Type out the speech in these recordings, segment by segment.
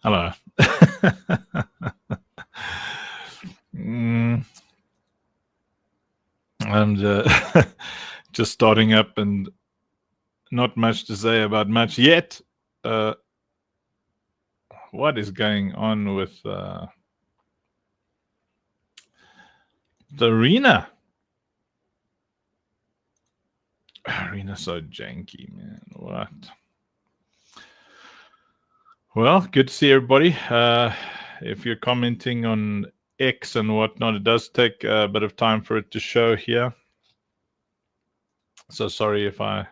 Hello. I'm just starting up and not much to say about much yet. What is going on with the arena? Arena's so janky, man. What? Well, good to see everybody. If you're commenting on X and whatnot, it does take a bit of time for it to show here. So sorry if I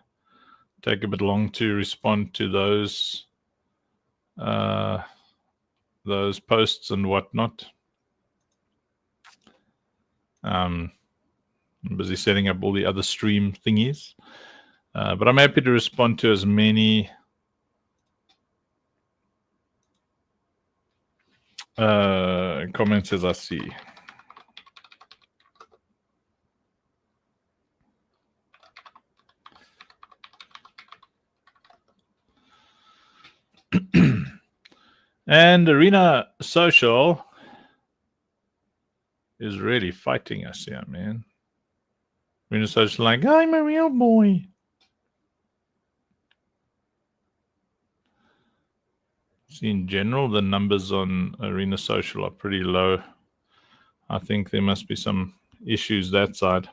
take a bit long to respond to those posts and whatnot. I'm busy setting up all the other stream thingies, but I'm happy to respond to as many comments as I see. And Arena Social is really fighting us here, man. Arena Social like, I'm a real boy. See, in general, the numbers on Arena Social are pretty low. I think there must be some issues that side.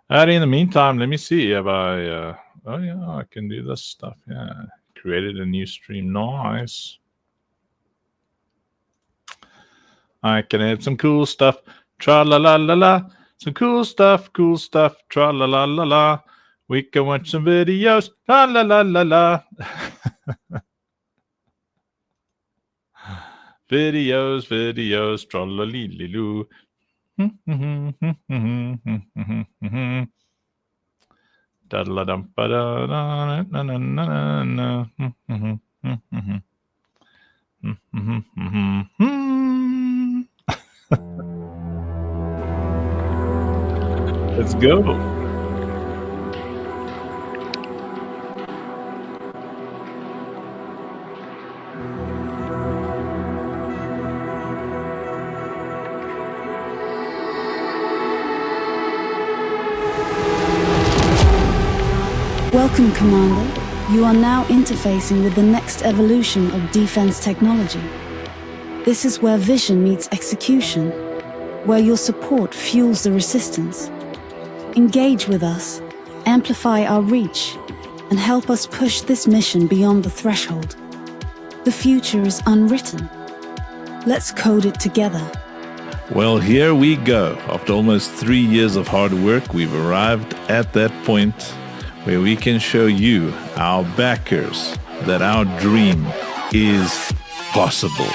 In the meantime, let me see if I... oh, yeah, I can do this stuff. Yeah, created a new stream. Nice. I can add some cool stuff. Tra-la-la-la-la. Some cool stuff, tra-la-la-la-la. We can watch some videos. La-la-la-la-la. videos, tra-la-li-li-loo. Let's go. Welcome, Commander. You are now interfacing with the next evolution of defense technology. This is where vision meets execution, where your support fuels the resistance. Engage with us, amplify our reach, and help us push this mission beyond the threshold. The future is unwritten. Let's code it together. Well, here we go. After almost 3 years of hard work, we've arrived at that point where we can show you, our backers, that our dream is possible.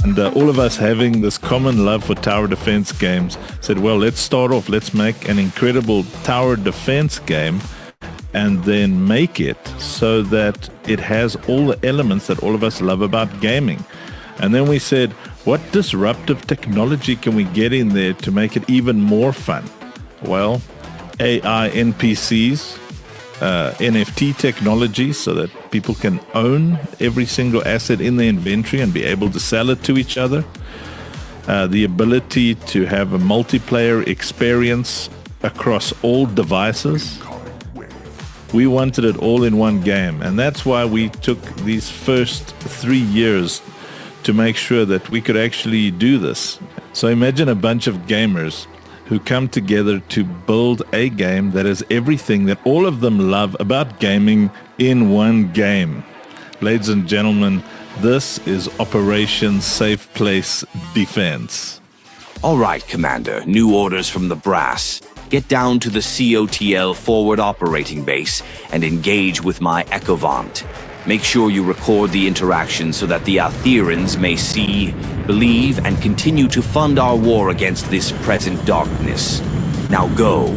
And all of us having this common love for tower defense games said, well, let's start off, let's make an incredible tower defense game and then make it so that it has all the elements that all of us love about gaming. And then we said, what disruptive technology can we get in there to make it even more fun? Well, AI NPCs, NFT technology so that people can own every single asset in the inventory and be able to sell it to each other. The ability to have a multiplayer experience across all devices. We wanted it all in one game, and that's why we took these first 3 years to make sure that we could actually do this. So imagine a bunch of gamers who come together to build a game that is everything that all of them love about gaming in one game. Ladies and gentlemen, this is Operation Safe Place Defense. All right, Commander, new orders from the brass. Get down to the CTL forward operating base and engage with my Echovant. Make sure you record the interaction so that the Altherans may see, believe, and continue to fund our war against this present darkness. Now go.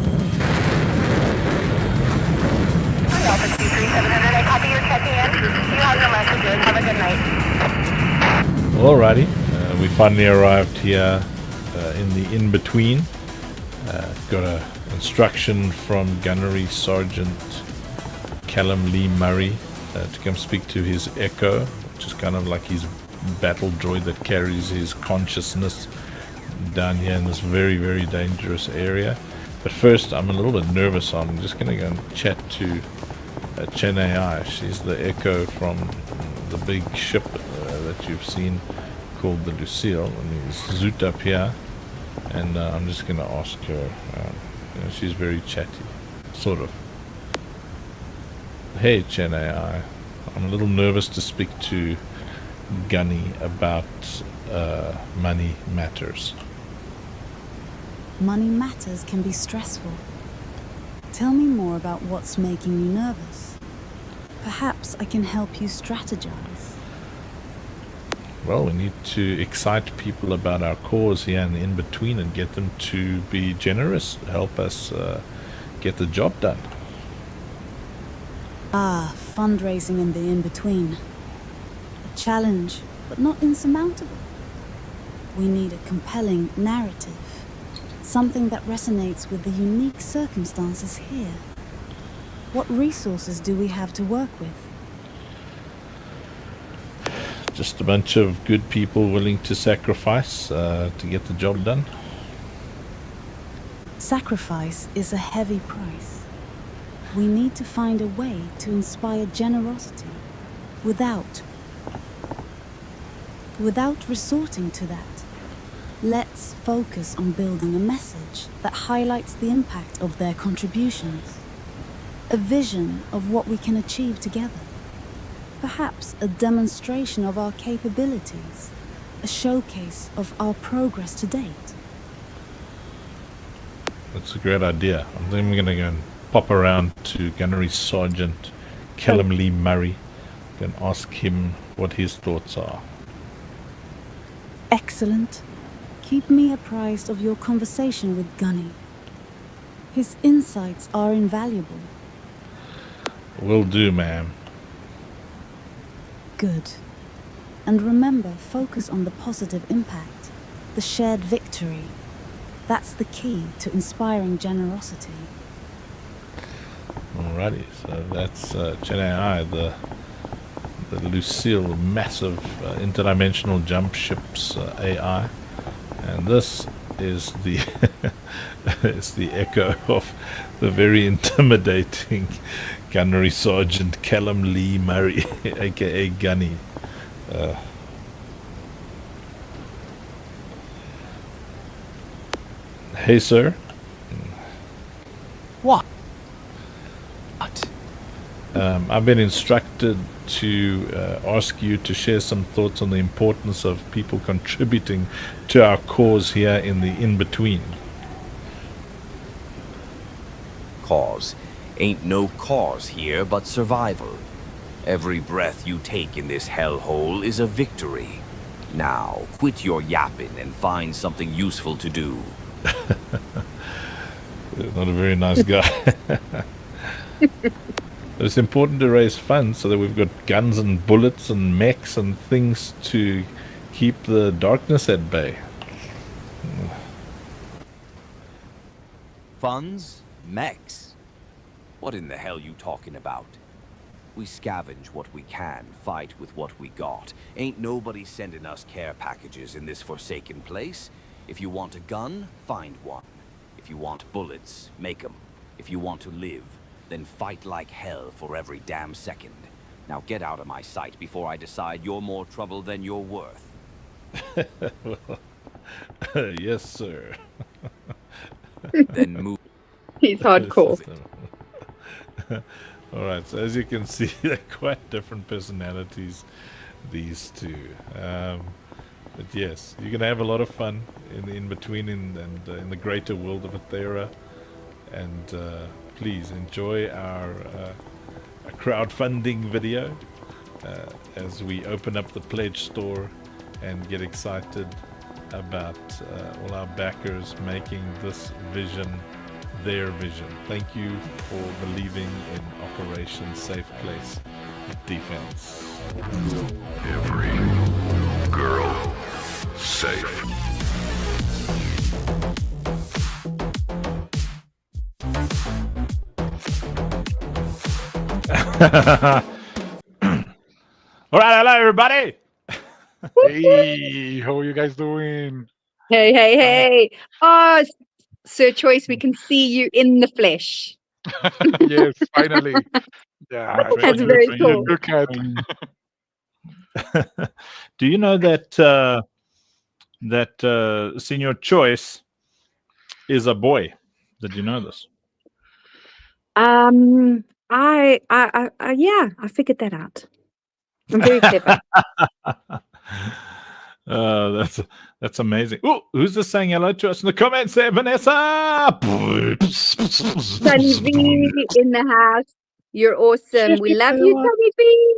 Alpha 23700, I copy your checking in. You have your messages. Have a good night. Alrighty, we finally arrived here in the in-between. Got a instruction from Gunnery Sergeant Callum Lee Murray to come speak to his Echo, which is kind of like his battle droid that carries his consciousness down here in this very, very dangerous area. But first, I'm a little bit nervous, so I'm just going to go and chat to Chen AI. She's the Echo from the big ship that you've seen called the Lucille, and he's zoot up here, and I'm just going to ask her. She's very chatty, sort of. Hey Chen AI, I'm a little nervous to speak to Gunny about money matters. Money matters can be stressful. Tell me more about what's making you nervous. Perhaps I can help you strategize. Well, we need to excite people about our cause here in the in-between and get them to be generous, help us get the job done. Ah, fundraising in the in-between. A challenge, but not insurmountable. We need a compelling narrative. Something that resonates with the unique circumstances here. What resources do we have to work with? Just a bunch of good people willing to sacrifice to get the job done. Sacrifice is a heavy price. We need to find a way to inspire generosity without resorting to that. Let's focus on building a message that highlights the impact of their contributions. A vision of what we can achieve together. Perhaps a demonstration of our capabilities. A showcase of our progress to date. That's a great idea. I think we're going to go and pop around to Gunnery Sergeant Callum Lee Murray and ask him what his thoughts are. Excellent. Keep me apprised of your conversation with Gunny. His insights are invaluable. Will do, ma'am. Good. And remember, focus on the positive impact, the shared victory. That's the key to inspiring generosity. Alrighty, so that's Chen AI, the Lucille massive interdimensional jump ship's AI. And this is the is the Echo of the very intimidating Gunnery Sergeant Callum Lee Murray, aka Gunny. Hey, sir. What? I've been instructed to ask you to share some thoughts on the importance of people contributing to our cause here in the in-between. Cause. Ain't no cause here but survival. Every breath you take in this hellhole is a victory. Now, quit your yapping and find something useful to do. Not a very nice guy. But it's important to raise funds so that we've got guns and bullets and mechs and things to keep the darkness at bay. Funds? Mechs? What in the hell you talking about? We scavenge what we can, fight with what we got. Ain't nobody sending us care packages in this forsaken place. If you want a gun, find one. If you want bullets, make 'em. If you want to live, then fight like hell for every damn second. Now get out of my sight before I decide you're more trouble than you're worth. Yes, sir. Then move. He's hardcore. Alright, so as you can see, they're quite different personalities, these two. But yes, you're going to have a lot of fun in the in-between and in the greater world of Athera. And please enjoy our crowdfunding video as we open up the pledge store and get excited about all our backers making this vision their vision. Thank you for believing in Operation Safe Place Defense. Every girl. Safe. All right, hello everybody. Hey, how are you guys doing? Hey, hey, hey. Oh, Sir Choice, we can see you in the flesh. Yes, finally. Yeah, Right, That's you very you cool. look at. Do you know that Senior Choice is a boy? Did you know this? Yeah, I figured that out. I'm very clever. That's amazing. Oh, who's this saying hello to us in the comments there, Vanessa? Sunny V in the house. You're awesome. We love you, Sunny V.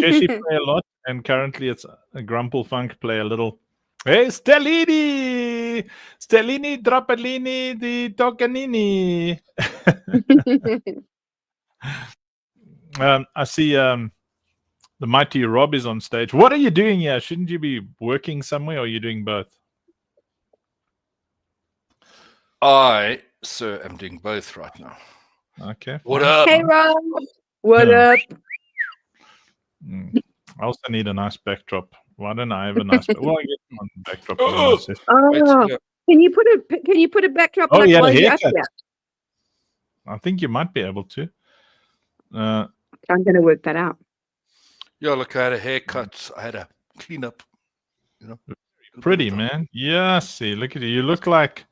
Sheshi play a lot, and currently it's a Grumple Funk play a little. Hey, Stellini! Stellini, Drappellini, di Tocanini. I see the mighty Rob is on stage. What are you doing here? Shouldn't you be working somewhere, or are you doing both? I, sir, am doing both right now. Okay. What fine. up? Hey, Rob. What Yeah. up? I also need a nice backdrop. Why don't I have a nice well, I get one backdrop. in Oh! my system. Wait, Oh, yeah. can you put a backdrop Oh, like yeah, while the you're up haircut. here? I think you might be able to. I'm going to work that out. Yeah, look, I had a haircut. I had a cleanup. You know, Pretty, man. Yeah, see, look at you. You look like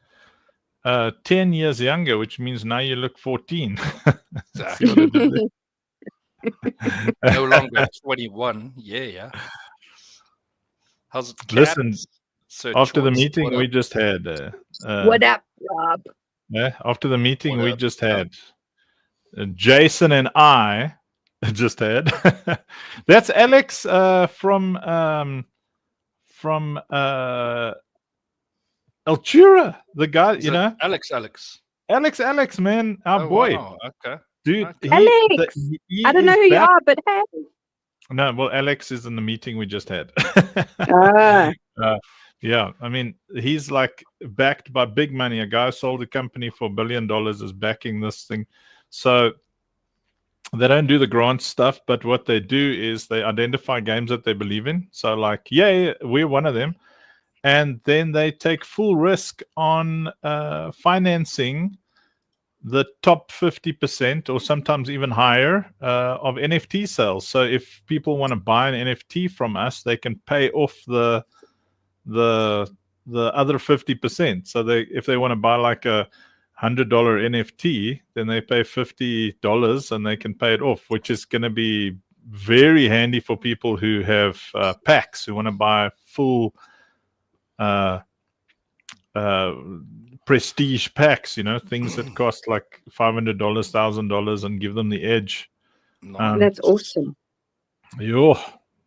10 years younger, which means now you look 14. See what I did there? No longer 21. Yeah. How's it? Listen, Sir after the Choice, meeting what we up? just had, What up, Rob? after the meeting What we up? just had, Jason and I just had. That's Alex from Altura, the guy, Is you it know, Alex, man, our Oh, boy, wow. Okay. dude. Okay. Alex! He I don't know is who you back. are, but hey. No, well, Alex is in the meeting we just had. Ah. Yeah, I mean, he's like backed by big money. A guy who sold a company for $1 billion is backing this thing. So they don't do the grant stuff, but what they do is they identify games that they believe in. So, like, yeah, we're one of them. And then they take full risk on financing the top 50% or sometimes even higher of NFT sales. So if people want to buy an NFT from us, they can pay off the other 50%. So if they want to buy like a $100 NFT, then they pay $50 and they can pay it off, which is going to be very handy for people who have packs, who want to buy full prestige packs, you know, things that cost like $500, $1,000 and give them the edge. That's awesome. Yo,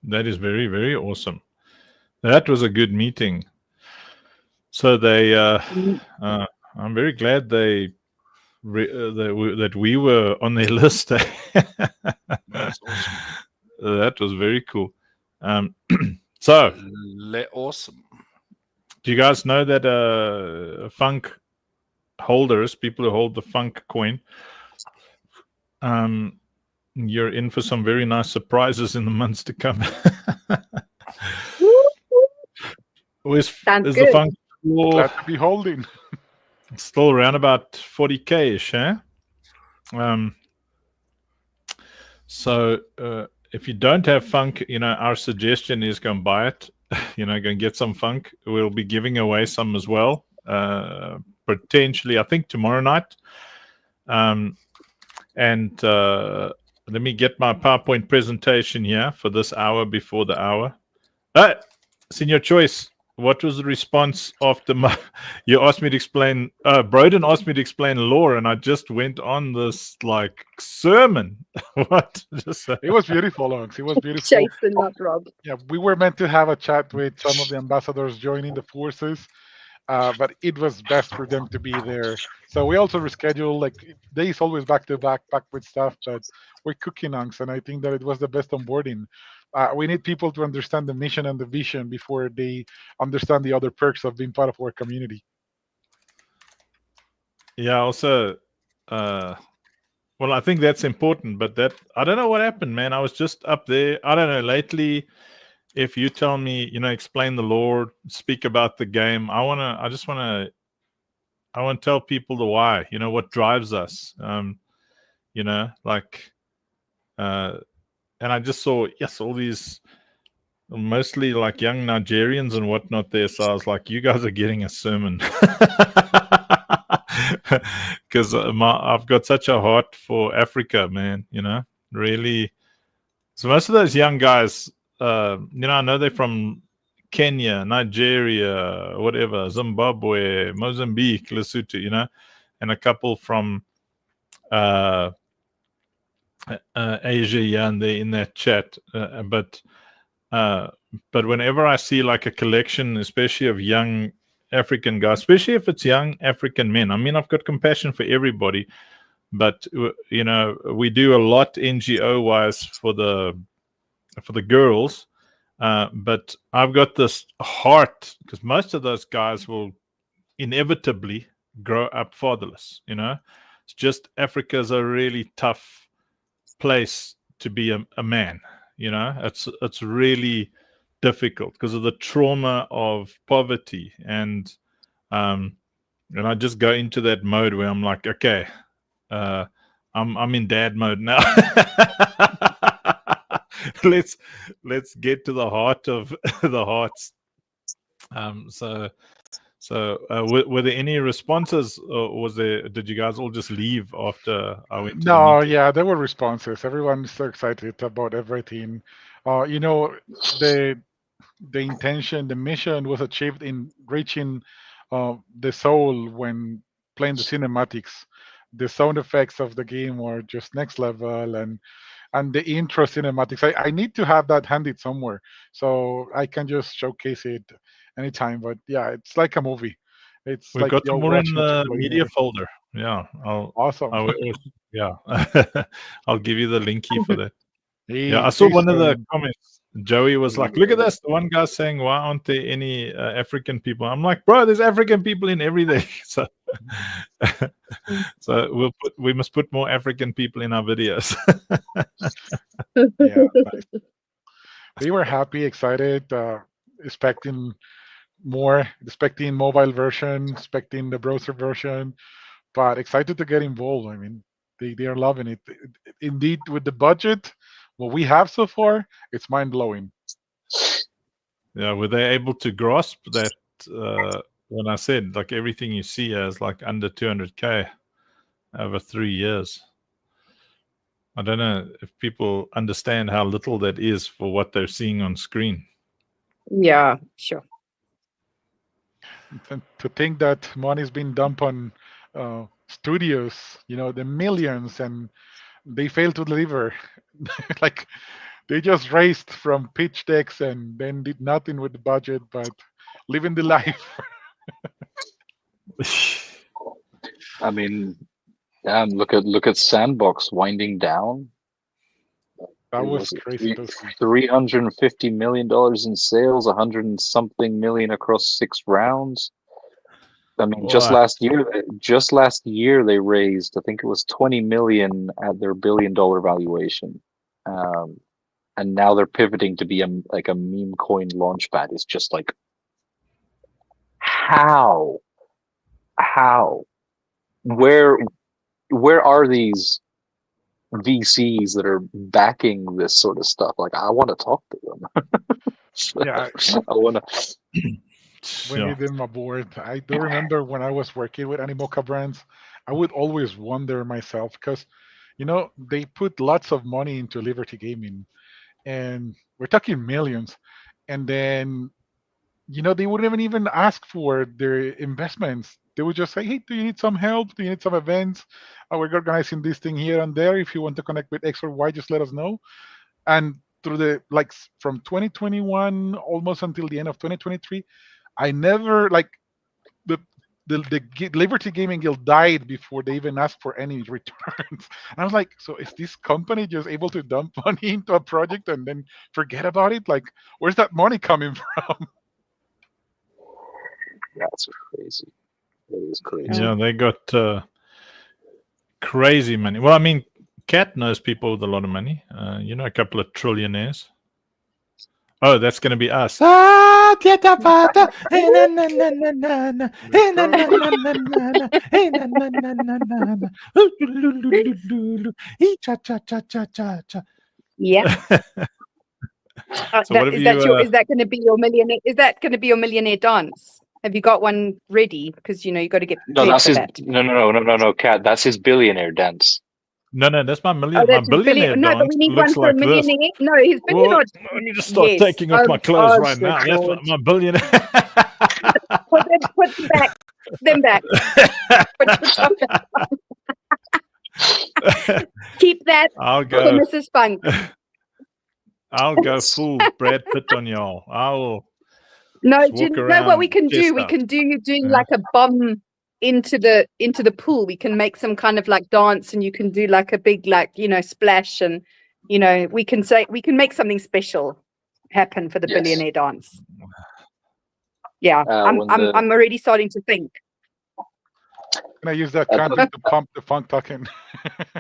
that is very, very awesome. That was a good meeting. So they, I'm very glad that we were on their list. That's awesome. That was very cool. So, Awesome. do you guys know that funk holders, people who hold the funk coin, you're in for some very nice surprises in the months to come. Sounds is good. the funk Glad to be holding. still around about 40K-ish, eh? So if you don't have funk, you know, our suggestion is go and buy it. You know, go and get some funk. We'll be giving away some as well, potentially, I think, tomorrow night. And let me get my PowerPoint presentation here for this hour before the hour. Senior Choice, what was the response after you asked me to explain? Broden asked me to explain law, and I just went on this like sermon. What? It was beautiful, Alex. It was beautiful. Jason, not Rob. Yeah, we were meant to have a chat with some of the ambassadors joining the forces. but it was best for them to be there. So we also reschedule like days always back to back, back with stuff, but we're cooking unks, and I think that it was the best onboarding. We need people to understand the mission and the vision before they understand the other perks of being part of our community. Yeah. Also, well, I think that's important, but that I don't know what happened, man. I was just up there. I don't know. Lately, if you tell me, explain the lore, speak about the game, I just wanna, I want to tell people the why. What drives us. Like, and I just saw all these mostly like young Nigerians and whatnot there. So I was like, you guys are getting a sermon. Because I've got such a heart for Africa, man. Really. So most of those young guys, I know they're from Kenya, Nigeria, whatever, Zimbabwe, Mozambique, Lesotho, and a couple from uh, Asia, yeah, and they're in that chat. But whenever I see like a collection, especially of young African guys, especially if it's young African men, I mean, I've got compassion for everybody, but we do a lot NGO wise for the girls, but I've got this heart because most of those guys will inevitably grow up fatherless. It's just Africa's a really tough place to be a man. It's really difficult because of the trauma of poverty, and I just go into that mode where I'm like, okay, I'm in dad mode now. let's get to the heart of the hearts. Were there any responses, or did you guys all just leave after I went to the No, meeting? yeah, there were responses. Everyone's so excited about everything. You know, the the intention, the mission was achieved in reaching the soul when playing the cinematics. The sound effects of the game are just next level, and the intro cinematics. I need to have that handy somewhere so I can just showcase it anytime. But yeah, it's like a movie. It's We've like got you're some more in watching a the AAA media movie. folder. Yeah, Awesome. yeah. I'll give you the linky for that. Yeah, I Hey, saw hey, one of the Sterling. comments. Joey was like, "Look at this." The one guy saying, "Why aren't there any African people?" I'm like, "Bro, there's African people in everything." So, we must put more African people in our videos. Yeah, nice. We were happy, excited, expecting more, expecting mobile version, expecting the browser version, but excited to get involved. I mean, they are loving it. Indeed, with the budget, what we have so far, it's mind blowing. Yeah, were they able to grasp that when I said like everything you see is like under 200K over 3 years? I don't know if people understand how little that is for what they're seeing on screen. Yeah, sure. And to think that money's been dumped on studios, the millions, and they fail to deliver. Like they just raised from pitch decks and then did nothing with the budget, but living the life. I mean, damn, look at Sandbox winding down. That It was was crazy to see. $350 million in sales, 100 and something million across 6 rounds. I mean, What? just last year they raised, I think it was 20 million at their billion-dollar valuation. And now they're pivoting to be like a meme coin launchpad. It's just like, how? How? Where where are these VCs that are backing this sort of stuff? Like, I want to talk to them. Yeah, I want to. we Yeah. need them aboard. I do remember when I was working with Animoca brands, I would always wonder myself because, they put lots of money into Liberty Gaming, and we're talking millions, and then they wouldn't even ask for their investments. They would just say, "Hey, do you need some help? Do you need some events? We're organizing this thing here and there. If you want to connect with X or Y, just let us know." And through the from 2021 almost until the end of 2023, I never Liberty Gaming Guild died before they even asked for any returns. And I was like, so is this company just able to dump money into a project and then forget about it? Like, where's that money coming from? That's crazy. It is crazy. Yeah, they got crazy money. Well, I mean, Cat knows people with a lot of money. A couple of trillionaires. Oh, that's going to be us. Yeah. So what have you, is that going to be your millionaire? Is that going to be your millionaire dance? Have you got one ready? Because you got to get No, prepared that's for his. that. No, Cat. That's his billionaire dance. No, that's my Oh, my billionaire no, but dance we need one looks for a like this. millionaire. No, his Well, billionaire. let me just start Yes. taking off my clothes right good now. That's Lord. my billionaire. Put them back. Put your top back. Keep that I'll for go. Mrs. Funk. I'll go full Brad Pitt on y'all. I'll No, just do you walk know around what we can do? chest We out. can do you doing Yeah. like a bomb into the pool. We can make some kind of like dance, and you can do like a big splash, and we can make something special happen for the Yes. billionaire dance. Yeah, I'm already starting to think. Can I use that content to pump the Funk talking?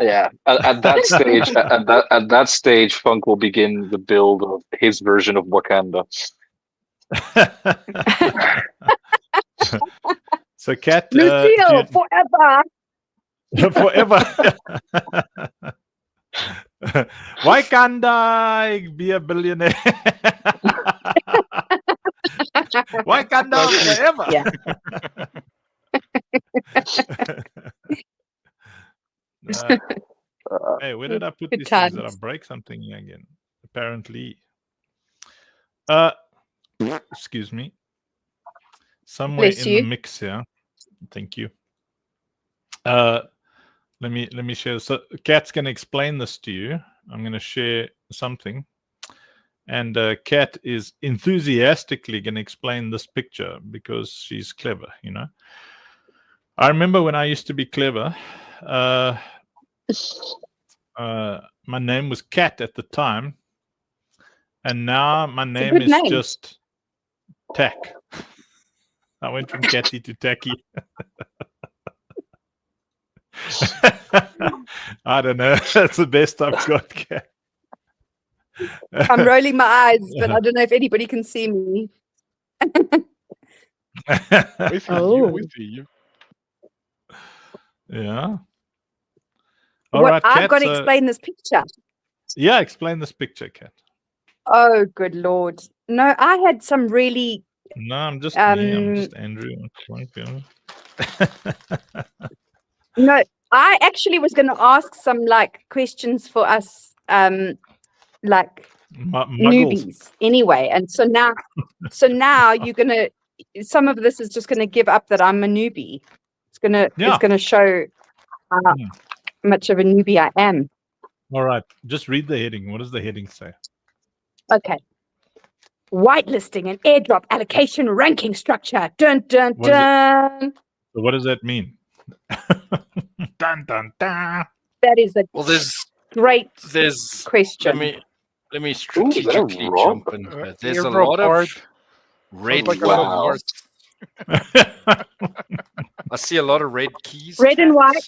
Yeah, at that stage, at that stage, Funk will begin the build of his version of Wakanda. So, Cat, Lucille, forever. forever. Why can't I be a billionaire? Why can't I forever? Yeah. Hey, where did I put Good these things? Did I times. break something here again? Apparently. Excuse me. Somewhere Bless in you. the mix here. Thank you. Let me share. So, Kat's going to explain this to you. I'm going to share something, and Kat is enthusiastically going to explain this picture because she's clever. I remember when I used to be clever. My name was Cat at the time, and now my name good is name. just Tack. I went from Catty to Tacky. I don't know. That's the best I've got, Cat. I'm rolling my eyes, but I don't know if anybody can see me. We see you. Yeah. All right, I've Kat, got to explain this picture. Yeah, explain this picture, Kat. Oh, good Lord. No, I had some really... No, I'm just me. I'm just Andrew. No, I actually was going to ask some questions for us, newbies anyway. And so now you're going to... Some of this is just going to give up that I'm a newbie. It's going to show how much of a newbie I am. All right. Just read the heading. What does the heading say? Okay. Whitelisting and airdrop allocation ranking structure. Dun, dun, dun. So what does that mean? Dun, dun, dun. That is a great question. Let me strategically jump in. There's a lot of red keys. I see a lot of red keys. Red and white.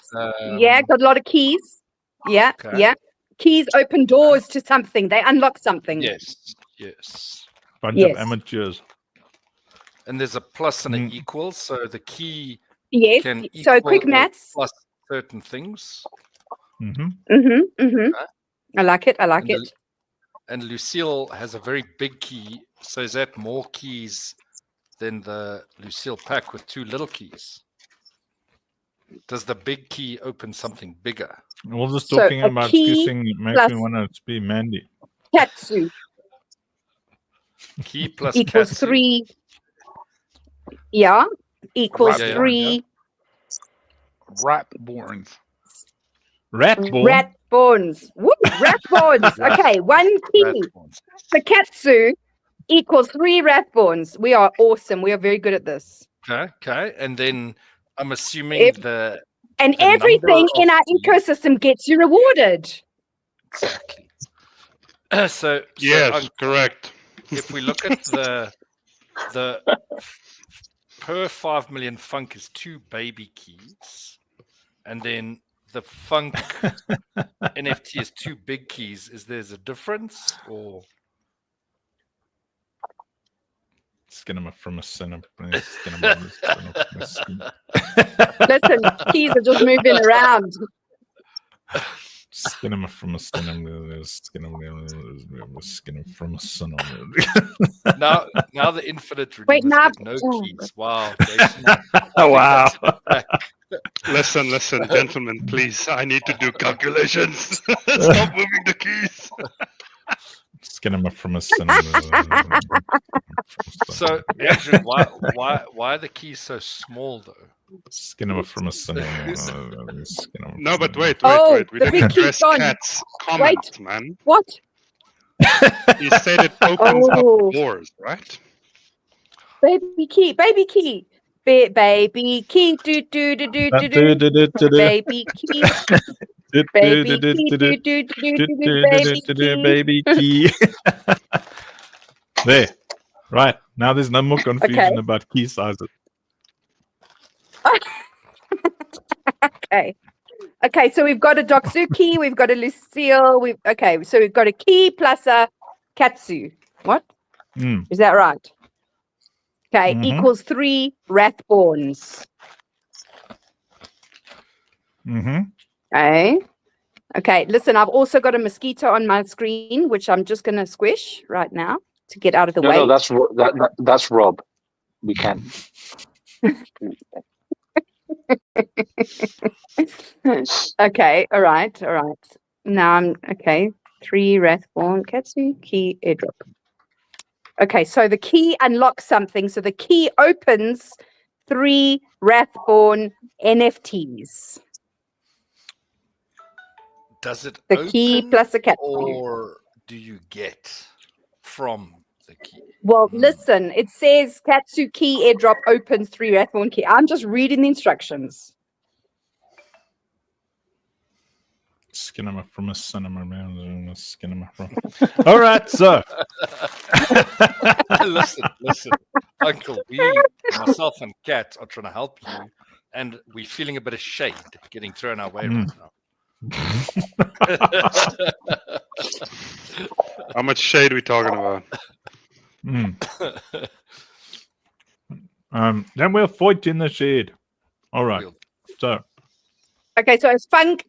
Yeah, got a lot of keys. Yeah, yeah. Keys open doors to something. They unlock something. Yes. Bunch of amateurs. And there's a plus and an equal, so the key can equal so quick maths plus certain things. I like it. And Lucille has a very big key, so is that more keys than the Lucille pack with 2 little keys? Does the big key open something bigger? We're just talking about kissing makes me want to be Mandy. Katsu. Key plus equals Katsu. 3. Yeah. Equals 3. Ratborns. Ratborns. Woo, ratborns. Okay, 1 key. The Katsu equals 3 ratborns. We are awesome. We are very good at this. Okay. And then I'm assuming And the everything number in of our keys- ecosystem gets you rewarded. Exactly. So Yes, correct. if we look at the per 5 million funk is 2 baby keys, and then the funk NFT is 2 big keys. Is there a difference, or Skin him from a sinner. Listen, keys are just moving around. Skin him from a sinner. Skin him from a sinner. now the infinite Wait, redeemers now- get no keys? Wow, Jason, Wow. Listen, gentlemen, please. I need to do calculations. Stop moving the keys. Skin him from a sinner. So Andrew, why are the keys so small though? Skin him from a sinner. No, but wait. Oh, We the didn't big address key's gone. Cat's comment, Wait. man. What? He said it opens Oh. up doors, right? Baby key, baby key. Baby key, do do do do do do. Baby key, baby key, do do do do do. Baby key. Baby key. There. Right. Now there's no more confusion Okay. about key sizes. Okay. Okay, so we've got a Doksuki, we've got a Lucille, so we've got a key plus a Katsu. What? Is that right? Okay, equals 3 Wrathborns. Okay. Okay, listen, I've also got a mosquito on my screen, which I'm just going to squish right now to get out of the way. No, that's Rob. We can. Okay, all right. Now I'm okay. 3 Wrathborn, Katsu, key, airdrop. Okay, so the key unlocks something. So the key opens 3 Wrathborn NFTs. Does it The key open, plus a Katsu. or do you get from the key? Well, listen, it says Katsu key airdrop opens 3 Wrathborn key. I'm just reading the instructions. Skin him from a cinema man. Skin him from. All right, so. Listen, Uncle. Myself and Kat are trying to help you, and we're feeling a bit of shade getting thrown our way right now. How much shade are we talking about? Then we'll fight in the shade. All right. So. Okay, so a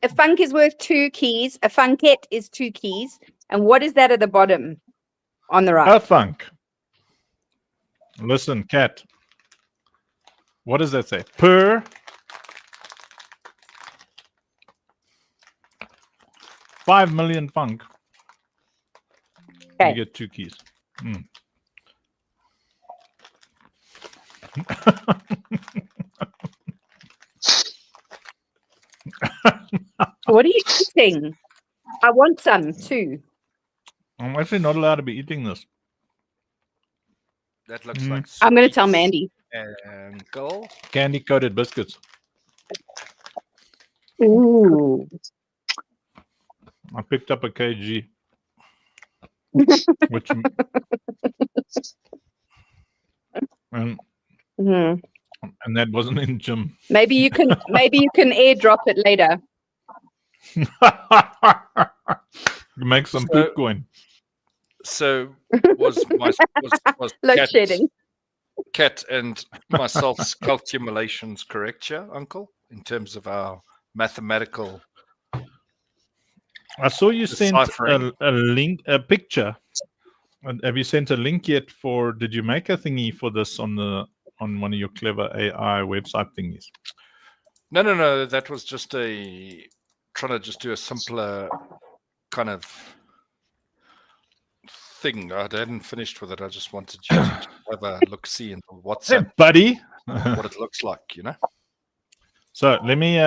funk is worth 2 keys. A funkette is 2 keys. And what is that at the bottom on the right? A funk. Listen, Kat. What does that say? Per 5 million funk. Okay. You get 2 keys. What are you eating? I want some too. I'm actually not allowed to be eating this. That looks like I'm going to tell Mandy. Uncle. Candy coated biscuits. Ooh. I picked up a kg. Which and that wasn't in gym. Maybe you can airdrop it later. Make some Bitcoin. So was Load shedding. Kat and myself's calculations correct here, Uncle, in terms of our mathematical? I saw you sent deciphering. a link, a picture. Have you sent a link yet for? Did you make a thingy for this on one of your clever AI website thingies? No. That was just trying to just do a simpler kind of thing. I hadn't finished with it. I just wanted you to have a look, see, and WhatsApp, hey, buddy, what it looks like, you know. So let me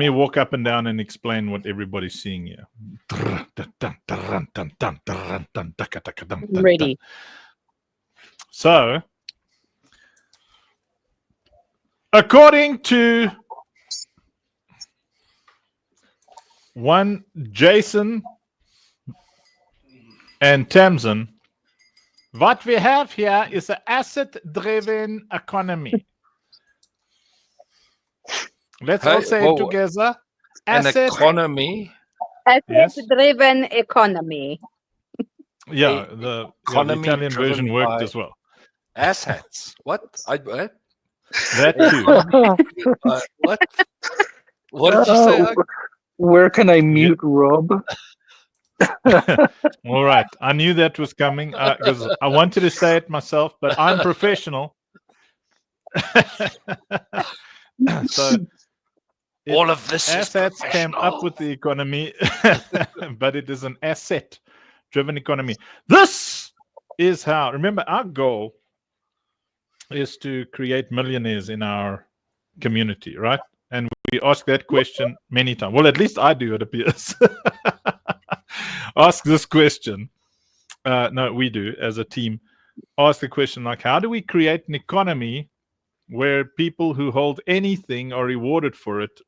walk up and down and explain what everybody's seeing here. Ready. So According to one Jason and Tamsin, what we have here is an asset-driven economy. Let's all say it together. An economy. Asset-driven economy. Yeah, the Italian version worked as well. Asshats. What? That too. What? What did you say? Where can I mute Rob? All right. I knew that was coming because I wanted to say it myself, but I'm professional. So all of this assets came up with the economy, but it is an asset-driven economy. This is how. Remember, our goal is to create millionaires in our community, right? And we ask that question many times. Well, at least I do, it appears. Ask this question. No, we do as a team. Ask the question like, how do we create an economy where people who hold anything are rewarded for it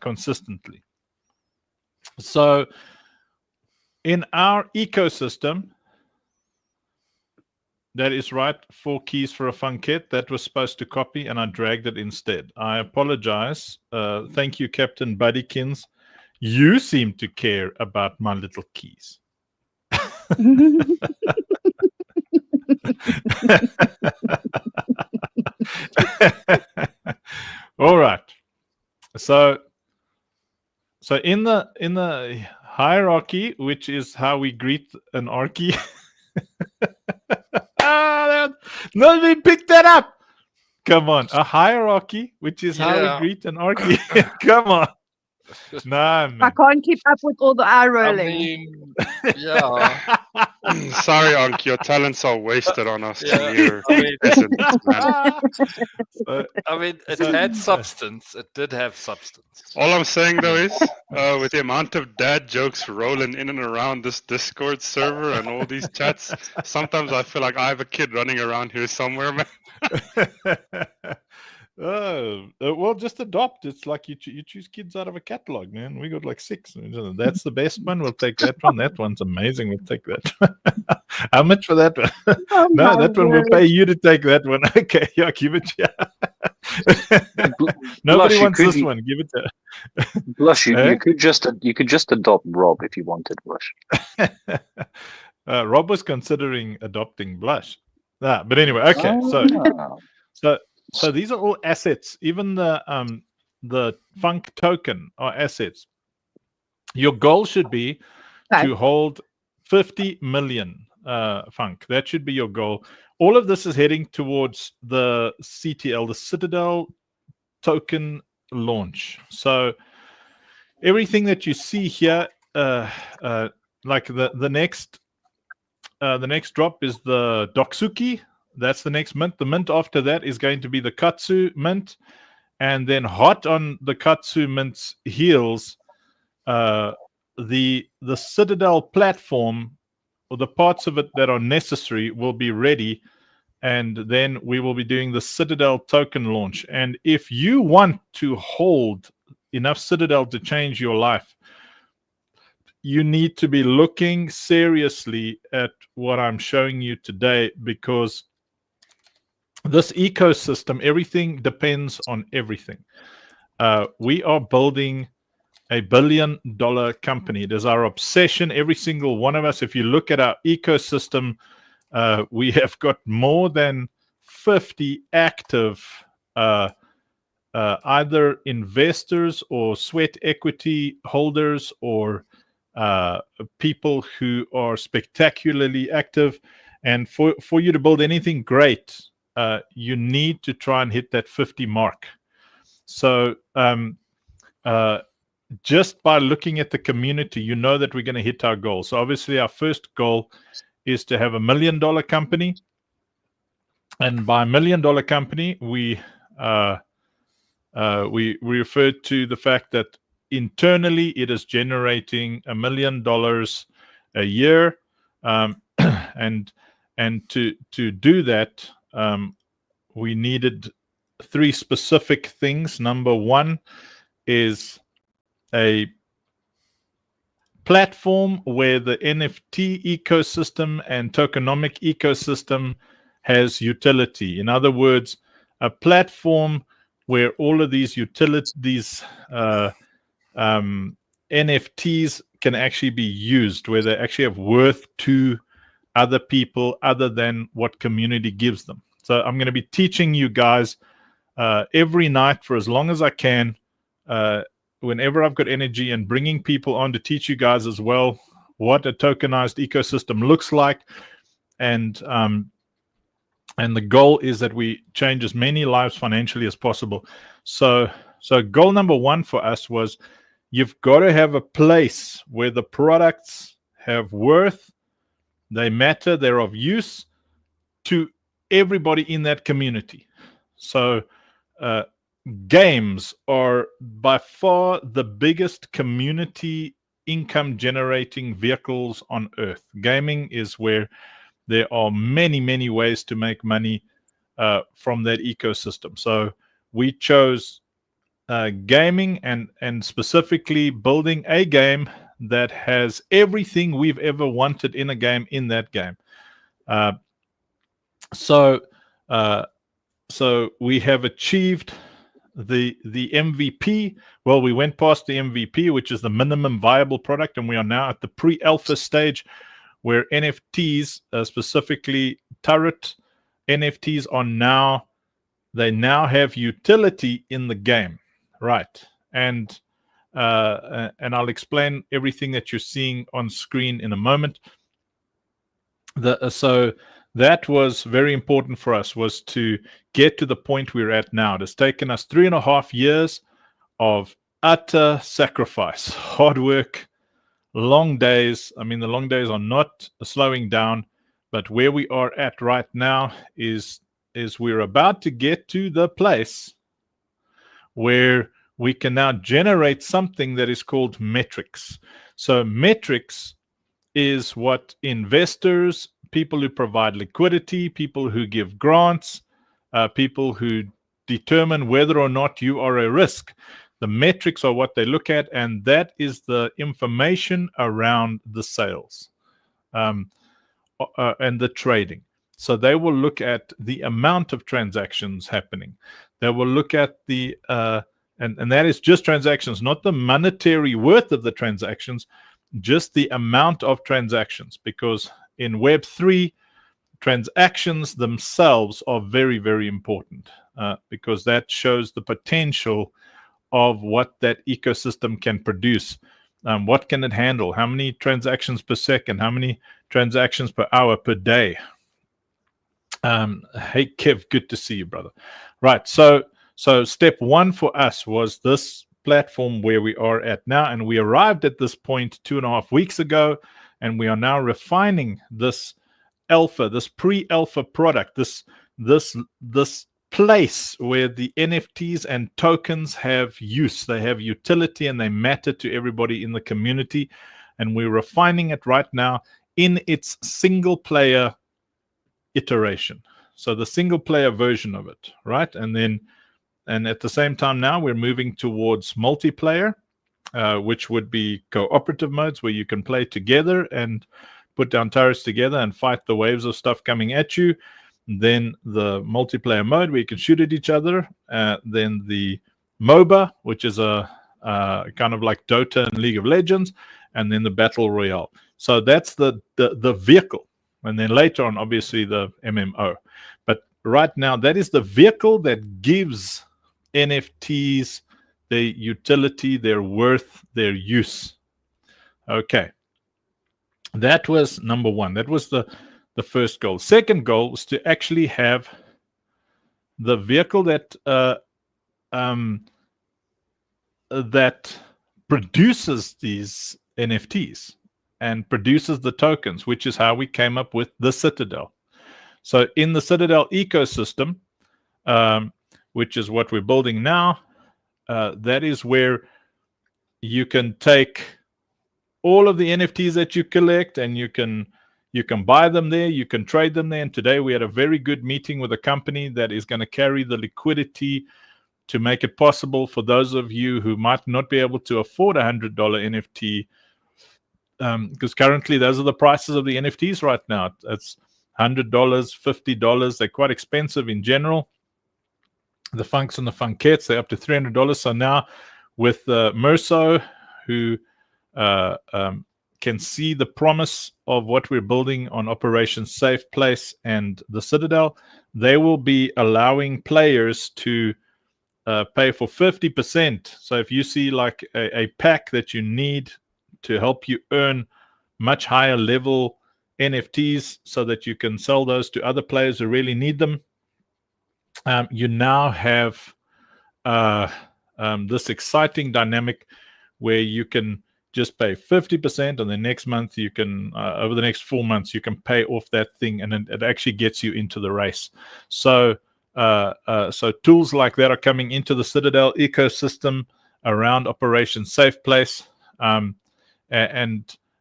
consistently? So in our ecosystem, that is right, 4 keys for a funkette. That was supposed to copy, and I dragged it instead. I apologize. Thank you, Captain Buddykins. You seem to care about my little keys. All right. So in the hierarchy, which is how we greet an archy. Nobody picked that up. Come on, a hierarchy, which is how we greet an archy. Come on. Nah, man. I can't keep up with all the eye rolling. I mean, yeah. Sorry, Anki, your talents are wasted on us. Yeah. I mean, it had substance. It did have substance. All I'm saying, though, is with the amount of dad jokes rolling in and around this Discord server and all these chats, sometimes I feel like I have a kid running around here somewhere, man. Well, just adopt. It's like you choose kids out of a catalog, man. We got like 6. That's the best one. We'll take that one. That one's amazing. We'll take that. How much for that one? No, that one we'll pay you to take that one. Okay, yeah, give it. Yeah. Nobody wants this one. Give it to. Blush, you could just adopt Rob if you wanted, Blush. Rob was considering adopting Blush. But anyway, okay. So these are all assets. Even the funk token are assets. Your goal should be to hold 50 million funk. That should be your goal. All of this is heading towards the CTL, the Citadel token launch. So everything that you see here, like the next drop is the Doksuki. That's the next mint. The mint after that is going to be the Katsu mint. And then hot on the Katsu mint's heels, the Citadel platform, or the parts of it that are necessary, will be ready. And then we will be doing the Citadel token launch. And if you want to hold enough Citadel to change your life, you need to be looking seriously at what I'm showing you today, because this ecosystem, everything depends on everything. We are building a $1 billion company. It is our obsession, every single one of us. If you look at our ecosystem, we have got more than 50 active either investors or sweat equity holders, or people who are spectacularly active. And for you to build anything great, you need to try and hit that 50 mark. So just by looking at the community, you know that we're going to hit our goal. So obviously our first goal is to have $1 million company. And by $1 million company, we refer to the fact that internally it is generating $1 million a year. And to do that, we needed three specific things. Number one is a platform where the NFT ecosystem and tokenomic ecosystem has utility. In other words, a platform where all of these NFTs can actually be used, where they actually have worth to other people other than what community gives them. So I'm going to be teaching you guys every night for as long as I can, whenever I've got energy, and bringing people on to teach you guys as well what a tokenized ecosystem looks like. And the goal is that we change as many lives financially as possible. So goal number one for us was, you've got to have a place where the products have worth, they matter, they're of use to everybody in that community. So games are by far the biggest community income generating vehicles on earth. Gaming is where there are many, many ways to make money from that ecosystem. So we chose gaming, and specifically building a game that has everything we've ever wanted in a game in that game. So we have achieved the MVP. Well, we went past the MVP, which is the minimum viable product, and we are now at the pre-alpha stage, where NFTs, specifically turret NFTs, they now have utility in the game, right? And I'll explain everything that you're seeing on screen in a moment. So that was very important for us, was to get to the point we're at now. It has taken us 3.5 years of utter sacrifice, hard work, long days. I mean, the long days are not slowing down, but where we are at right now is we're about to get to the place where we can now generate something that is called metrics. So metrics is what investors, people who provide liquidity, people who give grants, people who determine whether or not you are a risk. The metrics are what they look at, and that is the information around the sales and the trading. So they will look at the amount of transactions happening. They will look at the and that is just transactions, not the monetary worth of the transactions, just the amount of transactions. Because in Web3, transactions themselves are very, very important, because that shows the potential of what that ecosystem can produce. What can it handle? How many transactions per second? How many transactions per hour, per day? Hey, Kev, good to see you, brother. Right. So step one for us was this platform where we are at now, and we arrived at this point 2.5 weeks ago, and we are now refining this alpha, this pre-alpha product, this place where the NFTs and tokens have use, they have utility, and they matter to everybody in the community. And we're refining it right now in its single player iteration. So the single player version of it, right? And at the same time now we're moving towards multiplayer, which would be cooperative modes where you can play together and put down turrets together and fight the waves of stuff coming at you. Then the multiplayer mode where you can shoot at each other. Then the MOBA, which is a kind of like Dota and League of Legends. And then the Battle Royale. So that's the vehicle. And then later on, obviously, the MMO. But right now, that is the vehicle that gives NFTs their utility, their worth, their use. Okay. That was number one. That was the first goal. Second goal was to actually have the vehicle that that produces these NFTs and produces the tokens, which is how we came up with the Citadel. So in the Citadel ecosystem, which is what we're building now, that is where you can take all of the NFTs that you collect, and you can You can buy them there, you can trade them there. And today we had a very good meeting with a company that is going to carry the liquidity to make it possible for those of you who might not be able to afford a $100 NFT, because currently those are the prices of the NFTs right now. It's $100, $50. They're quite expensive in general. The funks and the funkettes, they're up to $300. So now with Merso, who can see the promise of what we're building on Operation Safe Place and the Citadel, they will be allowing players to pay for 50%. So if you see like a pack that you need to help you earn much higher level NFTs so that you can sell those to other players who really need them, you now have this exciting dynamic where you can just pay 50%, and the next month you can, over the next 4 months, you can pay off that thing, and it actually gets you into the race. So tools like that are coming into the Citadel ecosystem around Operation Safe Place, and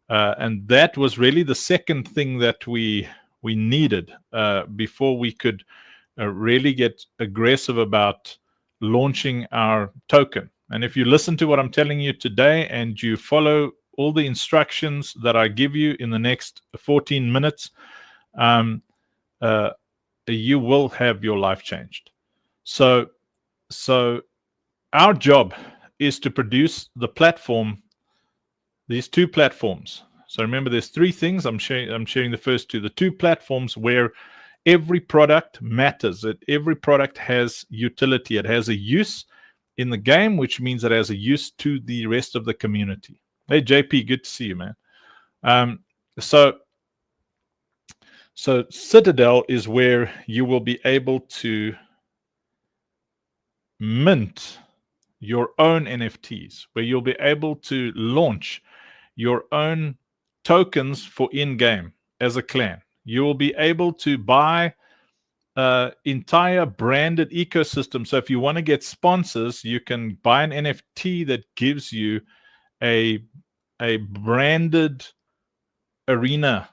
that was really the second thing that we needed before we could really get aggressive about launching our token. And if you listen to what I'm telling you today and you follow all the instructions that I give you in the next 14 minutes, you will have your life changed. So our job is to produce the platform, these two platforms. So remember, there's three things. I'm sharing the first two, the two platforms where every product matters. Every product has utility. It has a use in the game, which means it has a use to the rest of the community. Hey, JP, good to see you, man. So Citadel is where you will be able to mint your own NFTs, where you'll be able to launch your own tokens for in-game as a clan. You will be able to buy entire branded ecosystem. So if you want to get sponsors, you can buy an NFT that gives you a branded arena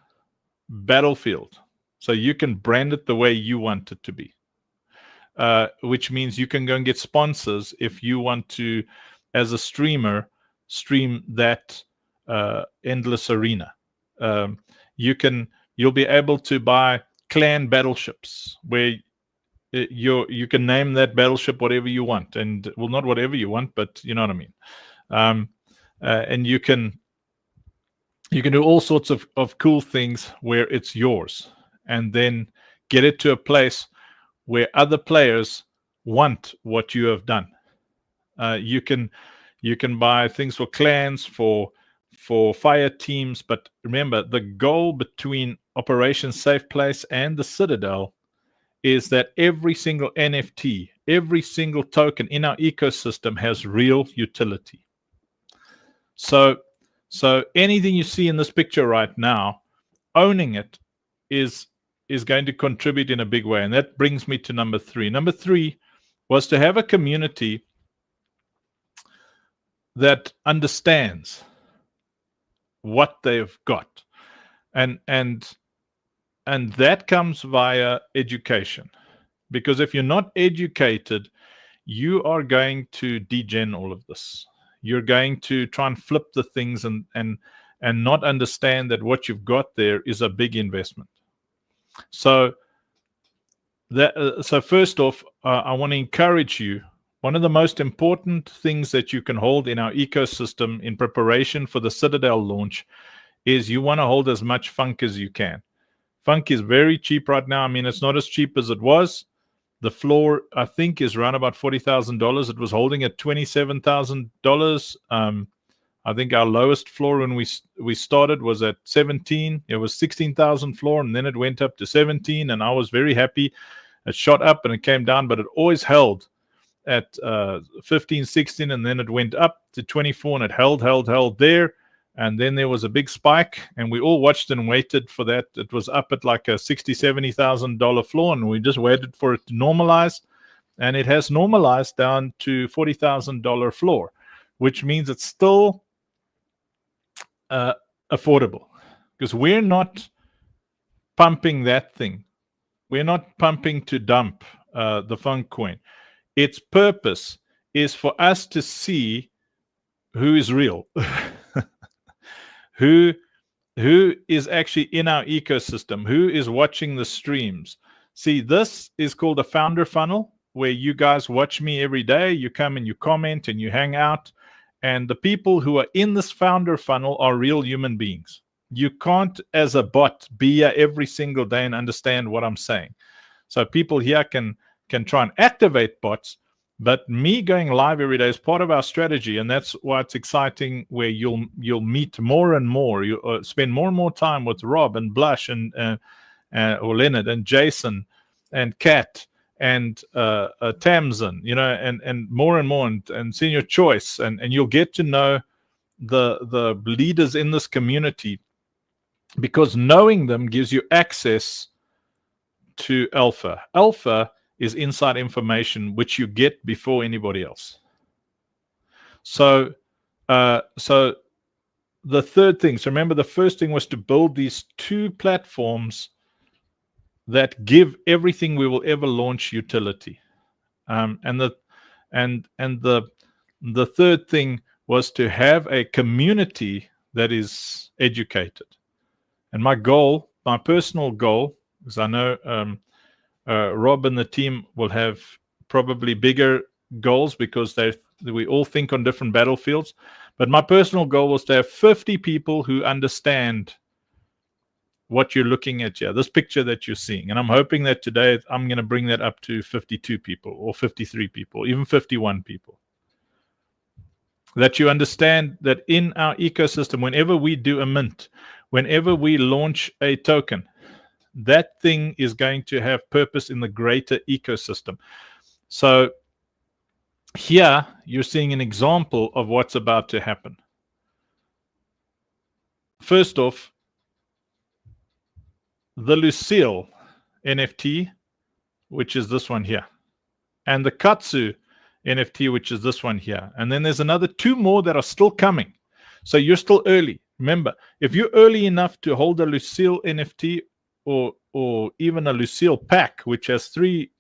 battlefield. So you can brand it the way you want it to be, which means you can go and get sponsors if you want to, as a streamer, stream that endless arena. You'll be able to buy clan battleships where you can name that battleship whatever you want, and well, not whatever you want, but you know what I mean. And you can do all sorts of cool things where it's yours, and then get it to a place where other players want what you have done. You can buy things for clans, for fire teams, but remember, the goal between Operation Safe Place and the Citadel is that every single NFT, every single token in our ecosystem has real utility. So anything you see in this picture right now, owning it is going to contribute in a big way. And that brings me to number three. Number three was to have a community that understands what they've got. And that comes via education. Because if you're not educated, you are going to degen all of this. You're going to try and flip the things and not understand that what you've got there is a big investment. So first off, I want to encourage you. One of the most important things that you can hold in our ecosystem in preparation for the Citadel launch is you want to hold as much funk as you can. Funk is very cheap right now. I mean, it's not as cheap as it was. The floor, I think, is around about $40,000. It was holding at $27,000. I think our lowest floor when we started was at 17. It was 16,000 floor, and then it went up to 17, and I was very happy. It shot up and it came down, but it always held at 15, 16, and then it went up to 24, and it held there. And then there was a big spike, and we all watched and waited for that. It was up at like a $60,000, $70,000 floor, and we just waited for it to normalize. And it has normalized down to $40,000 floor, which means it's still affordable, because we're not pumping that thing. We're not pumping to dump the funk coin. Its purpose is for us to see who is real, who is actually in our ecosystem, who is watching the streams. See, this is called a founder funnel, where you guys watch me every day. You come and you comment and you hang out. And the people who are in this founder funnel are real human beings. You can't, as a bot, be here every single day and understand what I'm saying. So people here can try and activate bots, but me going live every day is part of our strategy, and that's why it's exciting. Where you'll meet more and more. You spend more and more time with Rob and Blush and or Leonard and Jason and Kat and Tamsin, and more and more, and Senior Choice, and you'll get to know the leaders in this community, because knowing them gives you access to alpha. Alpha is inside information which you get before anybody else. So the third thing, so remember, the first thing was to build these 2 platforms that give everything we will ever launch utility. And the third thing was to have a community that is educated. And my goal, my personal goal, because I know Rob and the team will have probably bigger goals, because we all think on different battlefields. But my personal goal was to have 50 people who understand what you're looking at here, this picture that you're seeing. And I'm hoping that today I'm going to bring that up to 52 people or 53 people, even 51 people. That you understand that in our ecosystem, whenever we do a mint, whenever we launch a token, that thing is going to have purpose in the greater ecosystem. So here you're seeing an example of what's about to happen. First off, the Lucille NFT, which is this one here, and the Katsu NFT, which is this one here. And then there's another 2 more that are still coming. So you're still early. Remember, if you're early enough to hold a Lucille NFT, or even a Lucille pack, which has 3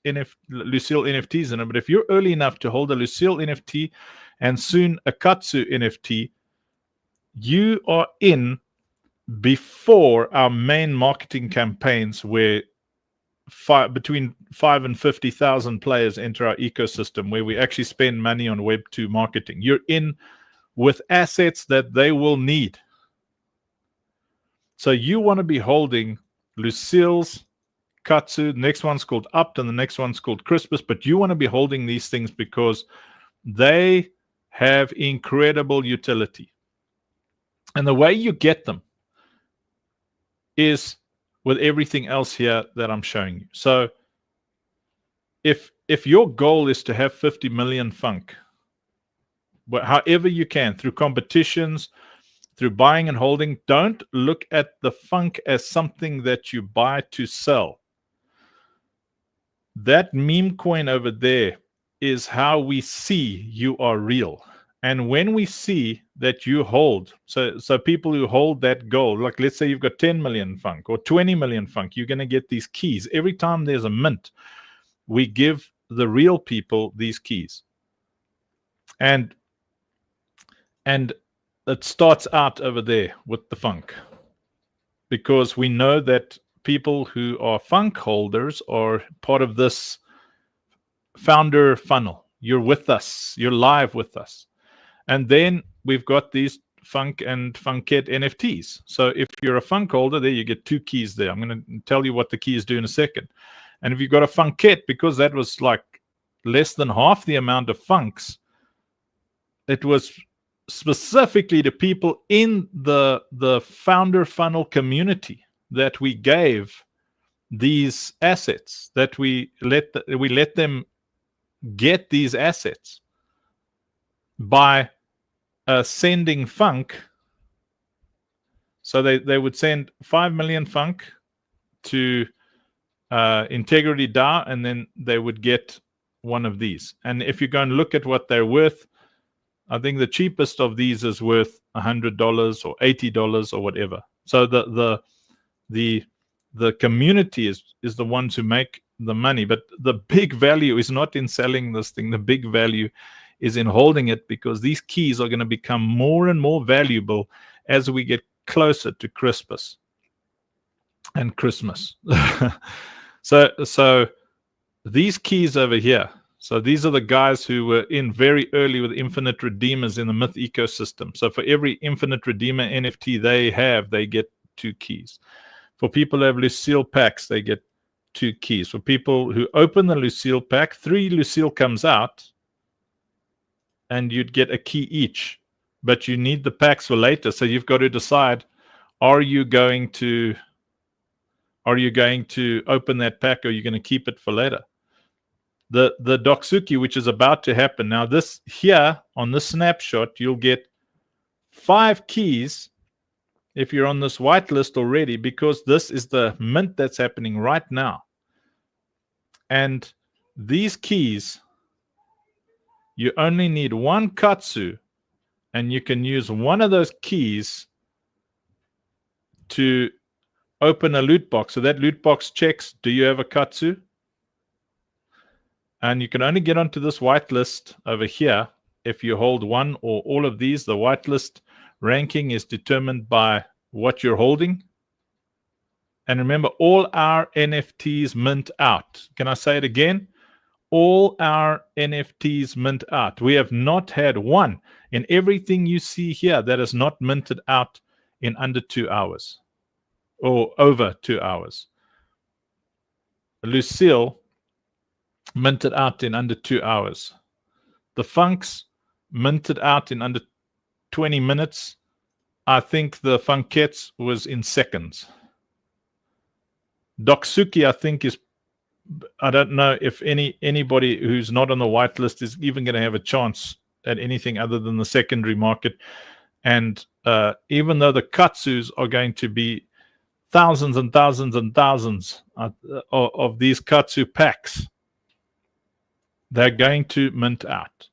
Lucille NFTs in it, but if you're early enough to hold a Lucille NFT and soon a Katsu NFT, you are in before our main marketing campaigns, where between 5 and 50,000 players enter our ecosystem, where we actually spend money on Web2 marketing. You're in with assets that they will need. So you want to be holding Lucille's, Katsu, the next one's called Upt, and the next one's called Crispus, but you want to be holding these things because they have incredible utility. And the way you get them is with everything else here that I'm showing you. So if your goal is to have 50 million funk, but however you can, through competitions, through buying and holding, don't look at the funk as something that you buy to sell. That meme coin over there is how we see you are real. And when we see that you hold, so people who hold that goal, like let's say you've got 10 million funk or 20 million funk, you're going to get these keys. Every time there's a mint, we give the real people these keys. And it starts out over there with the funk, because we know that people who are funk holders are part of this founder funnel. You're with us. You're live with us. And then we've got these funk and funkette NFTs. So if you're a funk holder, there you get 2 keys there. I'm going to tell you what the keys do in a second. And if you've got a funkette, because that was like less than half the amount of funks, it was specifically to people in the founder funnel community that we gave these assets, that we let them get these assets by sending funk. So they would send 5 million funk to Integrity DAO, and then they would get one of these. And if you go and look at what they're worth, I think the cheapest of these is worth $100 or $80 or whatever. So the the community is the ones who make the money. But the big value is not in selling this thing. The big value is in holding it, because these keys are going to become more and more valuable as we get closer to Christmas and Christmas. So these keys over here, so these are the guys who were in very early with infinite redeemers in the Myth ecosystem. So for every infinite redeemer NFT they get 2 keys. For people who have Lucille packs, they get 2 keys. For people who open the Lucille pack, 3 Lucille comes out, and you'd get a key each. But you need the packs for later, so you've got to decide: are you going to open that pack, or are you going to keep it for later? The Doksuki, which is about to happen now, this here on this snapshot, you'll get 5 keys if you're on this whitelist already, because this is the mint that's happening right now. And these keys, you only need 1 katsu, and you can use one of those keys to open a loot box. So that loot box checks, do you have a katsu? And you can only get onto this whitelist over here if you hold one or all of these. The whitelist ranking is determined by what you're holding. And remember, all our NFTs mint out. Can I say it again? All our NFTs mint out. We have not had one in everything you see here that is not minted out in under 2 hours or over 2 hours. Lucille minted out in under 2 hours. The Funks minted out in under 20 minutes. I think the Funkettes was in seconds. Doksuki, I think, is, I don't know if anybody who's not on the whitelist is even going to have a chance at anything other than the secondary market. And even though the katsus are going to be thousands and thousands and thousands of these katsu packs, they're going to mint out,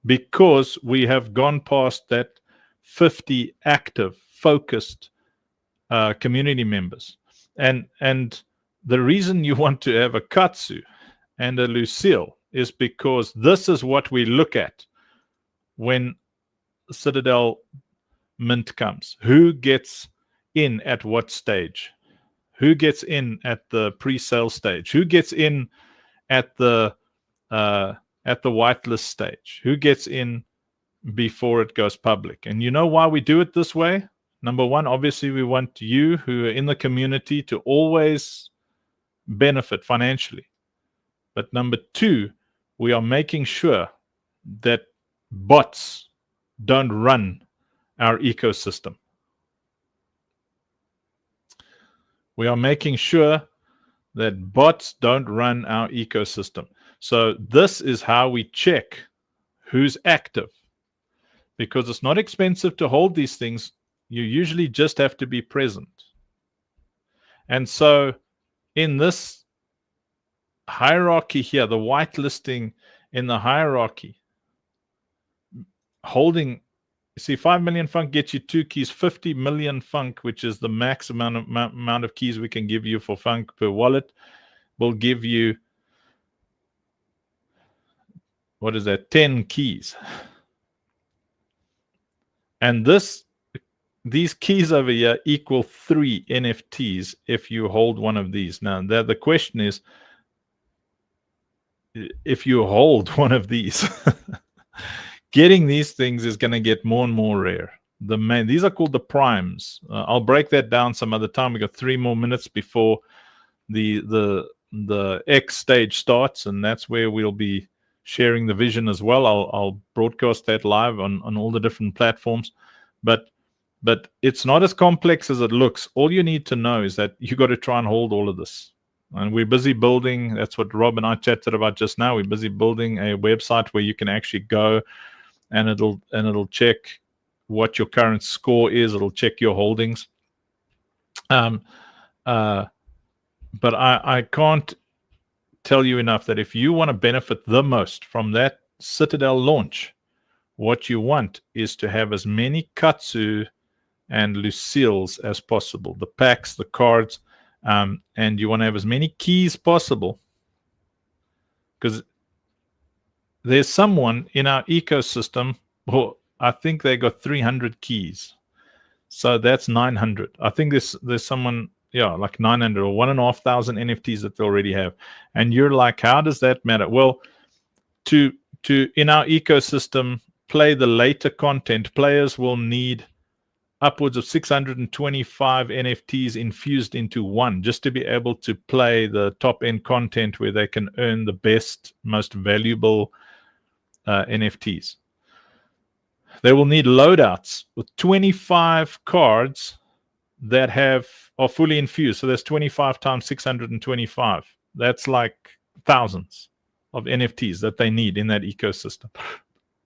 because we have gone past that 50 active, focused community members. And the reason you want to have a katsu and a Lucille is because this is what we look at when Citadel mint comes. Who gets in at what stage? Who gets in at the pre-sale stage? Who gets in at the whitelist stage? Who gets in before it goes public? And you know why we do it this way? Number one, obviously, we want you who are in the community to always benefit financially. But number two, we are making sure that bots don't run our ecosystem. We are making sure that bots don't run our ecosystem. So this is how we check who's active, because it's not expensive to hold these things. You usually just have to be present. And so in this hierarchy here, the whitelisting in the hierarchy, holding, see, 5 million funk gets you 2 keys. 50 million funk, which is the max amount of keys we can give you for funk per wallet, will give you, what is that, 10 keys. And these keys over here equal 3 NFTs if you hold one of these. Now, the question is, if you hold one of these, getting these things is going to get more and more rare. These are called the primes. I'll break that down some other time. We got 3 more minutes before the X stage starts, and that's where we'll be sharing the vision as well. I'll broadcast that live on all the different platforms. But it's not as complex as it looks. All you need to know is that you got to try and hold all of this. And we're busy building, that's what Rob and I chatted about just now. We're busy building a website where you can actually go and it'll check what your current score is. It'll check your holdings. But I can't tell you enough that if you want to benefit the most from that Citadel launch, what you want is to have as many katsu and Lucilles as possible. The packs, the cards, and you want to have as many keys possible, because there's someone in our ecosystem who I think they got 300 keys. So that's 900. I think there's someone, like 900 or 1,500 NFTs that they already have. And you're like, how does that matter? Well, to in our ecosystem play the later content, players will need upwards of 625 NFTs infused into one just to be able to play the top end content where they can earn the best, most valuable NFTs. They will need loadouts with 25 cards that are fully infused. So that's 25 times 625. That's like thousands of NFTs that they need in that ecosystem.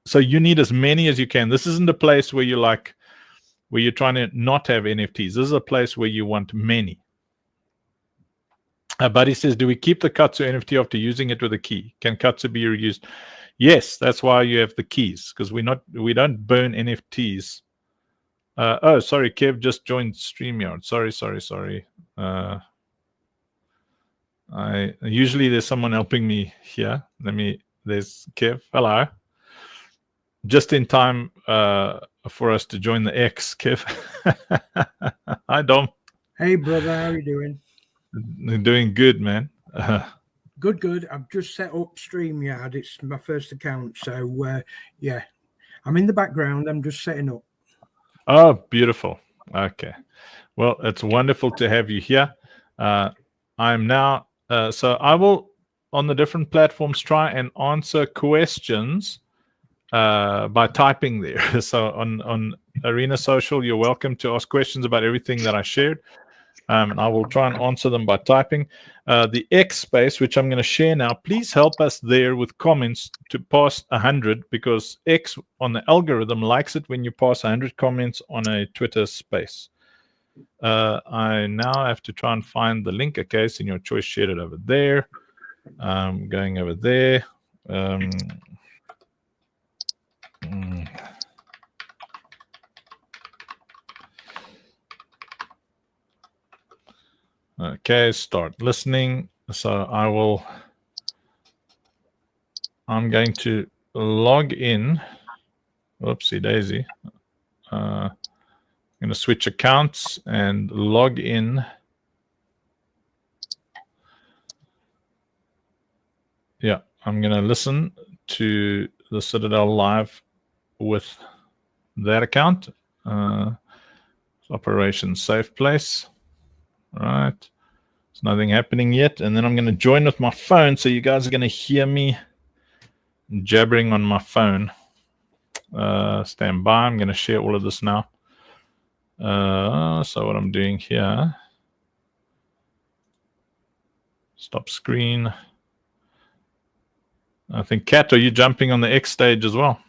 So you need as many as you can. This isn't a place where you're trying to not have NFTs. This is a place where you want many. Buddy says, do we keep the Katsu NFT after using it with a key? Can Katsu be reused? Yes, that's why you have the keys, because we don't burn NFTs. Oh, sorry, Kev just joined StreamYard. Sorry. Usually there's someone helping me here. There's Kev. Hello. Just in time for us to join the X, Kev. Hi, Dom. Hey, brother. How are you doing? Doing good, man. Good. I've just set up StreamYard. It's my first account. So, yeah, I'm in the background. I'm just setting up. Oh, beautiful. Okay. Well, it's wonderful to have you here. I'm now, so I will, on the different platforms, try and answer questions by typing there. So on Arena Social, you're welcome to ask questions about everything that I shared. I will try and answer them by typing. The X space, which I'm going to share now, please help us there with comments to pass 100, because X on the algorithm likes it when you pass 100 comments on a Twitter space. I now have to try and find the link. Okay, so in your choice, share it over there. Going over there. Okay, start listening. So I'm going to log in. Whoopsie daisy. I'm going to switch accounts and log in. Yeah, I'm going to listen to the Citadel live with that account. Operation Safe Place. All right. There's nothing happening yet. And then I'm going to join with my phone. So you guys are going to hear me jabbering on my phone. Stand by. I'm going to share all of this now. So what I'm doing here. Stop screen. I think, Kat, are you jumping on the X stage as well?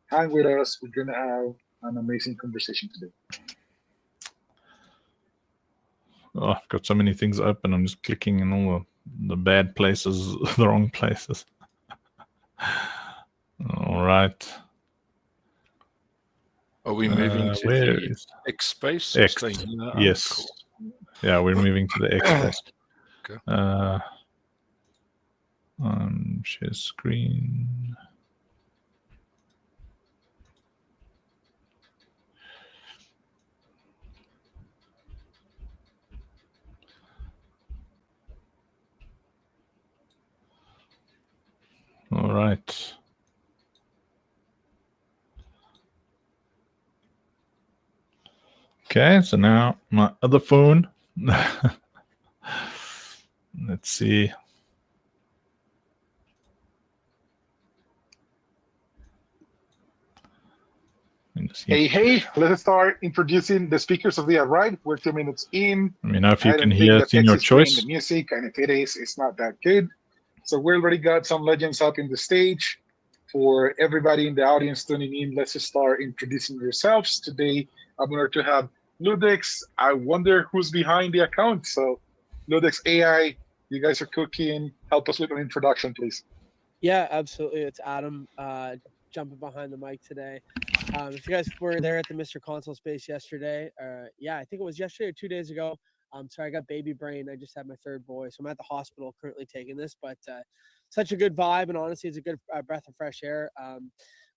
Hang with us. We're going to have an amazing conversation today. Oh, I've got so many things open. I'm just clicking in all the bad places, the wrong places. All right. Are we moving to the X space? X? Yes. Cool. Yeah, we're moving to the X space. Okay. Share screen. All right. Okay, so now my other phone. Let's see. Hey, let's start introducing the speakers of the ride. We're 2 minutes in. Let me know if you can hear it in your choice. The music, and if it is, it's not that good. So we already got some legends up in the stage. For everybody in the audience tuning in, let's just start introducing yourselves. Today, I'm honored to have Ludix. I wonder who's behind the account. So Ludex AI, you guys are cooking. Help us with an introduction, please. Yeah, absolutely. It's Adam jumping behind the mic today. If you guys were there at the Mr. Console Space yesterday, yeah, I think it was yesterday or 2 days ago. Sorry, I got baby brain. I just had my third boy, so I'm at the hospital currently taking this. But such a good vibe, and honestly, it's a good breath of fresh air.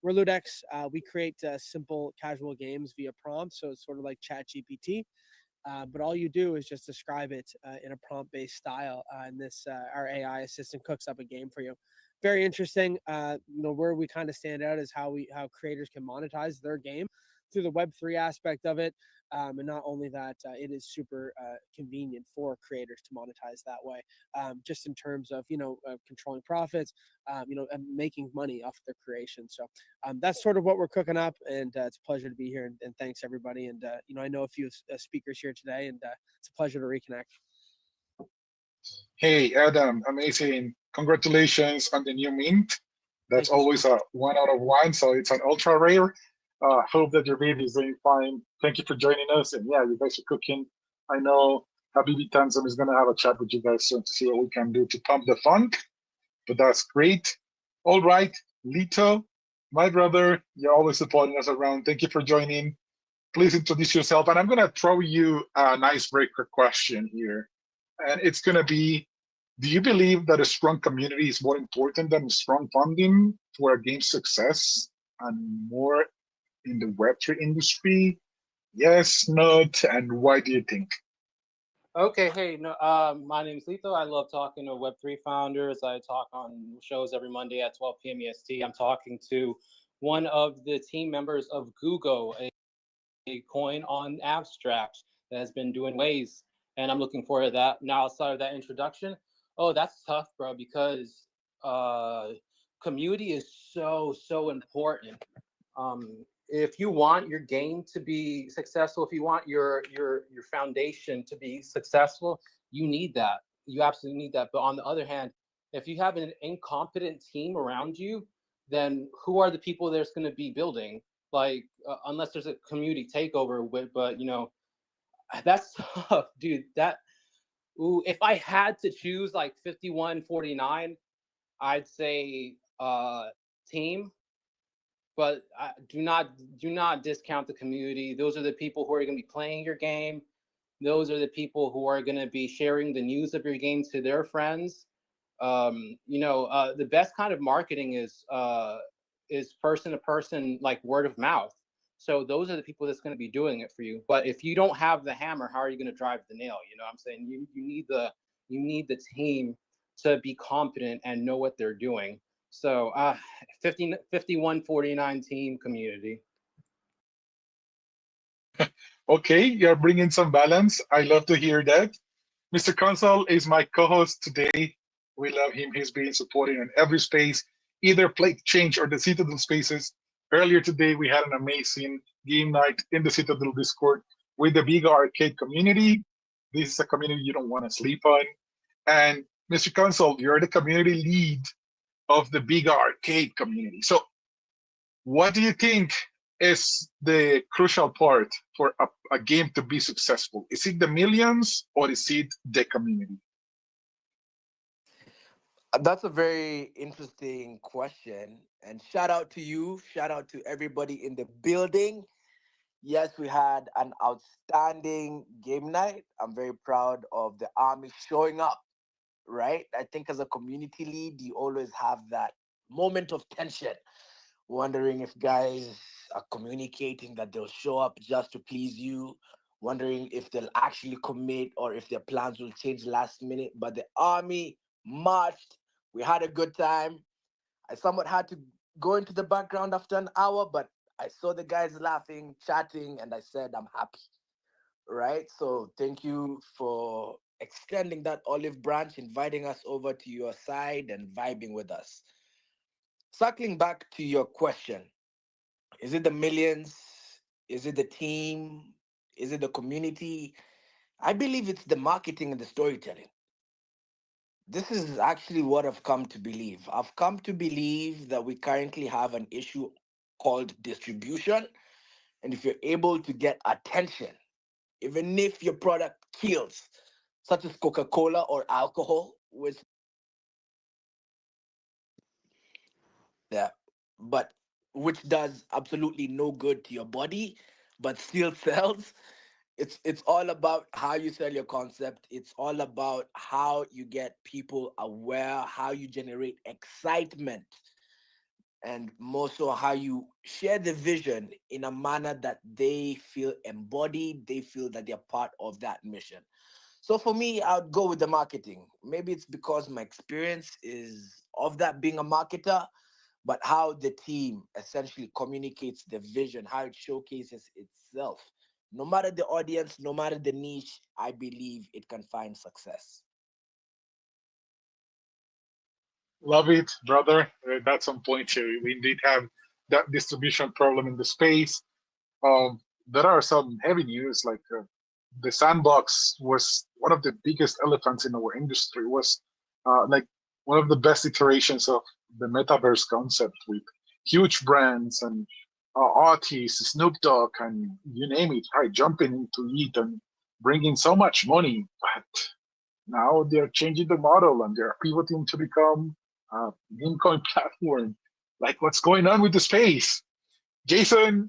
We're Ludex. We create simple, casual games via prompts, so it's sort of like ChatGPT. But all you do is just describe it in a prompt-based style, and this our AI assistant cooks up a game for you. Very interesting. Where we kind of stand out is how creators can monetize their game through the Web3 aspect of it, and not only that, it is super convenient for creators to monetize that way, just in terms of controlling profits, and making money off their creation. So that's sort of what we're cooking up, and it's a pleasure to be here. And thanks everybody. And I know a few speakers here today, and it's a pleasure to reconnect. Hey, Adam, amazing. Congratulations on the new mint. That's always a 1 out of 1, so it's an ultra rare. Hope that your baby is doing fine. Thank you for joining us. And yeah, you guys are cooking. I know Habibi Tanzam is going to have a chat with you guys soon to see what we can do to pump the funk, but that's great. All right, Lito, my brother, you're always supporting us around. Thank you for joining. Please introduce yourself. And I'm going to throw you an icebreaker question here. And it's going to be, do you believe that a strong community is more important than strong funding for a game's success and more in the Web3 industry? Yes, not, and why do you think? Okay, hey, no, my name is Lito. I love talking to Web3 founders. I talk on shows every Monday at 12 p.m. EST. I'm talking to one of the team members of Google, a coin on Abstract that has been doing ways, and I'm looking forward to that. Now, outside of that introduction, oh, that's tough, bro, because community is so important. If you want your game to be successful, if you want your foundation to be successful, you need that. You absolutely need that. But on the other hand, if you have an incompetent team around you, then who are the people that's going to be building? Like, unless there's a community takeover, but that's tough, dude. If I had to choose like 51-49, I'd say team. But do not discount the community. Those are the people who are going to be playing your game. Those are the people who are going to be sharing the news of your game to their friends. The best kind of marketing is person to person, like word of mouth. So those are the people that's going to be doing it for you. But if you don't have the hammer, how are you going to drive the nail? You know what I'm saying? You need the team to be competent and know what they're doing. So 51-49 team community. Okay, you're bringing some balance. I love to hear that. Mr. Console is my co-host today. We love him. He's been supporting in every space, either Plate Change or the Citadel spaces. Earlier today, we had an amazing game night in the Citadel Discord with the big arcade community. This is a community you don't want to sleep on. And Mr. Console, you're the community lead of the big arcade community. So what do you think is the crucial part for a game to be successful? Is it the millions or is it the community? That's a very interesting question. And shout out to you. Shout out to everybody in the building. Yes, we had an outstanding game night. I'm very proud of the army showing up, right? I think as a community lead, you always have that moment of tension, wondering if guys are communicating that they'll show up just to please you, wondering if they'll actually commit or if their plans will change last minute. But the army marched. We had a good time. I somewhat had to go into the background after an hour, but I saw the guys laughing, chatting, and I said, I'm happy, right? So thank you for extending that olive branch, inviting us over to your side and vibing with us. Circling back to your question, is it the millions? Is it the team? Is it the community? I believe it's the marketing and the storytelling. This is actually what I've come to believe. I've come to believe that we currently have an issue called distribution. And if you're able to get attention, even if your product kills, such as Coca-Cola or alcohol, which but which does absolutely no good to your body, but still sells. It's all about how you sell your concept. It's all about how you get people aware, how you generate excitement, and more so how you share the vision in a manner that they feel embodied, they feel that they're part of that mission. So for me, I would go with the marketing. Maybe it's because my experience is of that being a marketer, but how the team essentially communicates the vision, how it showcases itself. No matter the audience, no matter the niche, I believe it can find success. Love it, brother. That's on point here. We indeed have that distribution problem in the space. There are some heavy news, like the sandbox was one of the biggest elephants in our industry. Was like one of the best iterations of the metaverse concept with huge brands and artists, Snoop Dogg, and you name it, right? Jumping into it and bringing so much money, but now they're changing the model and they're pivoting to become a meme coin platform. Like, what's going on with the space? Jason,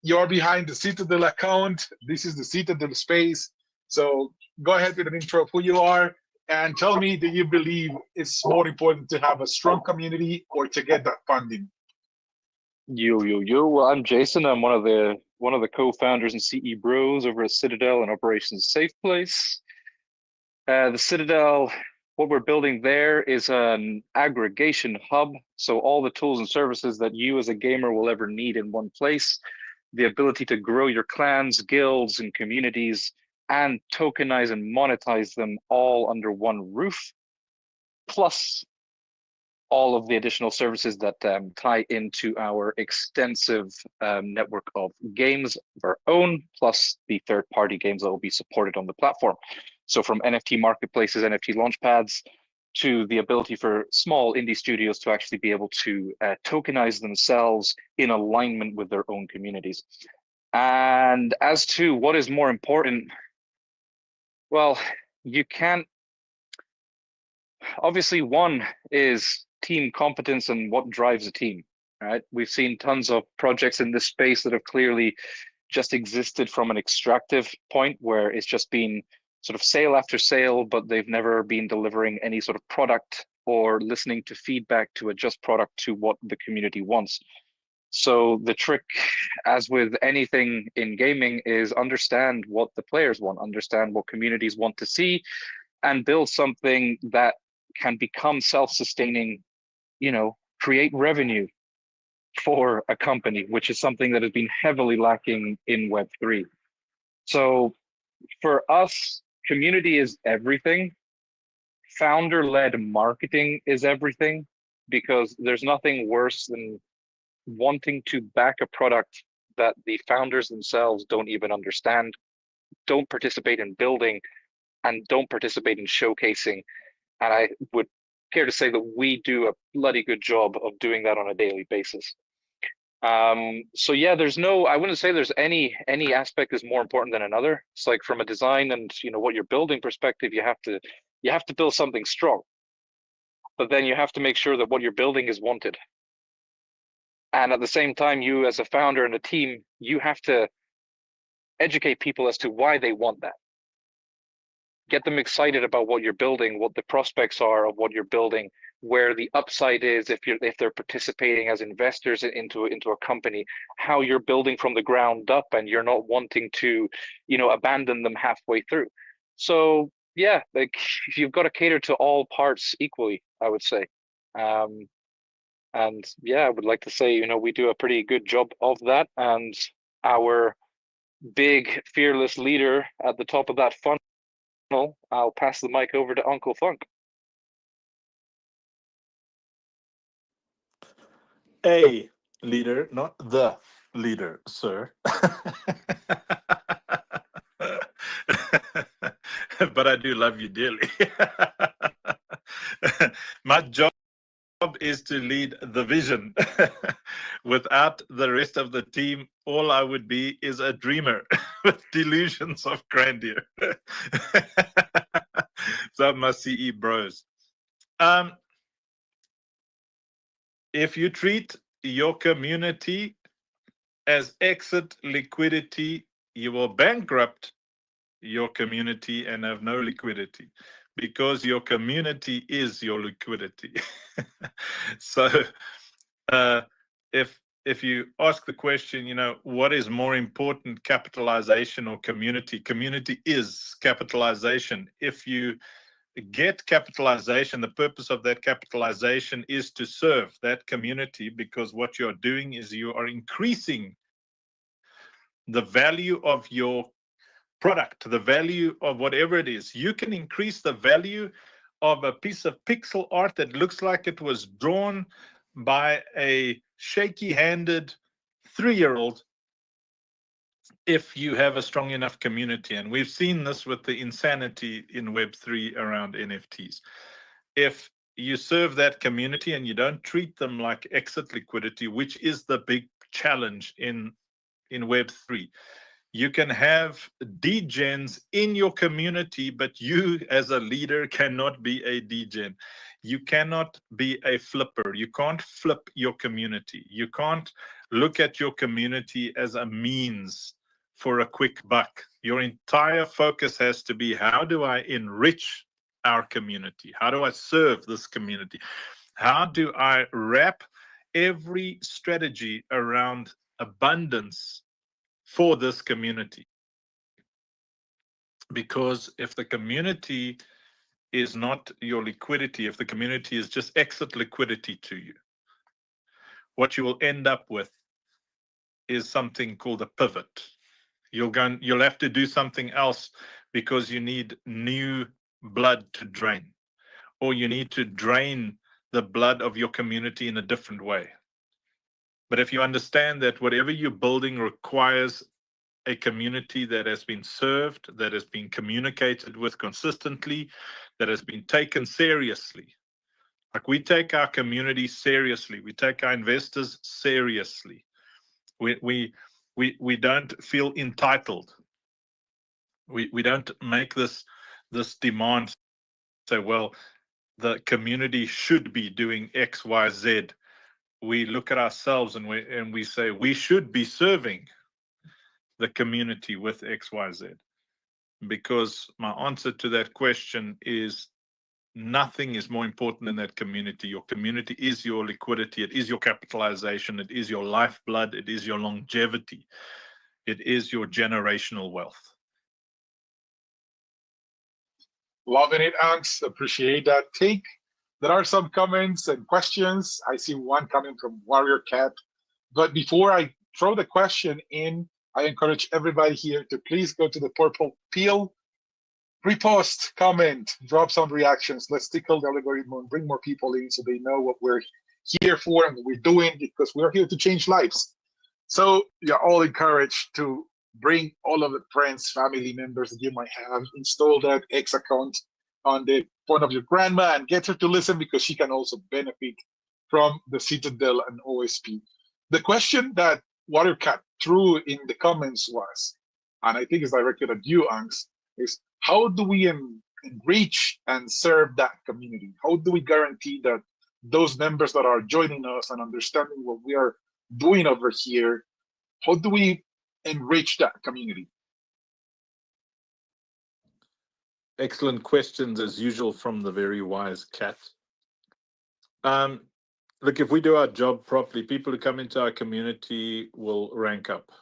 you're behind the Citadel account. This is the Citadel space. So go ahead with an intro of who you are and tell me, do you believe it's more important to have a strong community or to get that funding? Yo. Well, I'm Jason. I'm one of the co-founders and CE bros over at Citadel and Operations Safe Place. The Citadel, what we're building there is an aggregation hub. So all the tools and services that you as a gamer will ever need in one place, the ability to grow your clans, guilds, and communities, and tokenize and monetize them all under one roof, plus all of the additional services that tie into our extensive network of games of our own, plus the third-party games that will be supported on the platform. So from NFT marketplaces, NFT launchpads, to the ability for small indie studios to actually be able to tokenize themselves in alignment with their own communities. And as to what is more important, well, you can't, obviously one is team competence and what drives a team, right? We've seen tons of projects in this space that have clearly just existed from an extractive point where it's just been sort of sale after sale, but they've never been delivering any sort of product or listening to feedback to adjust product to what the community wants. So the trick, as with anything in gaming, is understand what the players want, understand what communities want to see, and build something that can become self-sustaining, create revenue for a company, which is something that has been heavily lacking in Web3. So for us, community is everything. Founder-led marketing is everything, because there's nothing worse than wanting to back a product that the founders themselves don't even understand, don't participate in building, and don't participate in showcasing. And I would care to say that we do a bloody good job of doing that on a daily basis. So yeah, I wouldn't say there's any aspect is more important than another. It's like from a design and what you're building perspective, you have to build something strong, but then you have to make sure that what you're building is wanted. And at the same time, you as a founder and a team, you have to educate people as to why they want that. Get them excited about what you're building, what the prospects are of what you're building, where the upside is if they're participating as investors into a company, how you're building from the ground up and you're not wanting to, abandon them halfway through. So yeah, like you've got to cater to all parts equally, I would say. And yeah, I would like to say, we do a pretty good job of that. And our big fearless leader at the top of that funnel, I'll pass the mic over to Uncle Funk. A leader, not the leader, sir. But I do love you dearly. My job is to lead the vision. Without the rest of the team, all I would be is a dreamer with delusions of grandeur. up, my CE bros? If you treat your community as exit liquidity, you will bankrupt your community and have no liquidity, because your community is your liquidity. So if you ask the question, what is more important, capitalization or community? Community is capitalization. If you get capitalization, the purpose of that capitalization is to serve that community, because what you're doing is you are increasing the value of your product, the value of whatever it is. You can increase the value of a piece of pixel art that looks like it was drawn by a shaky-handed 3-year-old if you have a strong enough community. And we've seen this with the insanity in Web3 around NFTs. If you serve that community and you don't treat them like exit liquidity, which is the big challenge in Web3, you can have degens in your community, but you as a leader cannot be a degen. You cannot be a flipper. You can't flip your community. You can't look at your community as a means for a quick buck. Your entire focus has to be, how do I enrich our community? How do I serve this community? How do I wrap every strategy around abundance for this community? Because if the community is not your liquidity, if the community is just exit liquidity to you, what you will end up with is something called a pivot. You'll have to do something else because you need new blood to drain, or you need to drain the blood of your community in a different way. But if you understand that whatever you're building requires a community that has been served, that has been communicated with consistently, that has been taken seriously. Like, we take our community seriously. We take our investors seriously. We don't feel entitled. We don't make this demand, say, well, the community should be doing X, Y, Z. We look at ourselves and we say we should be serving the community with XYZ. Because my answer to that question is, nothing is more important than that community. Your community is your liquidity. It is your capitalization. It is your lifeblood. It is your longevity. It is your generational wealth. Loving it, Anx. Appreciate that take. There are some comments and questions. I see one coming from Warrior Cat. But before I throw the question in, I encourage everybody here to please go to the Purple Peel, repost, comment, drop some reactions. Let's tickle the algorithm and bring more people in so they know what we're here for and what we're doing, because we're here to change lives. So you're all encouraged to bring all of the friends, family members that you might have, install that X account on the phone of your grandma and get her to listen, because she can also benefit from the Citadel and OSP. The question that Watercat threw in the comments was, and I think it's directed at you, Anx, is how do we enrich and serve that community? How do we guarantee that those members that are joining us and understanding what we are doing over here, how do we enrich that community? Excellent questions, as usual, from the very wise Cat. Look, if we do our job properly, people who come into our community will rank up.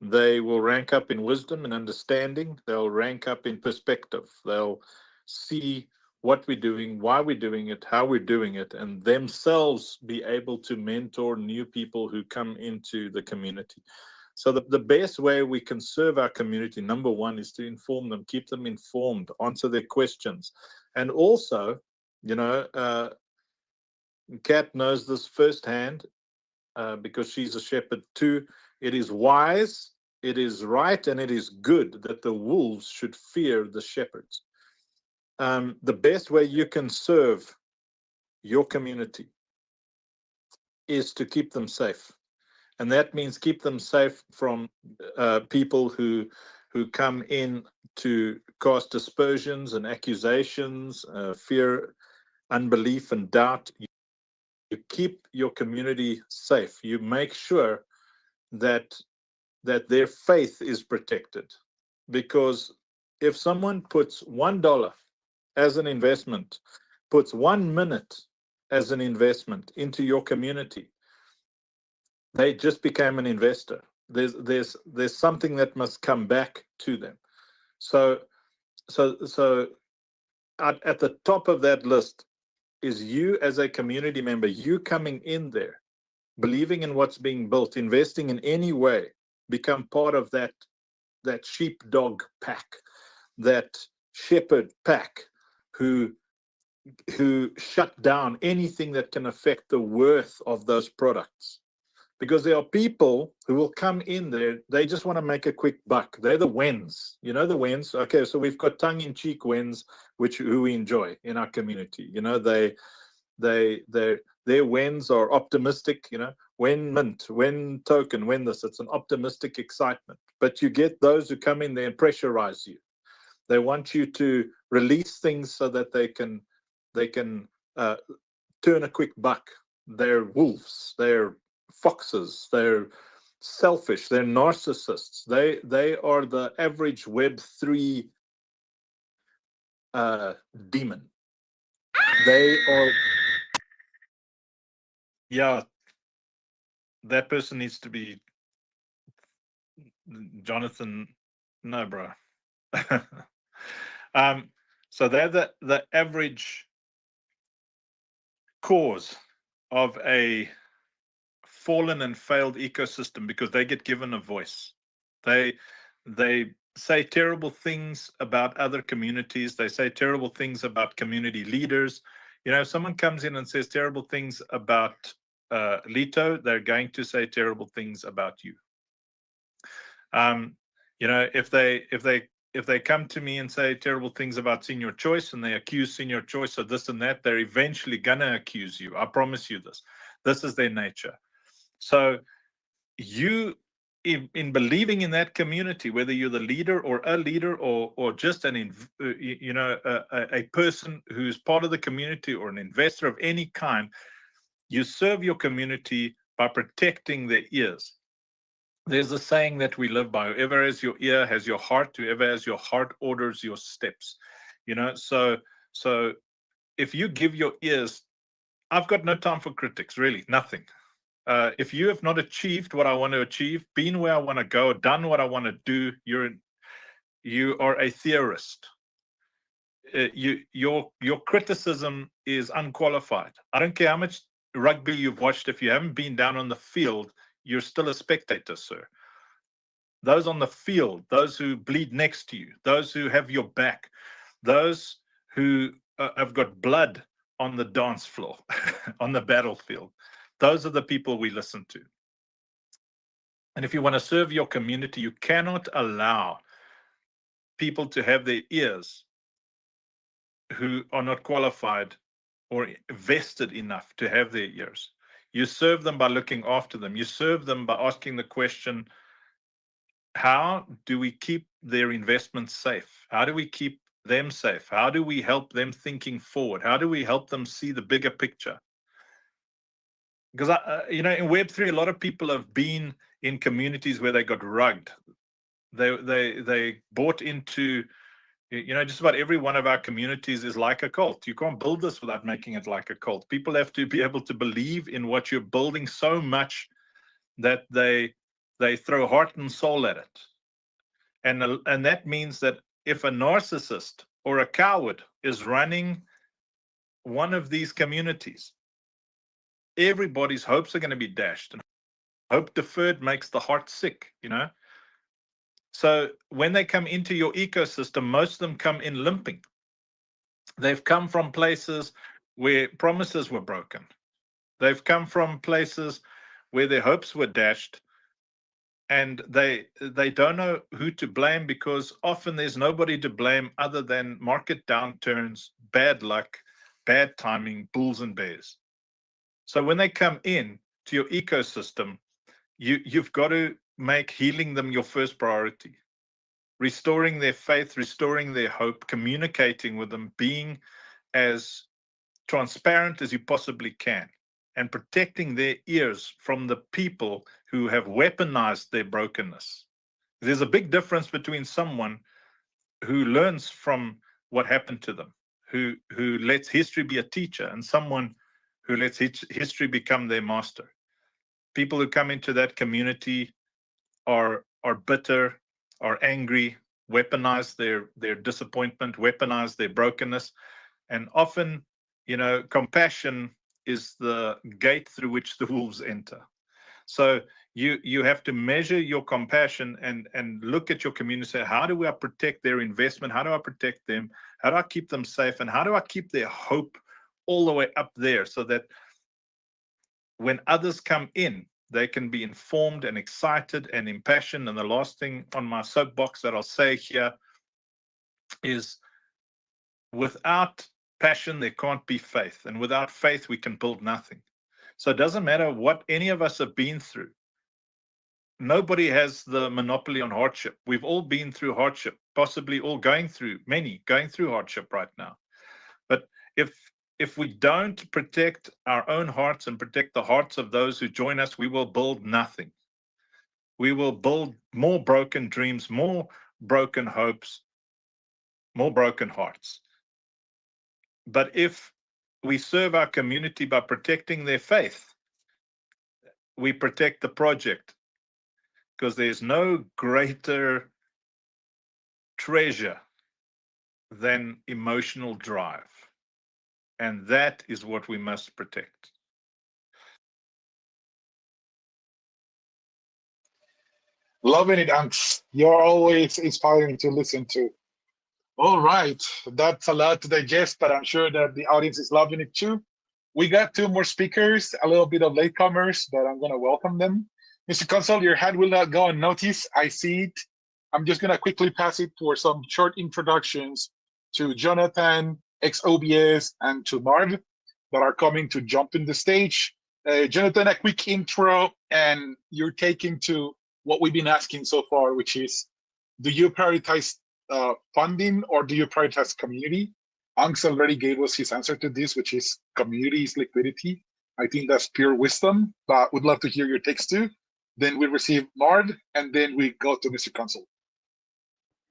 They will rank up in wisdom and understanding. They'll rank up in perspective. They'll see what we're doing, why we're doing it, how we're doing it, and themselves be able to mentor new people who come into the community. So the best way we can serve our community, number one, is to inform them, keep them informed, answer their questions. And also, Kat knows this firsthand because she's a shepherd too. It is wise, it is right, and it is good that the wolves should fear the shepherds. The best way you can serve your community is to keep them safe. And that means keep them safe from people who who come in to cast aspersions and accusations, fear, unbelief, and doubt. You keep your community safe. You make sure that their faith is protected, because if someone puts $1 as an investment, puts 1 minute as an investment into your community, they just became an investor. There's something that must come back to them. So at the top of that list is you as a community member, you coming in there, believing in what's being built, investing in any way, become part of that sheepdog pack, that shepherd pack, who shut down anything that can affect the worth of those products. Because there are people who will come in there, they just want to make a quick buck. They're the wens, you know, the wens. Okay, so we've got tongue-in-cheek wens, who we enjoy in our community. You know, their wens are optimistic, you know, when mint, when token, when this. It's an optimistic excitement. But you get those who come in there and pressurize you. They want you to release things so that they can turn a quick buck. They're wolves. They're foxes. They're selfish. They're narcissists. They are the average Web3 demon. They are. Yeah, that person needs to be Jonathan. No, bro. So they're the average cause of a fallen and failed ecosystem, because they get given a voice. They say terrible things about other communities. They say terrible things about community leaders. You know, if someone comes in and says terrible things about Lito, they're going to say terrible things about you. You know, if they come to me and say terrible things about Senior Choice, and they accuse Senior Choice of this and that, they're eventually gonna accuse you. I promise you this. This is their nature. So you, in believing in that community, whether you're the leader or a leader, or just a person who's part of the community, or an investor of any kind, you serve your community by protecting their ears. There's a saying that we live by: whoever has your ear has your heart. Whoever has your heart orders your steps. You know, so if you give your ears, I've got no time for critics, really, nothing. If you have not achieved what I want to achieve, been where I want to go, done what I want to do, you are a theorist. Your criticism is unqualified. I don't care how much rugby you've watched. If you haven't been down on the field, you're still a spectator, sir. Those on the field, those who bleed next to you, those who have your back, those who have got blood on the dance floor, on the battlefield, those are the people we listen to. And if you want to serve your community, you cannot allow people to have their ears who are not qualified or vested enough to have their ears. You serve them by looking after them. You serve them by asking the question, how do we keep their investments safe? How do we keep them safe? How do we help them thinking forward? How do we help them see the bigger picture? Because in Web3, a lot of people have been in communities where they got rugged. They bought into, just about every one of our communities is like a cult. You can't build this without making it like a cult. People have to be able to believe in what you're building so much that they throw heart and soul at it. And that means that if a narcissist or a coward is running one of these communities, everybody's hopes are going to be dashed. And hope deferred makes the heart sick, So when they come into your ecosystem, most of them come in limping. They've come from places where promises were broken. They've come from places where their hopes were dashed, and they don't know who to blame, because often there's nobody to blame other than market downturns, bad luck, bad timing, bulls and bears. So when they come in to your ecosystem, you've got to make healing them your first priority. restoring their faith, restoring their hope, communicating with them, being as transparent as you possibly can, and protecting their ears from the people who have weaponized their brokenness. There's a big difference between someone who learns from what happened to them, who lets history be a teacher, and someone who lets history become their master. People who come into that community are bitter, are angry, weaponize their disappointment, weaponize their brokenness, and often, compassion is the gate through which the wolves enter. So you have to measure your compassion and look at your community and say, how do I protect their investment? How do I protect them? How do I keep them safe? And how do I keep their hope all the way up there so that when others come in, they can be informed and excited and impassioned? And the last thing on my soapbox that I'll say here is, without passion, there can't be faith. And without faith, we can build nothing. So it doesn't matter what any of us have been through. Nobody has the monopoly on hardship. We've all been through hardship, possibly all going through hardship right now. But if we don't protect our own hearts and protect the hearts of those who join us, we will build nothing. We will build more broken dreams, more broken hopes, more broken hearts. But if we serve our community by protecting their faith, we protect the project, because there's no greater treasure than emotional drive. And that is what we must protect. Loving it, Anks. You're always inspiring to listen to. All right, that's a lot to digest, but I'm sure that the audience is loving it too. We got two more speakers, a little bit of latecomers, but I'm going to welcome them. Mr. Consul, your hand will not go unnoticed. I see it. I'm just going to quickly pass it for some short introductions to Jonathan, XOBS, and to Marv that are coming to jump in the stage. Jonathan, a quick intro, and you're taking to what we've been asking so far, which is, do you prioritize funding or do you prioritize community? Anks already gave us his answer to this, which is community is liquidity. I think that's pure wisdom, but would love to hear your takes too. Then we receive Marv, and then we go to Mr. Consul.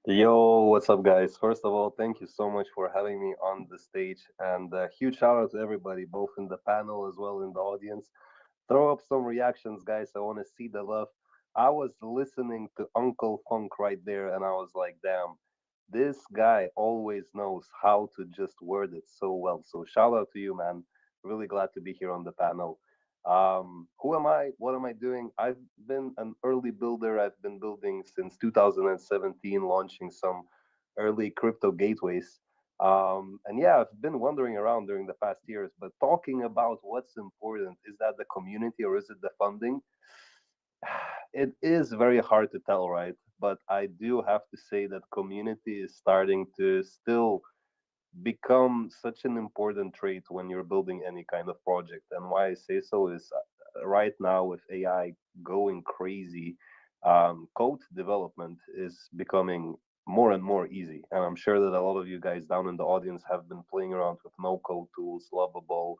Yo, what's up, guys? First of all, thank you so much for having me on the stage, and huge shout out to everybody, both in the panel as well in the audience. Throw up some reactions, guys. I want to see the love. I was listening to Uncle Funk right there, and I was like, damn, this guy always knows how to just word it so well. So shout out to you, man. Really glad to be here on the panel. Who am I? What am I doing? I've been an early builder. I've been building since 2017, launching some early crypto gateways. And yeah, I've been wandering around during the past years, but talking about what's important, is that the community or is it the funding? It is very hard to tell, right? But I do have to say that community is starting to still become such an important trait when you're building any kind of project. And why I say so is, right now with AI going crazy, code development is becoming more and more easy. And I'm sure that a lot of you guys down in the audience have been playing around with no code tools, Lovable,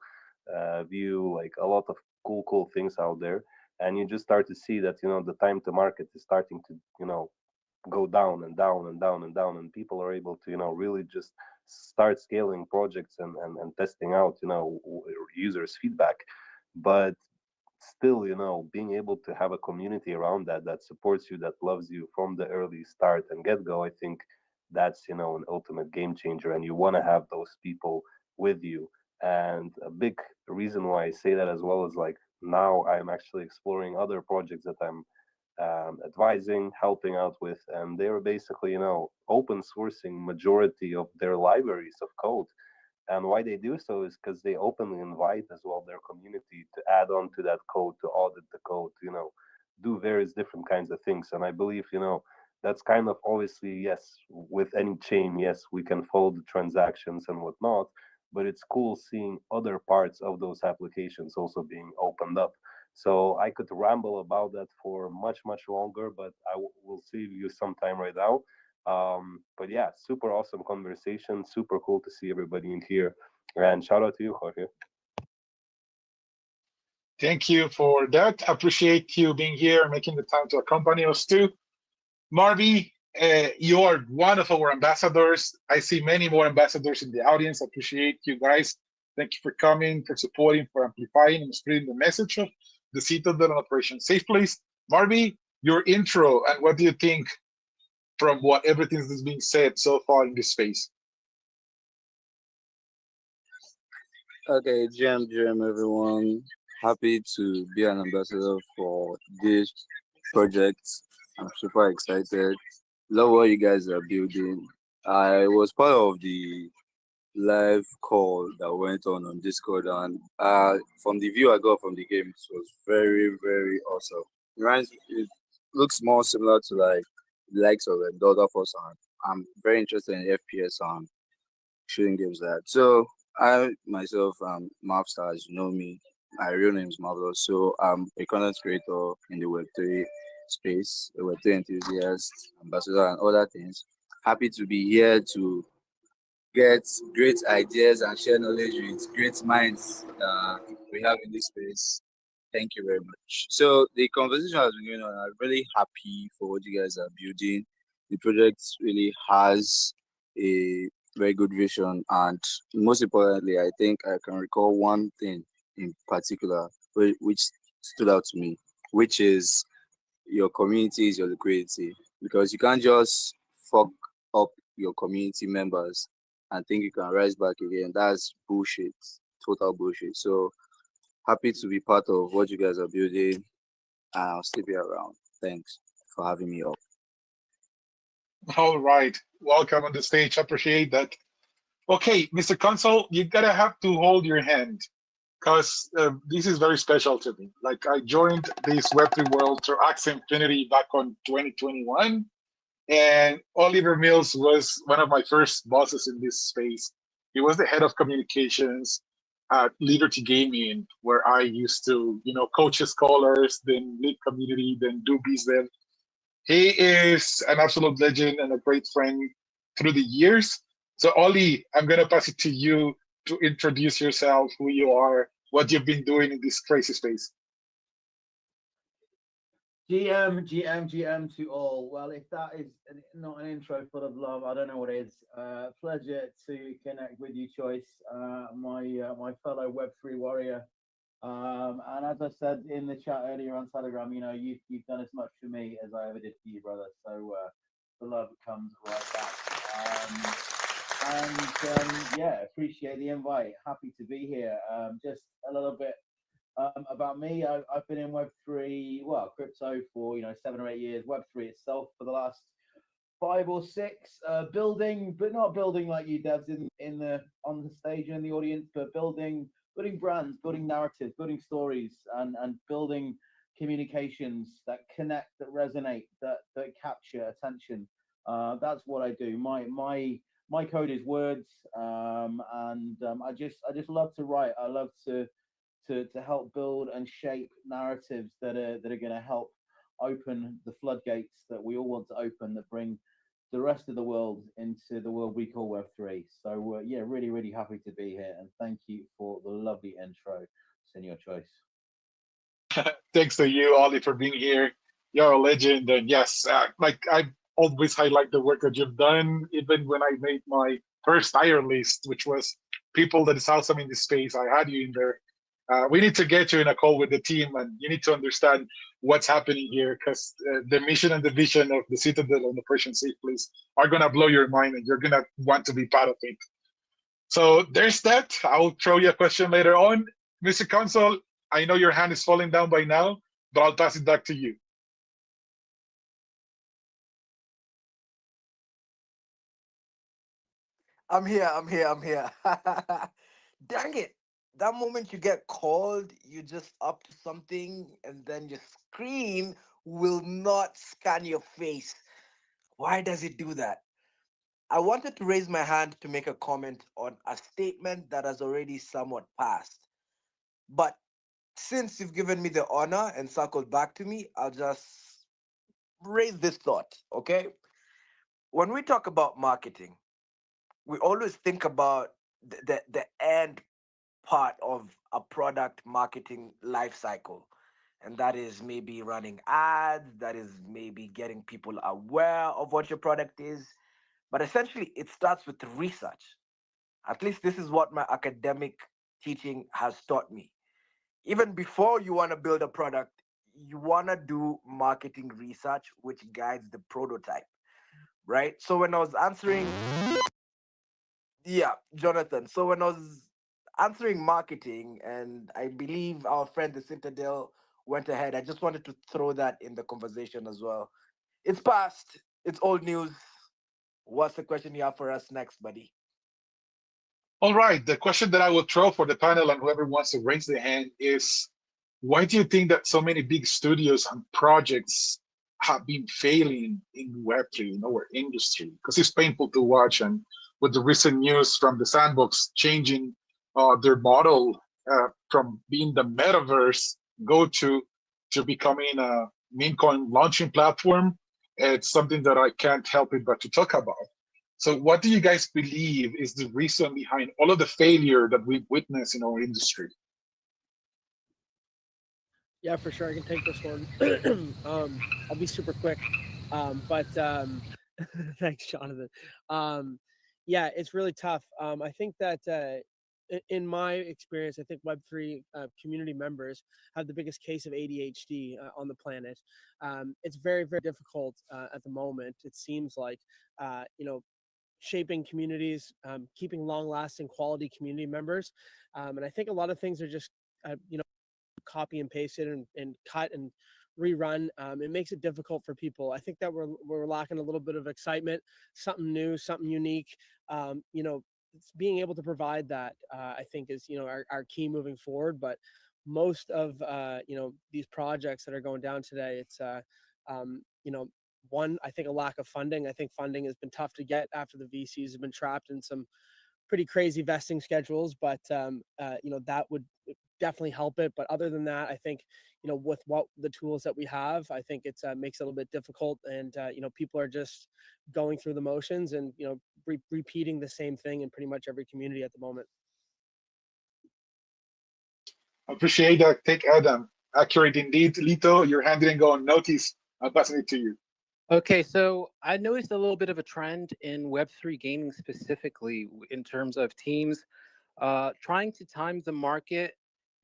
Vue, like a lot of cool things out there. And you just start to see that, the time to market is starting to, go down and down and down and down, and people are able to really just start scaling projects and testing out users feedback. But still, being able to have a community around that supports you, that loves you from the early start and get go, I think that's an ultimate game changer, and you want to have those people with you. And a big reason why I say that as well is, like, now I'm actually exploring other projects that I'm advising, helping out with, and they're basically, open sourcing majority of their libraries of code. And why they do so is because they openly invite as well their community to add on to that code, to audit the code, to, do various different kinds of things. And I believe, that's kind of, obviously, yes, with any chain, yes, we can follow the transactions and whatnot, but it's cool seeing other parts of those applications also being opened up. So I could ramble about that for much, much longer, but will save you some time right now. But yeah, super awesome conversation. Super cool to see everybody in here. And shout out to you, Jorge. Thank you for that. Appreciate you being here and making the time to accompany us too. Marby, you are one of our ambassadors. I see many more ambassadors in the audience. Appreciate you guys. Thank you for coming, for supporting, for amplifying and spreading the message of the Citadel and Operation Safe Place. Marby, your intro and what do you think from what everything that's being said so far in this space? Okay, GM, everyone. Happy to be an ambassador for this project. I'm super excited. Love what you guys are building. I was part of the live call that went on Discord, and from the view I got from the game, it was very, very awesome. It looks more similar to like the likes of Dota Force, and I'm very interested in FPS and shooting games like that. So I myself am Mavstar, as you know me. My real name is Marvelous. So I'm a content creator in the Web3 space, a Web3 enthusiast, ambassador, and other things. Happy to be here to get great ideas and share knowledge with great minds we have in this space. Thank you very much. So the conversation has been going on. I'm really happy for what you guys are building. The project really has a very good vision, and most importantly, I think I can recall one thing in particular which stood out to me, which is your community is your liquidity, because you can't just fuck up your community members and think you can rise back again. That's bullshit, total bullshit. So happy to be part of what you guys are building, and I'll still be around. Thanks for having me up. All right. Welcome on the stage. Appreciate that. Okay, Mr. Consul, you gotta have to hold your hand because this is very special to me. Like I joined this Web3 world through Axie Infinity back on 2021, and Oliver Mills was one of my first bosses in this space. He was the head of communications at Liberty Gaming, where I used to, coach scholars, then lead community, then do business. He is an absolute legend and a great friend through the years. So, Ollie, I'm going to pass it to you to introduce yourself, who you are, what you've been doing in this crazy space. GM to all. Well, if that is not an intro full of love, I don't know what is. Pleasure to connect with you, Choice, my fellow Web3 warrior. And as I said in the chat earlier on Telegram, you've done as much for me as I ever did for you, brother. So the love comes right back. Yeah, appreciate the invite. Happy to be here. Just a little bit about me. I've been in Web3, crypto for 7 or 8 years. Web3 itself for the last 5 or 6. Building, but not building like you devs on the stage and in the audience, but building brands, building narratives, building stories, and building communications that connect, that resonate, that capture attention. That's what I do. My code is words, and I just love to write. I love to help build and shape narratives that are going to help open the floodgates that we all want to open, that bring the rest of the world into the world we call Web3. So yeah, really, really happy to be here, and thank you for the lovely intro, Senor Choice. Thanks to you, Ollie, for being here. You're a legend, and yes, I always highlight the work that you've done. Even when I made my first tier list, which was people that is awesome in this space, I had you in there. We need to get you in a call with the team, and you need to understand what's happening here, because the mission and the vision of the Citadel and Operation Safe Place are going to blow your mind, and you're going to want to be part of it. So there's that. I'll throw you a question later on. Mr. Consul, I know your hand is falling down by now, but I'll pass it back to you. I'm here. Dang it. That moment you get called, you just up to something, and then your screen will not scan your face. Why does it do that? I wanted to raise my hand to make a comment on a statement that has already somewhat passed. But since you've given me the honor and circled back to me, I'll just raise this thought, okay? when we talk about marketing, we always think about the end part of a product marketing life cycle. And that is maybe running ads, that is maybe getting people aware of what your product is. But essentially, it starts with research. At least this is what my academic teaching has taught me. Even before you want to build a product, you want to do marketing research, which guides the prototype, right? So when I was answering, yeah, Jonathan. So when I was answering marketing, and I believe our friend the Citadel went ahead, I just wanted to throw that in the conversation as well. It's past, it's old news. What's the question you have for us next, buddy? All right. The question that I will throw for the panel and whoever wants to raise their hand is, why do you think that so many big studios and projects have been failing in Web3 in our industry? Because it's painful to watch, and with the recent news from the sandbox changing their model from being the metaverse to becoming a meme coin launching platform, it's something that I can't help it but to talk about. So what do you guys believe is the reason behind all of the failure that we've witnessed in our industry? Yeah, for sure. I can take this one. I'll be super quick. But thanks, Jonathan. Yeah, it's really tough. I think that in my experience, I think Web3 community members have the biggest case of ADHD on the planet. It's very, very difficult at the moment. It seems like, shaping communities, keeping long-lasting quality community members. And I think a lot of things are just, copy and paste it and cut and rerun. It makes it difficult for people. I think that we're lacking a little bit of excitement, something new, something unique. Being able to provide that, I think is, our key moving forward. But most of, these projects that are going down today, it's, one, I think a lack of funding. I think funding has been tough to get after the VCs have been trapped in some pretty crazy vesting schedules, but that would definitely help it. But other than that, I think, with what the tools that we have, I think it's makes it a little bit difficult, and people are just going through the motions and repeating the same thing in pretty much every community at the moment. Appreciate that. Take Adam. Accurate indeed. Lito, your hand didn't go unnoticed. I'm passing it to you. Okay, so I noticed a little bit of a trend in Web3 gaming specifically in terms of teams trying to time the market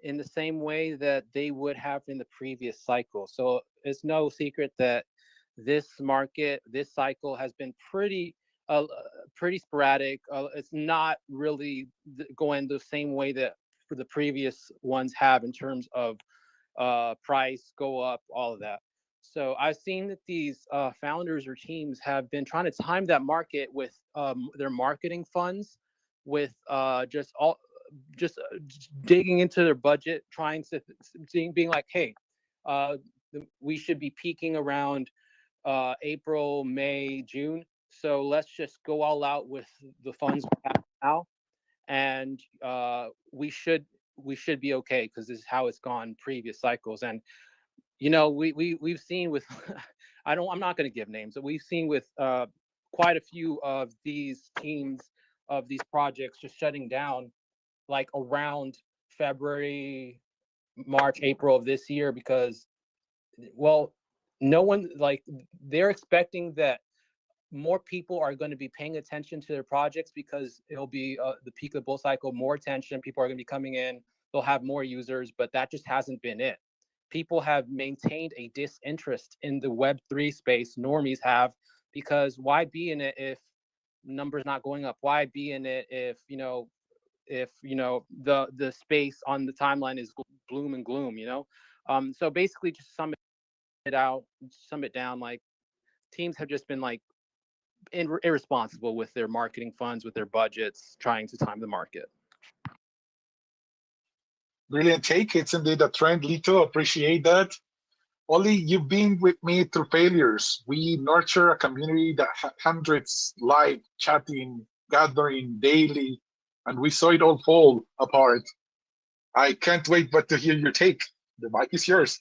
in the same way that they would have in the previous cycle. So it's no secret that this cycle has been pretty sporadic. It's not really going the same way that for the previous ones have in terms of price go up, all of that. So I've seen that these founders or teams have been trying to time that market with their marketing funds, with just digging into their budget, trying to being like, hey, we should be peaking around April, May, June. So let's just go all out with the funds we have now, and we should be okay, because this is how it's gone previous cycles. And we've seen with I'm not going to give names, but we've seen with quite a few of these teams, of these projects, just shutting down like around February, March, April of this year, because, well, no one, like, they're expecting that more people are going to be paying attention to their projects because it'll be the peak of the bull cycle, more attention, people are going to be coming in, they'll have more users, but that just hasn't been it. People have maintained a disinterest in the Web3 space, normies have, because why be in it if numbers not going up? Why be in it if the space on the timeline is gloom and gloom? So basically, just sum it down, like, teams have just been like irresponsible with their marketing funds, with their budgets, trying to time the market. Brilliant take. It's indeed a trend, Lito. Appreciate that. Oli, you've been with me through failures. We nurture a community that had hundreds live chatting, gathering daily, and we saw it all fall apart. I can't wait but to hear your take. The mic is yours.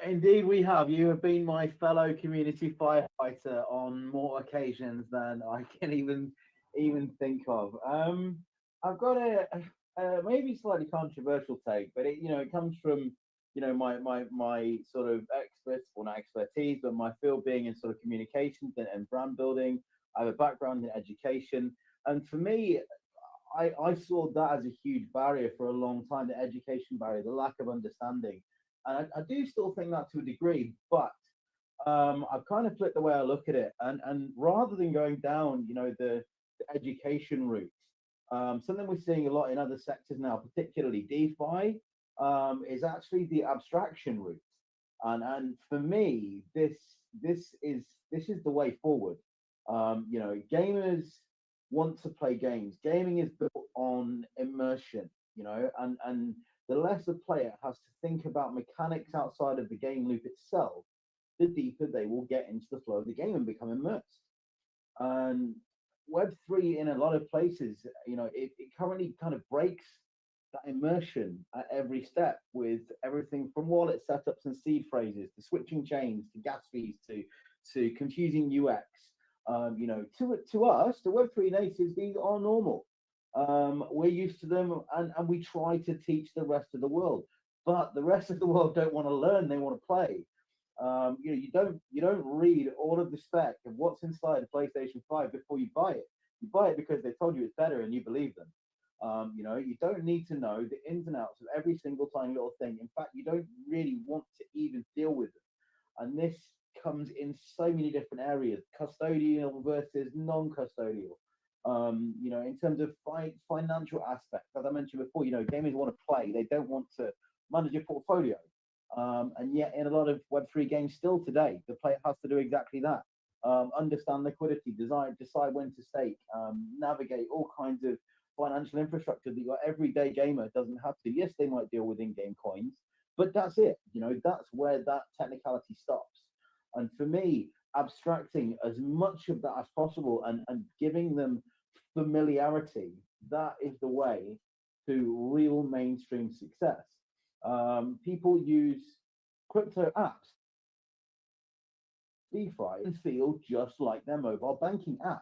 Indeed, we have. You have been my fellow community firefighter on more occasions than I can even think of. I've got a maybe slightly controversial take, but it comes from my sort of not expertise, but my field being in sort of communications and brand building. I have a background in education, and for me, I saw that as a huge barrier for a long time, the education barrier, the lack of understanding. And I do still think that to a degree, but I've kind of flipped the way I look at it. And rather than going down, the education route, something we're seeing a lot in other sectors now, particularly DeFi, is actually the abstraction route. And for me, this is the way forward. Gamers want to play games. Gaming is built on immersion, and the less a player has to think about mechanics outside of the game loop itself, the deeper they will get into the flow of the game and become immersed. And Web3 in a lot of places, it currently kind of breaks that immersion at every step with everything from wallet setups and seed phrases to switching chains to gas fees to confusing UX. To us, the Web3 natives, these are normal. We're used to them, and we try to teach the rest of the world, but the rest of the world don't want to learn; they want to play. You don't read all of the spec of what's inside a PlayStation 5 before you buy it. You buy it because they told you it's better and you believe them. You don't need to know the ins and outs of every single tiny little thing. In fact, you don't really want to even deal with them. And this comes in so many different areas: custodial versus non-custodial. In terms of financial aspects, as I mentioned before, gamers want to play; they don't want to manage a portfolio. And yet, in a lot of Web3 games still today, the player has to do exactly that: understand liquidity, decide when to stake, navigate all kinds of financial infrastructure that your everyday gamer doesn't have to. Yes, they might deal with in-game coins, but that's it. That's where that technicality stops. And for me, abstracting as much of that as possible and giving them familiarity, that is the way to real mainstream success. People use crypto apps, DeFi, and feel just like their mobile banking apps.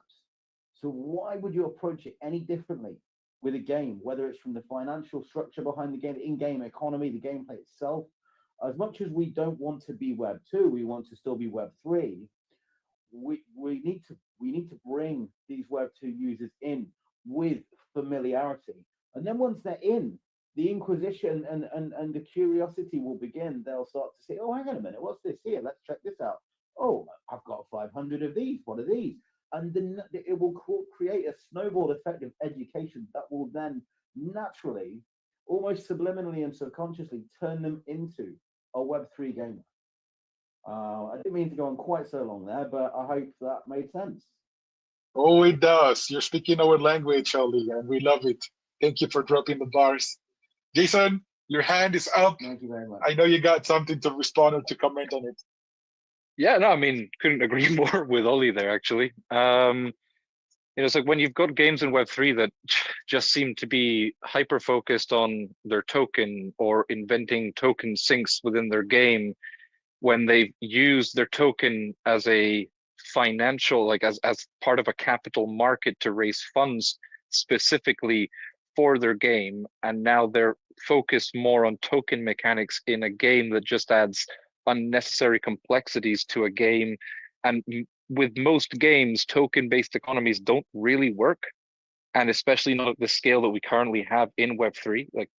So why would you approach it any differently with a game, whether it's from the financial structure behind the game, the in-game economy, the gameplay itself? As much as we don't want to be Web 2, we want to still be Web 3. We need to bring these Web 2 users in with familiarity. And then once they're in, the inquisition and the curiosity will begin. They'll start to say, oh, hang on a minute, what's this here? Let's check this out. Oh, I've got 500 of these. What are these? And then it will create a snowball effect of education that will then naturally, almost subliminally and subconsciously, turn them into a Web3 gamer. I didn't mean to go on quite so long there, but I hope that made sense. Oh, it does. You're speaking our language, Ali, and we love it. Thank you for dropping the bars. Jason, your hand is up. Thank you very much. I know you got something to respond or to comment on it. Yeah, no, I mean, couldn't agree more with Ollie there, actually. It's like when you've got games in Web3 that just seem to be hyper-focused on their token or inventing token sinks within their game, when they've used their token as a financial, like as part of a capital market to raise funds specifically for their game, and now they're focused more on token mechanics in a game that just adds unnecessary complexities to a game. And with most games, token-based economies don't really work, and especially not at the scale that we currently have in Web3. Like,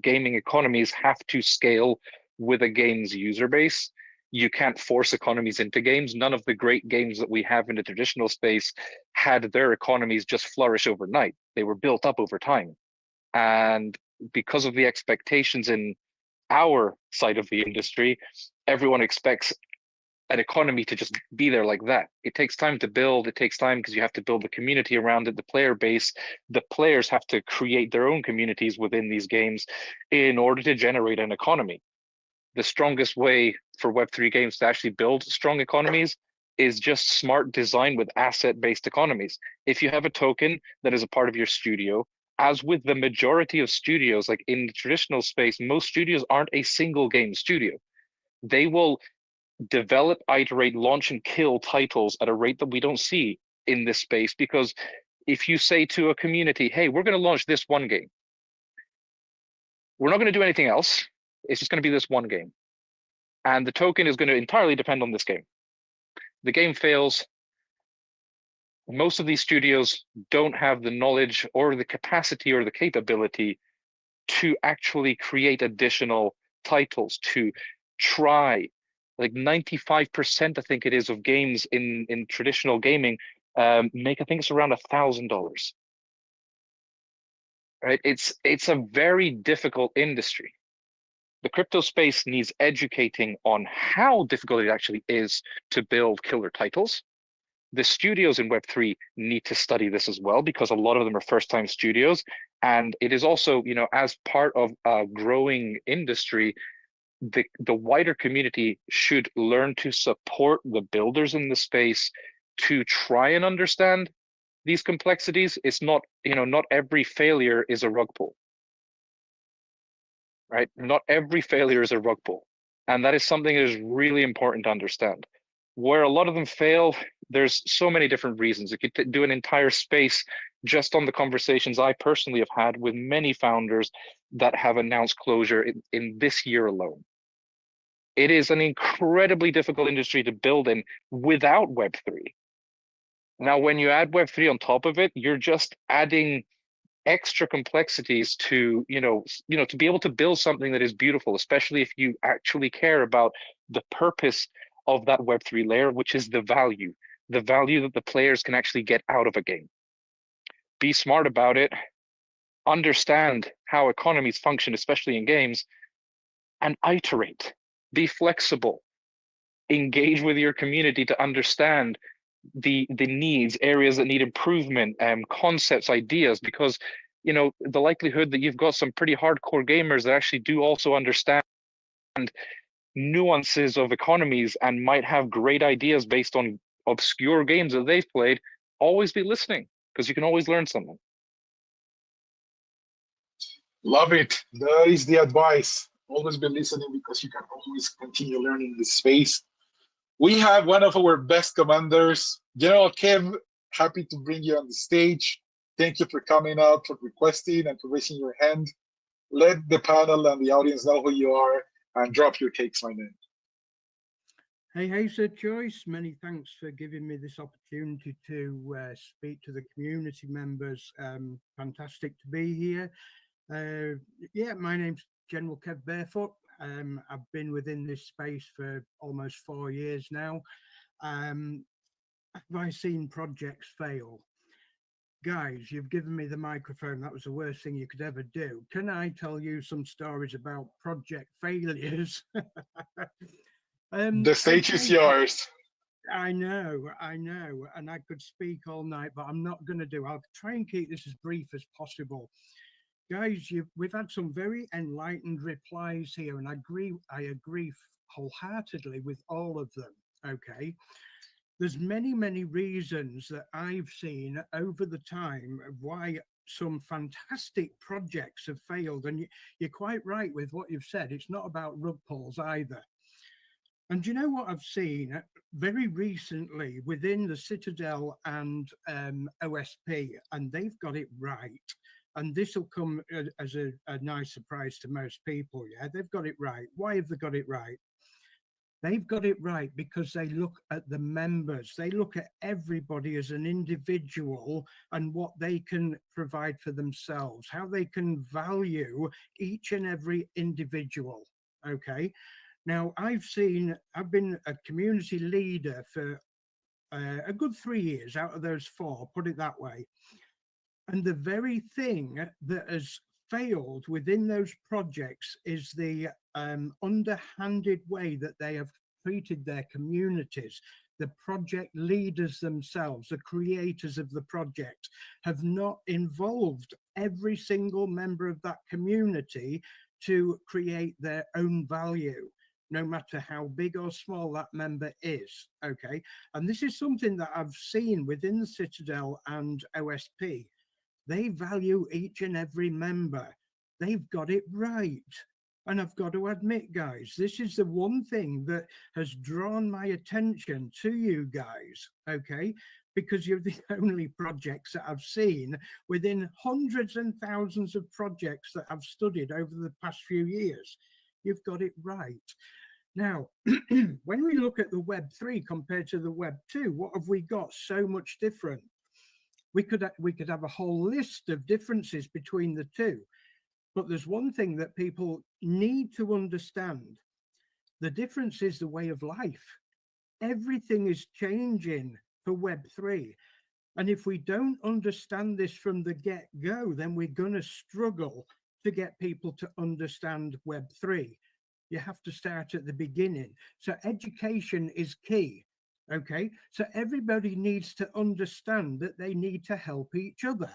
gaming economies have to scale with a game's user base. You can't force economies into games. None of the great games that we have in the traditional space had their economies just flourish overnight. They were built up over time. And because of the expectations in our side of the industry, everyone expects an economy to just be there like that. It takes time to build. It takes time because you have to build the community around it, the player base. The players have to create their own communities within these games in order to generate an economy. The strongest way for Web3 games to actually build strong economies is just smart design with asset-based economies. If you have a token that is a part of your studio, as with the majority of studios, like in the traditional space, most studios aren't a single game studio. They will develop, iterate, launch, and kill titles at a rate that we don't see in this space. Because if you say to a community, hey, we're going to launch this one game, we're not going to do anything else. It's just going to be this one game. And the token is going to entirely depend on this game. The game fails. Most of these studios don't have the knowledge or the capacity or the capability to actually create additional titles, to try. Like 95%, I think it is, of games in traditional gaming make, I think it's around $1,000. Right? It's a very difficult industry. The crypto space needs educating on how difficult it actually is to build killer titles. The studios in Web3 need to study this as well, because a lot of them are first-time studios. And it is also, you know, as part of a growing industry, the wider community should learn to support the builders in the space to try and understand these complexities. It's not, you know, not every failure is a rug pull. Right? Not every failure is a rug pull. And that is something that is really important to understand. Where a lot of them fail, there's so many different reasons. You could do an entire space just on the conversations I personally have had with many founders that have announced closure in this year alone. It is an incredibly difficult industry to build in without Web3. Now, when you add Web3 on top of it, you're just adding extra complexities to, to be able to build something that is beautiful, especially if you actually care about the purpose of that Web3 layer, which is the value that the players can actually get out of a game. Be smart about it, understand how economies function, especially in games, and iterate. Be flexible. Engage with your community to understand the needs, areas that need improvement, concepts, ideas, because the likelihood that you've got some pretty hardcore gamers that actually do also understand nuances of economies and might have great ideas based on obscure games that they've played, always be listening, because you can always learn something. Love it. That is the advice. Always be listening, because you can always continue learning this space. We have one of our best commanders, General Kev. Happy to bring you on the stage. Thank you for coming out, for requesting, and for raising your hand. Let the panel and the audience know who you are, and drop your takes, my man. Hey, Sir Choice. Many thanks for giving me this opportunity to speak to the community members. Fantastic to be here. Yeah, my name's General Kev Barefoot. I've been within this space for almost 4 years now. Have I seen projects fail? Guys, you've given me the microphone. That was the worst thing you could ever do. Can I tell you some stories about project failures? The stage is yours. I know, and I could speak all night, but I'm not going to do. I'll try and keep this as brief as possible. Guys, we've had some very enlightened replies here, and I agree wholeheartedly with all of them. Okay, there's many reasons that I've seen over the time why some fantastic projects have failed, and you're quite right with what you've said. It's not about rug pulls either. And you know what I've seen very recently within the Citadel and OSP, and they've got it right. And this will come as a nice surprise to most people. Yeah, they've got it right. Why have they got it right? They've got it right because they look at the members. They look at everybody as an individual and what they can provide for themselves, how they can value each and every individual. Okay. Now, I've been a community leader for a good 3 years out of those 4, put it that way. And the very thing that has failed within those projects is the underhanded way that they have treated their communities. The project leaders themselves, the creators of the project, have not involved every single member of that community to create their own value, no matter how big or small that member is. Okay, and this is something that I've seen within the Citadel and OSP. They value each and every member. They've got it right. And I've got to admit, guys, this is the one thing that has drawn my attention to you guys, okay? Because you're the only projects that I've seen within hundreds and thousands of projects that I've studied over the past few years. You've got it right. Now, when we look at the Web 3 compared to the Web 2, what have we got so much different? We could have a whole list of differences between the two. But there's one thing that people need to understand. The difference is the way of life. Everything is changing for Web3. And if we don't understand this from the get-go, then we're going to struggle to get people to understand Web3. You have to start at the beginning. So education is key. Okay, so everybody needs to understand that they need to help each other.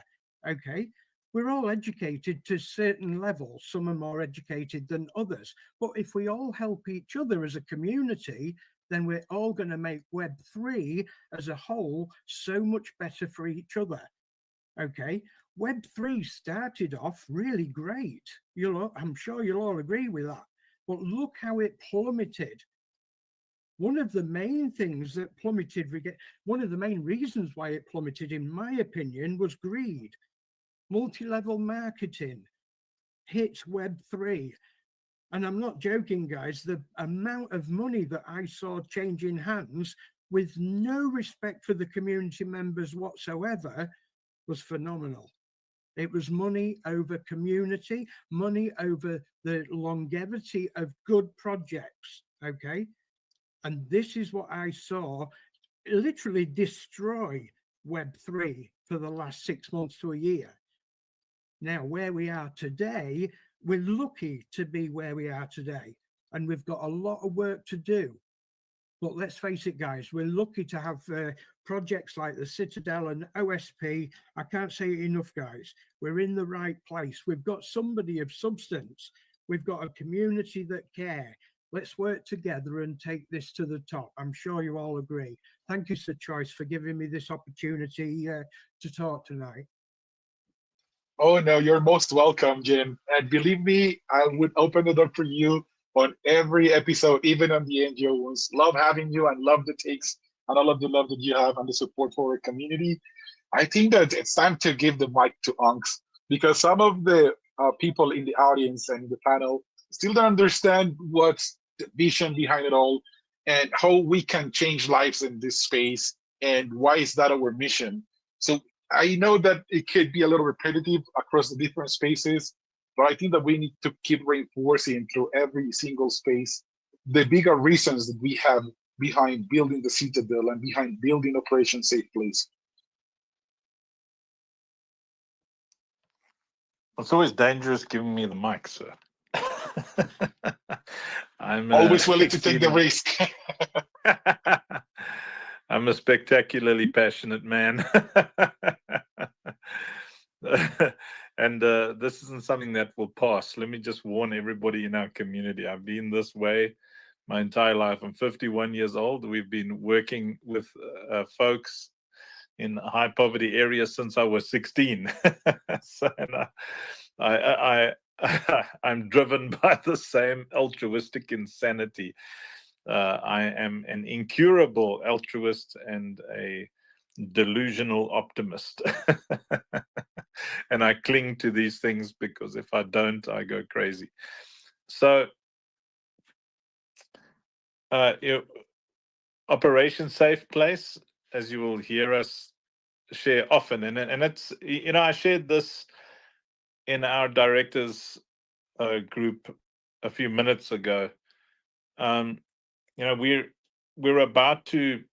Okay, we're all educated to certain levels. Some are more educated than others. But if we all help each other as a community, then we're all going to make Web3 as a whole so much better for each other. Okay, Web3 started off really great. I'm sure you'll all agree with that. But look how it plummeted. One of the main things that plummeted, one of the main reasons why it plummeted, in my opinion, was greed. Multi-level marketing hit Web3. And I'm not joking, guys, the amount of money that I saw changing hands with no respect for the community members whatsoever was phenomenal. It was money over community, money over the longevity of good projects, okay? And this is what I saw literally destroy Web3 for the last 6 months to a year. Now, where we are today, we're lucky to be where we are today, and we've got a lot of work to do. But let's face it, guys, we're lucky to have projects like the Citadel and OSP. I can't say it enough, guys. We're in the right place. We've got somebody of substance. We've got a community that care. Let's work together and take this to the top. I'm sure you all agree. Thank you, Sir Choice, for giving me this opportunity to talk tonight. Oh, no, you're most welcome, Jim. And believe me, I would open the door for you on every episode, even on the NGO ones. Love having you and love the takes and all of the love that you have and the support for our community. I think that it's time to give the mic to Unks, because some of the people in the audience and the panel still don't understand what's the vision behind it all and how we can change lives in this space and why is that our mission. So I know that it could be a little repetitive across the different spaces, but I think that we need to keep reinforcing through every single space the bigger reasons that we have behind building the Citadel and behind building Operation Safe Place. It's always dangerous giving me the mic, sir. I'm always willing to take the risk. I'm a spectacularly passionate man. And this isn't something that will pass. Let me just warn everybody in our community. I've been this way my entire life. I'm 51 years old. We've been working with folks in high poverty areas since I was 16. So, I'm driven by the same altruistic insanity. I am an incurable altruist and a delusional optimist. And I cling to these things because if I don't, I go crazy. So, Operation Safe Place, as you will hear us share often, and it's, I shared this in our directors group a few minutes ago. We're about to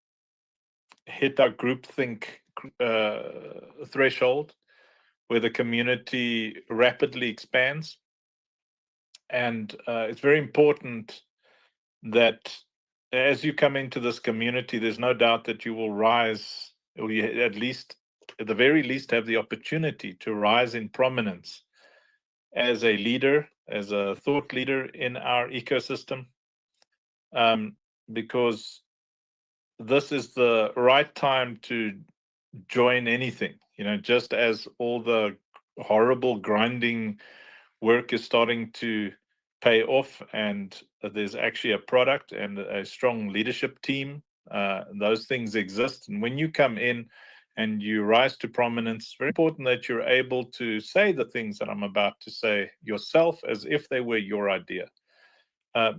hit our groupthink threshold where the community rapidly expands, and it's very important that as you come into this community, there's no doubt that you will rise, or you at the very least have the opportunity to rise in prominence as a leader, as a thought leader in our ecosystem, because this is the right time to join anything, just as all the horrible grinding work is starting to pay off, and there's actually a product and a strong leadership team. Those things exist, and when you come in and you rise to prominence, it's very important that you're able to say the things that I'm about to say yourself as if they were your idea,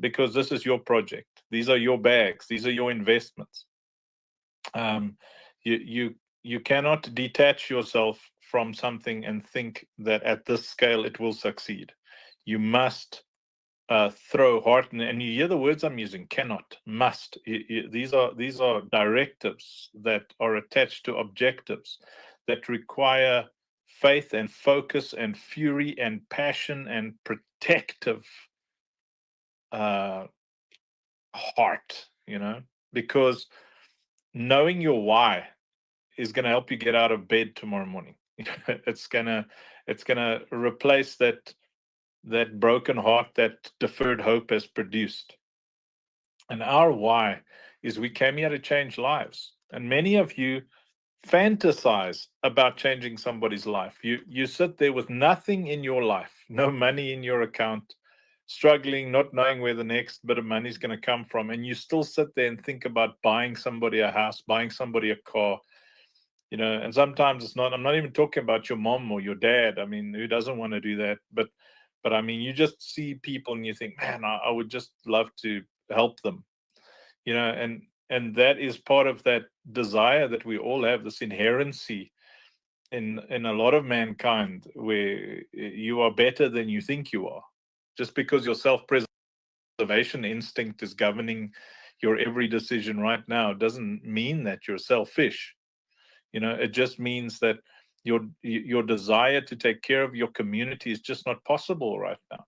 because this is your project. These are your bags. These are your investments. You cannot detach yourself from something and think that at this scale it will succeed. You must throw heart, and you hear the words I'm using: cannot, must. These are directives that are attached to objectives that require faith and focus and fury and passion and protective heart, because knowing your why is going to help you get out of bed tomorrow morning. It's gonna replace that broken heart that deferred hope has produced. And our why is we came here to change lives. And many of you fantasize about changing somebody's life. You sit there with nothing in your life, no money in your account, struggling, not knowing where the next bit of money is going to come from, and you still sit there and think about buying somebody a house, buying somebody a car. And sometimes it's not, I'm not even talking about your mom or your dad. I mean, who doesn't want to do that? But I mean, you just see people and you think, man, I would just love to help them, and that is part of that desire that we all have, this inherency in a lot of mankind, where you are better than you think you are. Just because your self-preservation instinct is governing your every decision right now doesn't mean that you're selfish. It just means that your desire to take care of your community is just not possible right now.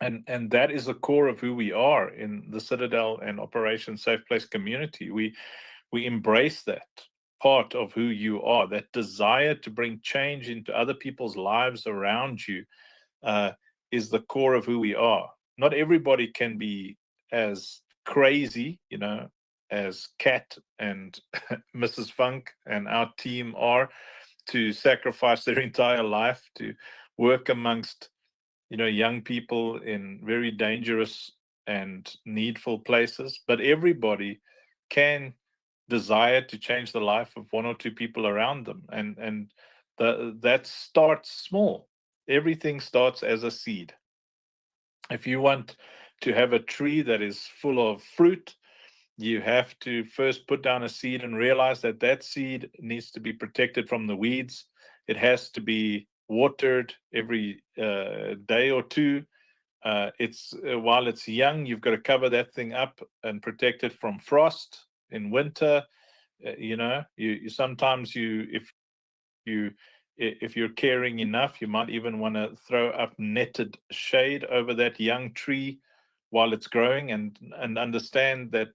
And that is the core of who we are in the Citadel and Operation Safe Place community. We embrace that part of who you are, that desire to bring change into other people's lives around you, is the core of who we are. Not everybody can be as crazy, as Kat and Mrs. Funk and our team are, to sacrifice their entire life to work amongst young people in very dangerous and needful places. But everybody can desire to change the life of one or two people around them, and that starts small. Everything starts as a seed. If you want to have a tree that is full of fruit, you have to first put down a seed and realize that that seed needs to be protected from the weeds. It has to be watered every day or two. While it's young, you've got to cover that thing up and protect it from frost in winter. You sometimes, if you're caring enough, you might even want to throw up netted shade over that young tree while it's growing, and understand that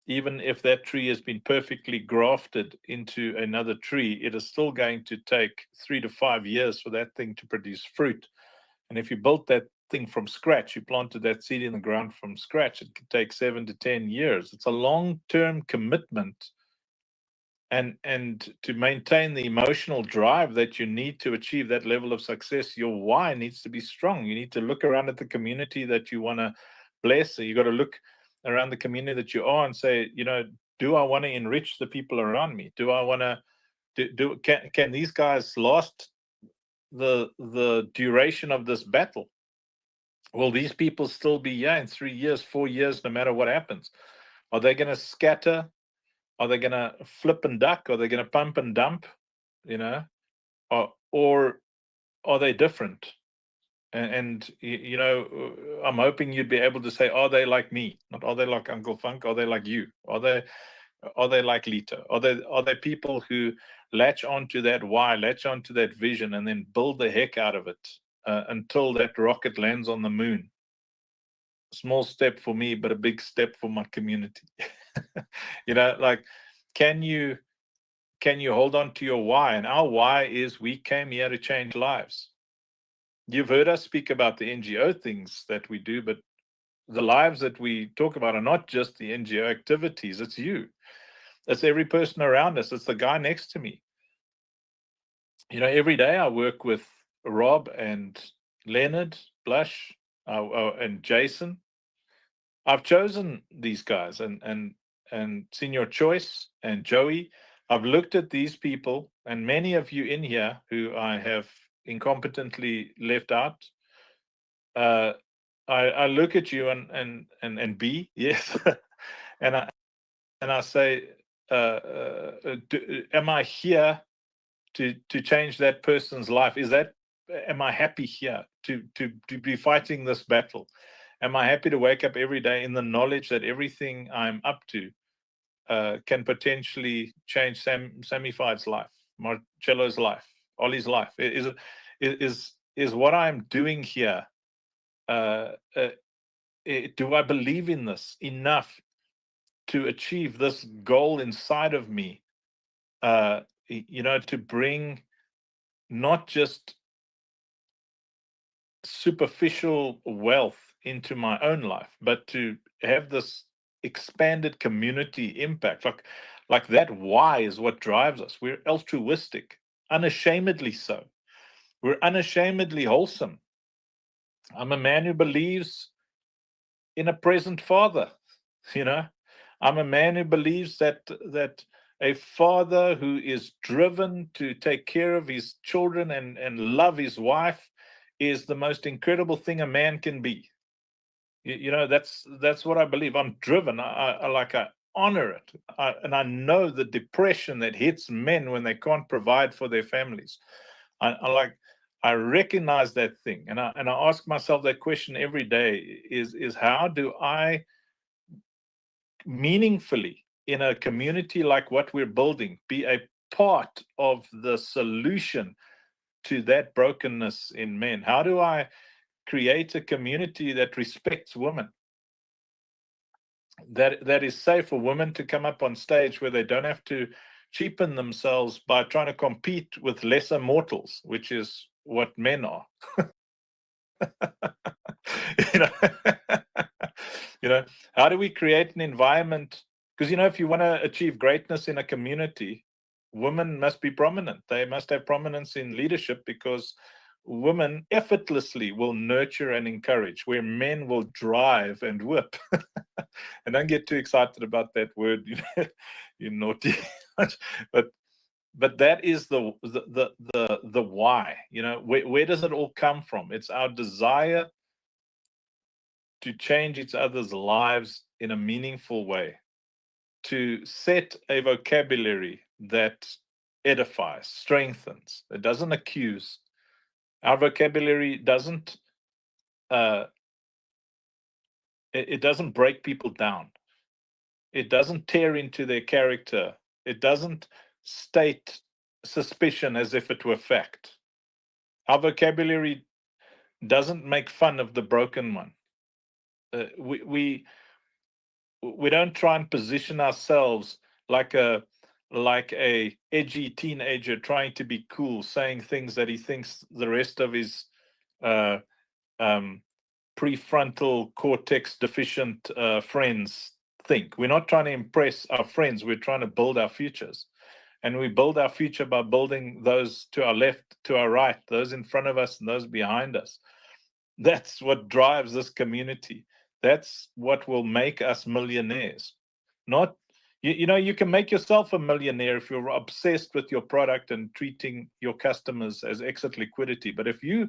even if that tree has been perfectly grafted into another tree, it is still going to take 3 to 5 years for that thing to produce fruit. And if you built that thing from scratch, you planted that seed in the ground from scratch, it could take 7 to 10 years. It's a long-term commitment. And to maintain the emotional drive that you need to achieve that level of success, your why needs to be strong. You need to look around at the community that you want to bless. So you got to look around the community that you are and say, do I want to enrich the people around me? Do I want to can these guys last the duration of this battle? Will these people still be here in 3 years, 4 years, no matter what happens? Are they going to scatter? Are they going to flip and duck? Are they going to pump and dump? Or are they different? And I'm hoping you'd be able to say, are they like me? Not are they like Uncle Funk? Are they like you? Are they like Lito? Are they people who latch onto that why, latch onto that vision, and then build the heck out of it until that rocket lands on the moon? Small step for me, but a big step for my community. Can you hold on to your why? And our why is we came here to change lives. You've heard us speak about the NGO things that we do, but the lives that we talk about are not just the NGO activities. It's you. It's every person around us. It's the guy next to me. Every day I work with Rob and Leonard Blush, and Jason. I've chosen these guys, and Senior Choice and Joey. I've looked at these people, and many of you in here who I have incompetently left out. I look at you and B, yes, and I say, am I here to change that person's life? Am I happy here to be fighting this battle? Am I happy to wake up every day in the knowledge that everything I'm up to can potentially change Sammy Fide's life, Marcello's life, Ollie's life? Is what I'm doing here? Do I believe in this enough to achieve this goal inside of me? To bring not just superficial wealth into my own life, but to have this expanded community impact. Like that why is what drives us. We're altruistic, unashamedly so. We're unashamedly wholesome. I'm a man who believes in a present father. I'm a man who believes that a father who is driven to take care of his children and love his wife is the most incredible thing a man can be. That's what I believe. I'm driven. I honor it, and I know the depression that hits men when they can't provide for their families. I recognize that thing, and I ask myself that question every day: is how do I meaningfully in a community like what we're building be a part of the solution to that brokenness in men? How do I create a community that respects women, that is safe for women to come up on stage, where they don't have to cheapen themselves by trying to compete with lesser mortals, which is what men are? you know how do we create an environment? Because if you want to achieve greatness in a community, women must be prominent. They must have prominence in leadership, because women effortlessly will nurture and encourage, where men will drive and whip. And don't get too excited about that word, you naughty. But that is the why. Where does it all come from? It's our desire to change each other's lives in a meaningful way, to set a vocabulary that edifies, strengthens. It doesn't accuse. Our vocabulary doesn't it doesn't break people down. It doesn't tear into their character. It doesn't state suspicion as if it were fact. Our vocabulary doesn't make fun of the broken one. We don't try and position ourselves like a edgy teenager trying to be cool, saying things that he thinks the rest of his prefrontal cortex deficient friends think. We're not trying to impress our friends. We're trying to build our futures. And we build our future by building those to our left, to our right, those in front of us and those behind us. That's what drives this community. That's what will make us millionaires. Not, you can make yourself a millionaire if you're obsessed with your product and treating your customers as exit liquidity. But if you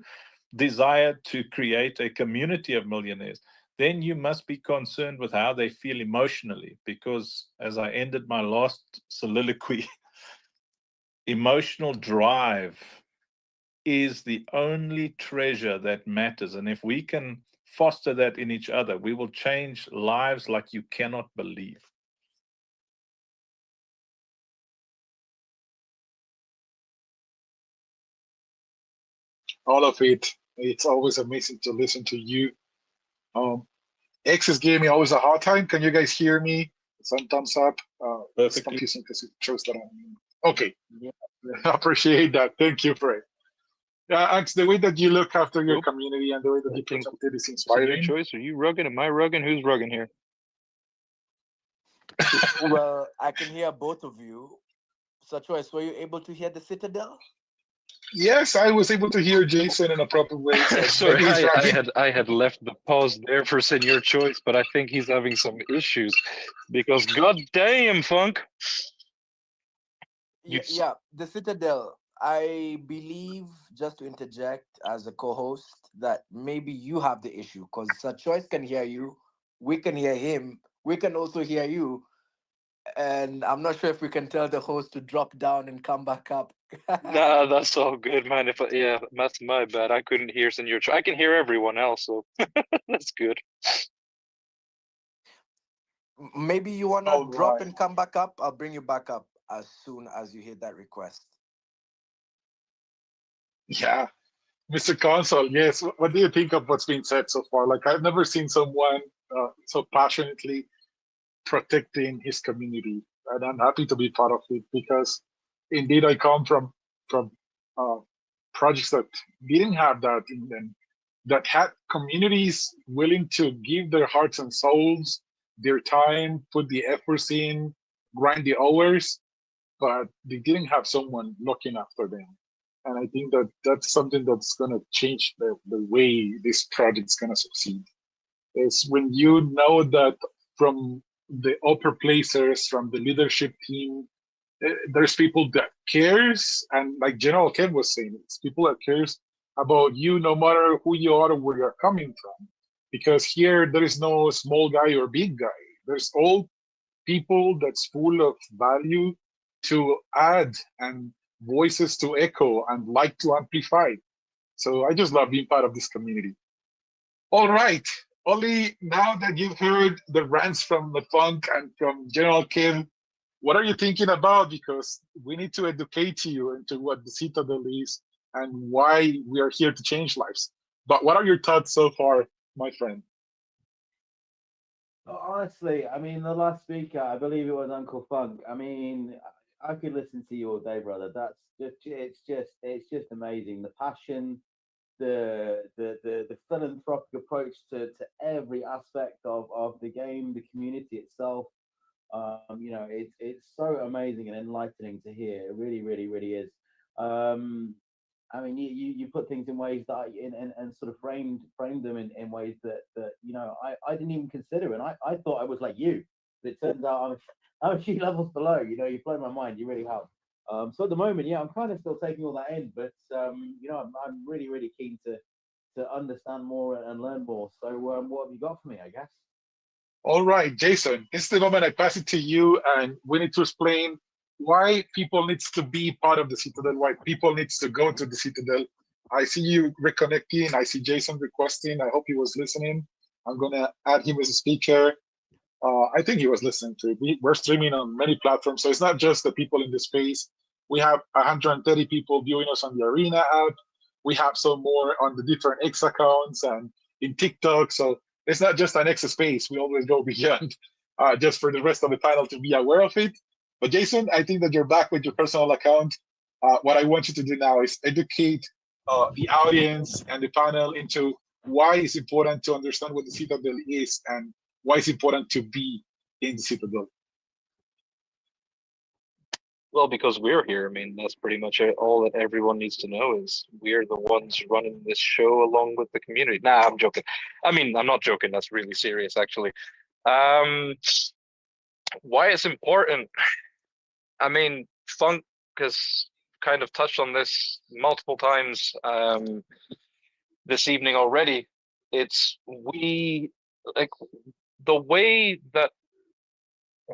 desire to create a community of millionaires, then you must be concerned with how they feel emotionally. Because as I ended my last soliloquy, emotional drive is the only treasure that matters. And if we can foster that in each other, we will change lives like you cannot believe. All of it. It's always amazing to listen to you. X is giving me always a hard time. Can you guys hear me? Some thumbs up. It's confusing because it shows that I'm okay. Yeah. I appreciate that. Thank you, Fred. Yeah, X, the way that you look after your community and the way that you presented is inspiring. Your choice. Are you rugging? Am I rugging? Who's rugging here? Well, I can hear both of you. So, Choice, were you able to hear the Citadel? Yes, I was able to hear Jason in a proper way, so Sorry, maybe he's driving. I had left the pause there for Senior Choice, but I think he's having some issues because god damn Funk. Yeah, the Citadel. I believe, just to interject as a co-host, that maybe you have the issue because Sir Choice can hear you, we can hear him, we can also hear you, and I'm not sure if we can tell the host to drop down and come back up. Nah, that's all good, man. Yeah, that's my bad. I couldn't hear Senior Choice. I can hear everyone else, so that's good. Maybe you wanna All drop right. and come back up. I'll bring you back up as soon as you hit that request. Yeah. Mr. Console, yes. What do you think of what's been said so far? Like, I've never seen someone so passionately protecting his community, and I'm happy to be part of it because, indeed, I come from uh, projects that didn't have that in them, that had communities willing to give their hearts and souls, their time, put the efforts in, grind the hours, but they didn't have someone looking after them. And I think that that's something that's going to change the way this project's going to succeed. Is when you know that from the upper placers, from the leadership team, there's people that cares, and like General Ken was saying, it's people that cares about you no matter who you are or where you're coming from. Because here there is no small guy or big guy. There's all people that's full of value to add and voices to echo and like to amplify. So I just love being part of this community. All right. Only now that you've heard the rants from the Funk and from General Kim, what are you thinking about? Because we need to educate you into what the Citadel is and why we are here to change lives. But what are your thoughts so far, my friend? Honestly, I mean, the last speaker, I believe it was Uncle Funk. I mean, I could listen to you all day, brother. That's just, it's just amazing. The passion, the philanthropic approach to every aspect of the game, the community itself. It's so amazing and enlightening to hear. It really, really, really is. I mean, you put things in ways that and sort of framed them in ways that I didn't even consider, and I thought I was like you, but it turns out I'm a few levels below. You've blown my mind. You really have. So at the moment, yeah, I'm kind of still taking all that in, but I'm really really keen to understand more and learn more. So what have you got for me? I guess. All right, Jason, this is the moment I pass it to you, and we need to explain why people needs to be part of the Citadel, why people needs to go to the Citadel. I see you reconnecting. I see Jason requesting. I hope he was listening. I'm gonna add him as a speaker. I think he was listening to it. We're streaming on many platforms, so it's not just the people in the space. We have 130 people viewing us on the Arena app. We have some more on the different X accounts and in TikTok. So it's not just an X space. We always go beyond just for the rest of the panel to be aware of it. But Jason, I think that you're back with your personal account. What I want you to do now is educate the audience and the panel into why it's important to understand what the Citadel is and why it's important to be in the Citadel. Well, because we're here. I mean, that's pretty much it. All that everyone needs to know is we're the ones running this show along with the community. Nah, I'm joking. I mean, I'm not joking. That's really serious, actually. Why it's important? I mean, Funk has kind of touched on this multiple times this evening already. It's like the way that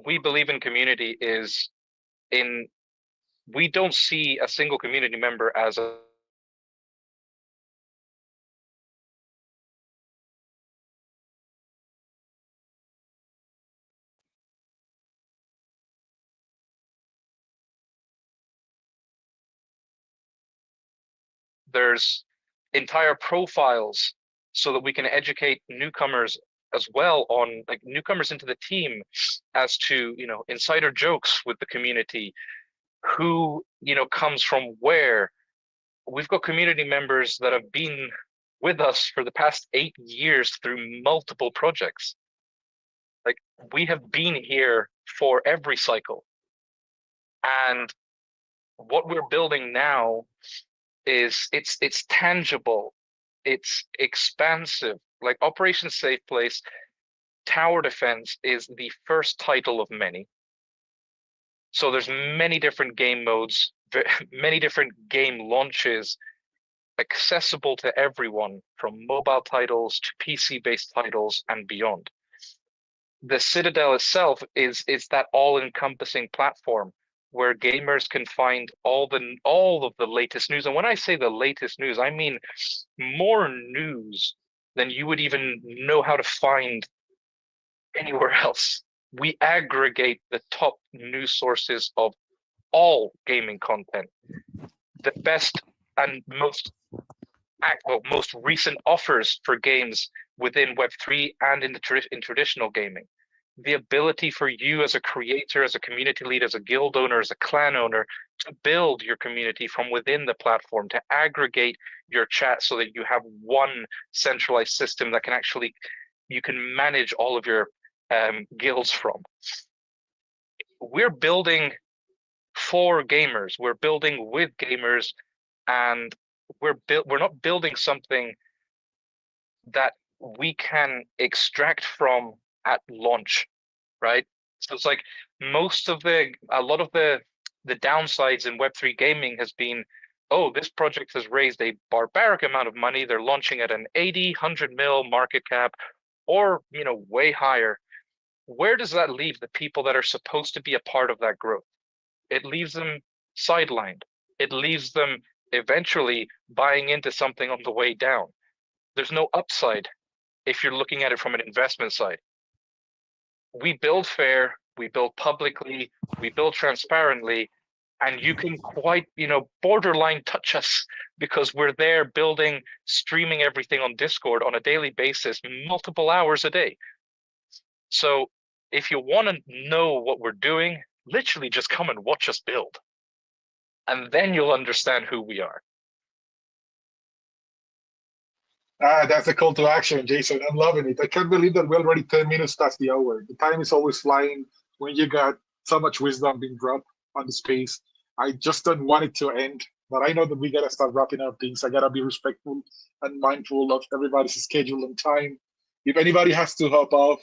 we believe in community is we don't see a single community member as a there's entire profiles so that we can educate newcomers as well on like newcomers into the team as to insider jokes with the community, who comes from where. We've got community members that have been with us for the past 8 years through multiple projects. Like, we have been here for every cycle, and what we're building now is it's tangible, it's expansive. Like Operation Safe Place, Tower Defense is the first title of many. So there's many different game modes, many different game launches accessible to everyone, from mobile titles to PC-based titles and beyond. The Citadel itself is that all-encompassing platform where gamers can find all of the latest news. And when I say the latest news, I mean more news than you would even know how to find anywhere else. We aggregate the top news sources of all gaming content, the best and most recent offers for games within Web3 and in traditional gaming. The ability for you as a creator, as a community lead, as a guild owner, as a clan owner, to build your community from within the platform, to aggregate your chat so that you have one centralized system that you can manage all of your guilds from. We're building for gamers. We're building with gamers, and we're not building something that we can extract from at launch, right? So it's like a lot of the downsides in Web3 gaming has been, oh, this project has raised a barbaric amount of money. They're launching at an 80, 100 mil market cap, or way higher. Where does that leave the people that are supposed to be a part of that growth? It leaves them sidelined. It leaves them eventually buying into something on the way down. There's no upside if you're looking at it from an investment side. We build fair, we build publicly, we build transparently, and you can quite, borderline touch us because we're there building, streaming everything on Discord on a daily basis, multiple hours a day. So if you want to know what we're doing, literally just come and watch us build. And then you'll understand who we are. That's a call to action, Jason. I'm loving it. I can't believe that we're already 10 minutes past the hour. The time is always flying when you got so much wisdom being dropped on the space. I just don't want it to end, but I know that we gotta start wrapping up things. I gotta be respectful and mindful of everybody's schedule and time. If anybody has to hop off,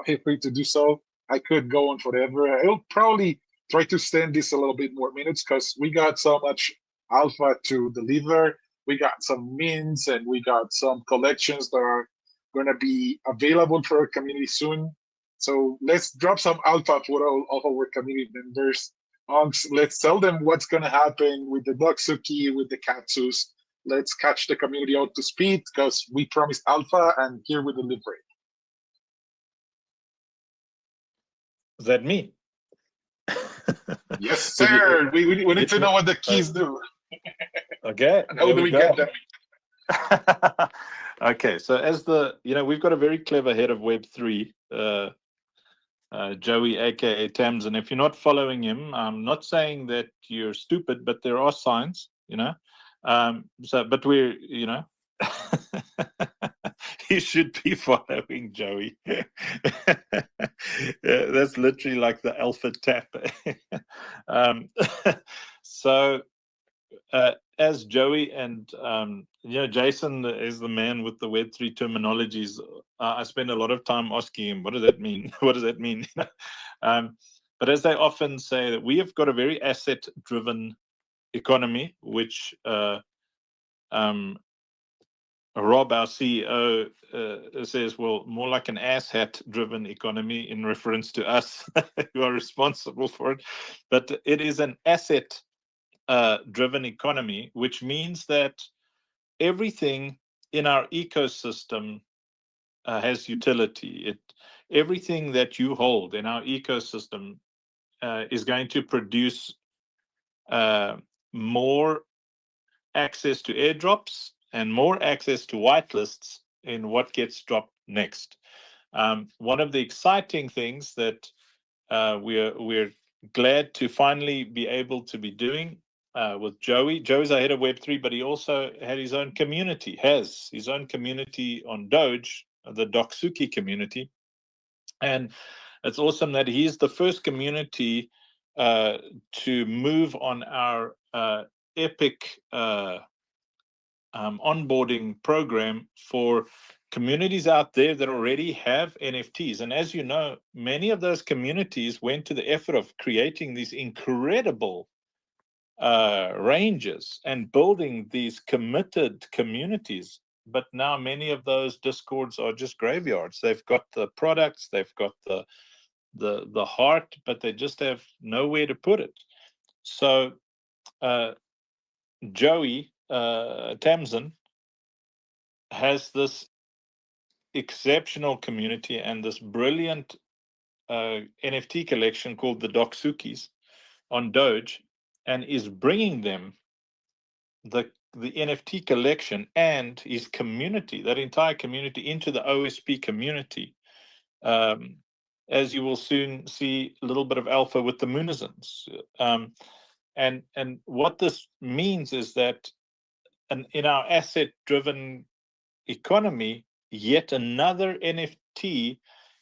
feel free to do so. I could go on forever. I'll probably try to extend this a little bit more minutes because we got so much alpha to deliver. We got some mints and we got some collections that are going to be available for our community soon. So let's drop some alpha for all of our community members. Let's tell them what's going to happen with the Doksuki, with the Katsus. Let's catch the community out to speed because we promised alpha and here we deliver it. Is that me? Yes, sir. We need to know what the keys do. Okay. How do we get them? Okay, so as we've got a very clever head of Web3, Joey, aka Tams, and if you're not following him, I'm not saying that you're stupid, but there are signs, but we're, you should be following Joey. That's literally like the alpha tap. So as Joey and Jason is the man with the Web3 terminologies, I spend a lot of time asking him, what does that mean? What does that mean? But as they often say, that we have got a very asset-driven economy, which Rob, our CEO, says, well, more like an asshat-driven economy in reference to us who are responsible for it. But it is an asset-driven economy, which means that everything in our ecosystem has utility. Everything that you hold in our ecosystem is going to produce more access to airdrops and more access to whitelists in what gets dropped next. One of the exciting things that we're glad to finally be able to be doing with Joey. Joey's our head of Web3, but he also has his own community on Doge, the Doksuki community. And it's awesome that he's the first community to move on our epic onboarding program for communities out there that already have NFTs. And as you know, many of those communities went to the effort of creating these incredible ranges and building these committed communities. But now many of those discords are just graveyards. They've got the products, they've got the heart, but they just have nowhere to put it. So Joey Tamsin has this exceptional community and this brilliant NFT collection called the Doksukis on Doge, and is bringing them the NFT collection and his community, that entire community, into the OSP community. As you will soon see a little bit of alpha with the Moonizens. And what this means is that in our asset-driven economy, yet another NFT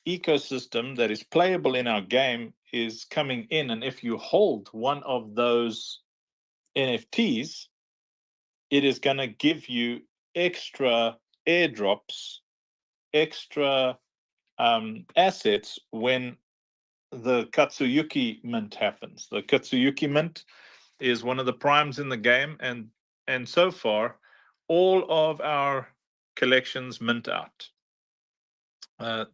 ecosystem that is playable in our game is coming in. And if you hold one of those NFTs, it is going to give you extra airdrops, extra assets when the Katsuyuki mint happens. The Katsuyuki mint is one of the primes in the game, and so far, all of our collections mint out.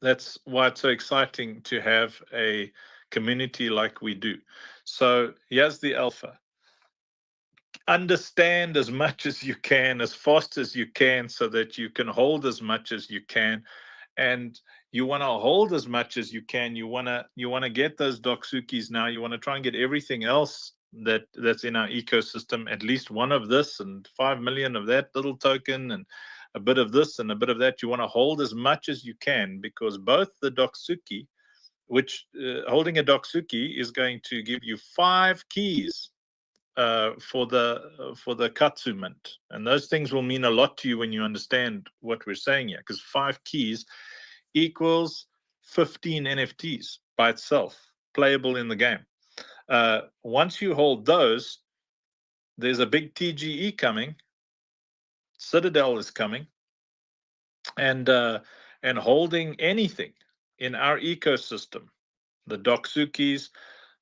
That's why it's so exciting to have a community like we do. So here's the alpha. Understand as much as you can, as fast as you can, so that you can hold as much as you can. And you want to hold as much as you can. You want to get those Doksukis now. You want to try and get everything else that's in our ecosystem, at least one of this and 5 million of that little token and a bit of this and a bit of that. You want to hold as much as you can, because both the Doksuki, which holding a Doksuki is going to give you 5 keys for the Katsu mint, and those things will mean a lot to you when you understand what we're saying here, because 5 keys equals 15 NFTs by itself, playable in the game. Once you hold those, there's a big TGE coming. Citadel is coming, and holding anything in our ecosystem, the Doksukis,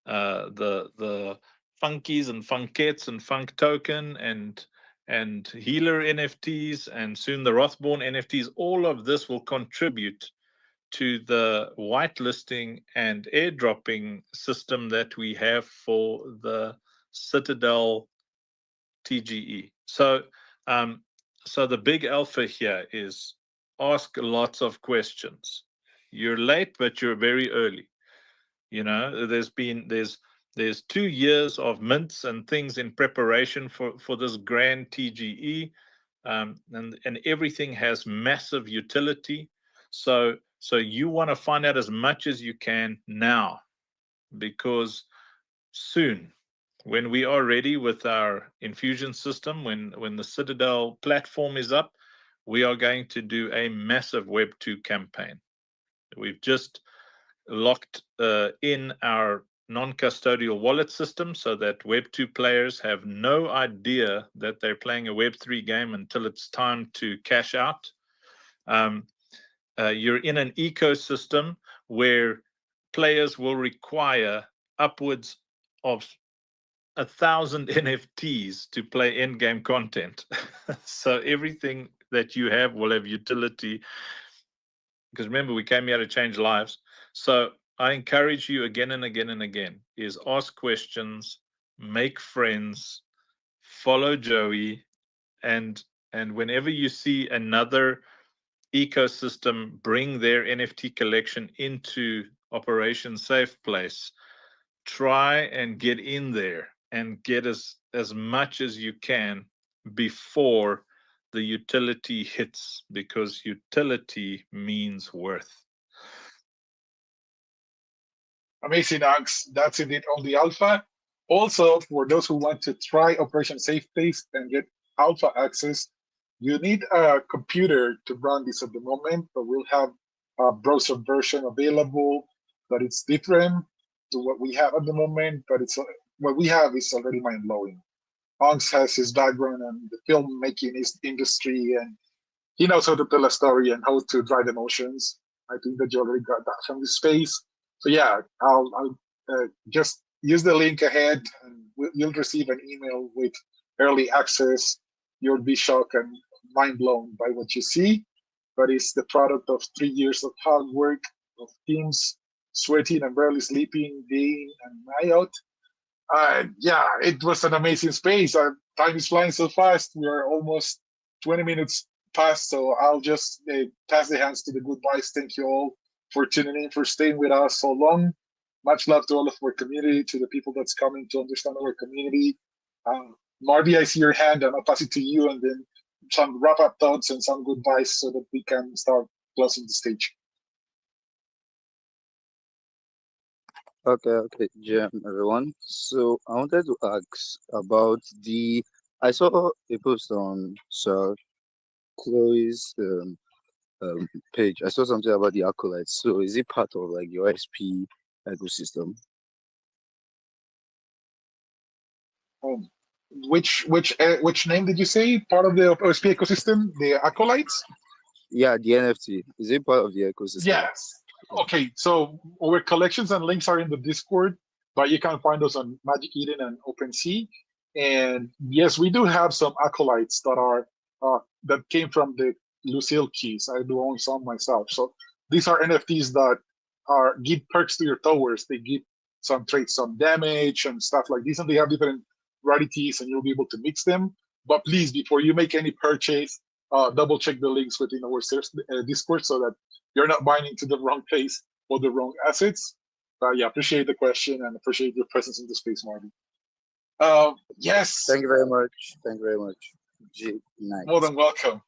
the funkies and funkettes and funk token and healer NFTs, and soon the Rothborn NFTs, all of this will contribute to the whitelisting and airdropping system that we have for the Citadel TGE. So the big alpha here is ask lots of questions. You're late, but you're very early. You know, there's 2 years of mints and things in preparation for this grand TGE, and everything has massive utility. So you want to find out as much as you can now, because soon, when we are ready with our infusion system, when the Citadel platform is up, we are going to do a massive Web2 campaign. We've just locked in our non-custodial wallet system so that Web2 players have no idea that they're playing a Web3 game until it's time to cash out. You're in an ecosystem where players will require upwards of 1,000 NFTs to play in-game content. So everything that you have will have utility, because remember, we came here to change lives. So I encourage you again and again and again is ask questions, make friends, follow Joey, and whenever you see another ecosystem bring their NFT collection into Operation Safe Place, try and get in there and get as much as you can before the utility hits, because utility means worth. Amazing, Axe. That's indeed on the alpha. Also, for those who want to try Operation Safe Place and get alpha access, you need a computer to run this at the moment, but we'll have a browser version available that it's different to what we have at the moment, but it's what we have is already mind-blowing. Onks has his background in the filmmaking industry, and he knows how to tell a story and how to drive emotions. I think that you already got that from the space. So yeah, I'll just use the link ahead, and you'll receive an email with early access. You'll be shocked and mind blown by what you see, but it's the product of 3 years of hard work, of teams sweating and barely sleeping day in and night out. Yeah, it was an amazing space. Time is flying so fast. We are almost 20 minutes past, so I'll just pass the hands to the goodbyes. Thank you all for tuning in, for staying with us so long. Much love to all of our community, to the people that's coming to understand our community. Marby, I see your hand, and I'll pass it to you, and then some wrap-up thoughts and some goodbyes so that we can start closing the stage. Okay, Jam, everyone. So I wanted to ask about I saw a post on Sir Chloe's page. I saw something about the acolytes. So is it part of like your SP ecosystem? Which name did you say? Part of the OSP ecosystem, the acolytes? Yeah, the NFT. Is it part of the ecosystem? Yes. Okay, so our collections and links are in the Discord, but you can find us on Magic Eden and OpenSea. And yes, we do have some acolytes that are that came from the Lucille keys. I do own some myself. So these are NFTs that give perks to your towers. They give some traits, some damage and stuff like this, and they have different rarities, and you'll be able to mix them. But please, before you make any purchase, double check the links within our Discord so that you're not buying into the wrong place or the wrong assets. Yeah, appreciate the question and appreciate your presence in the space, Marty. Yes. Thank you very much. Thank you very much. Nice. More than welcome.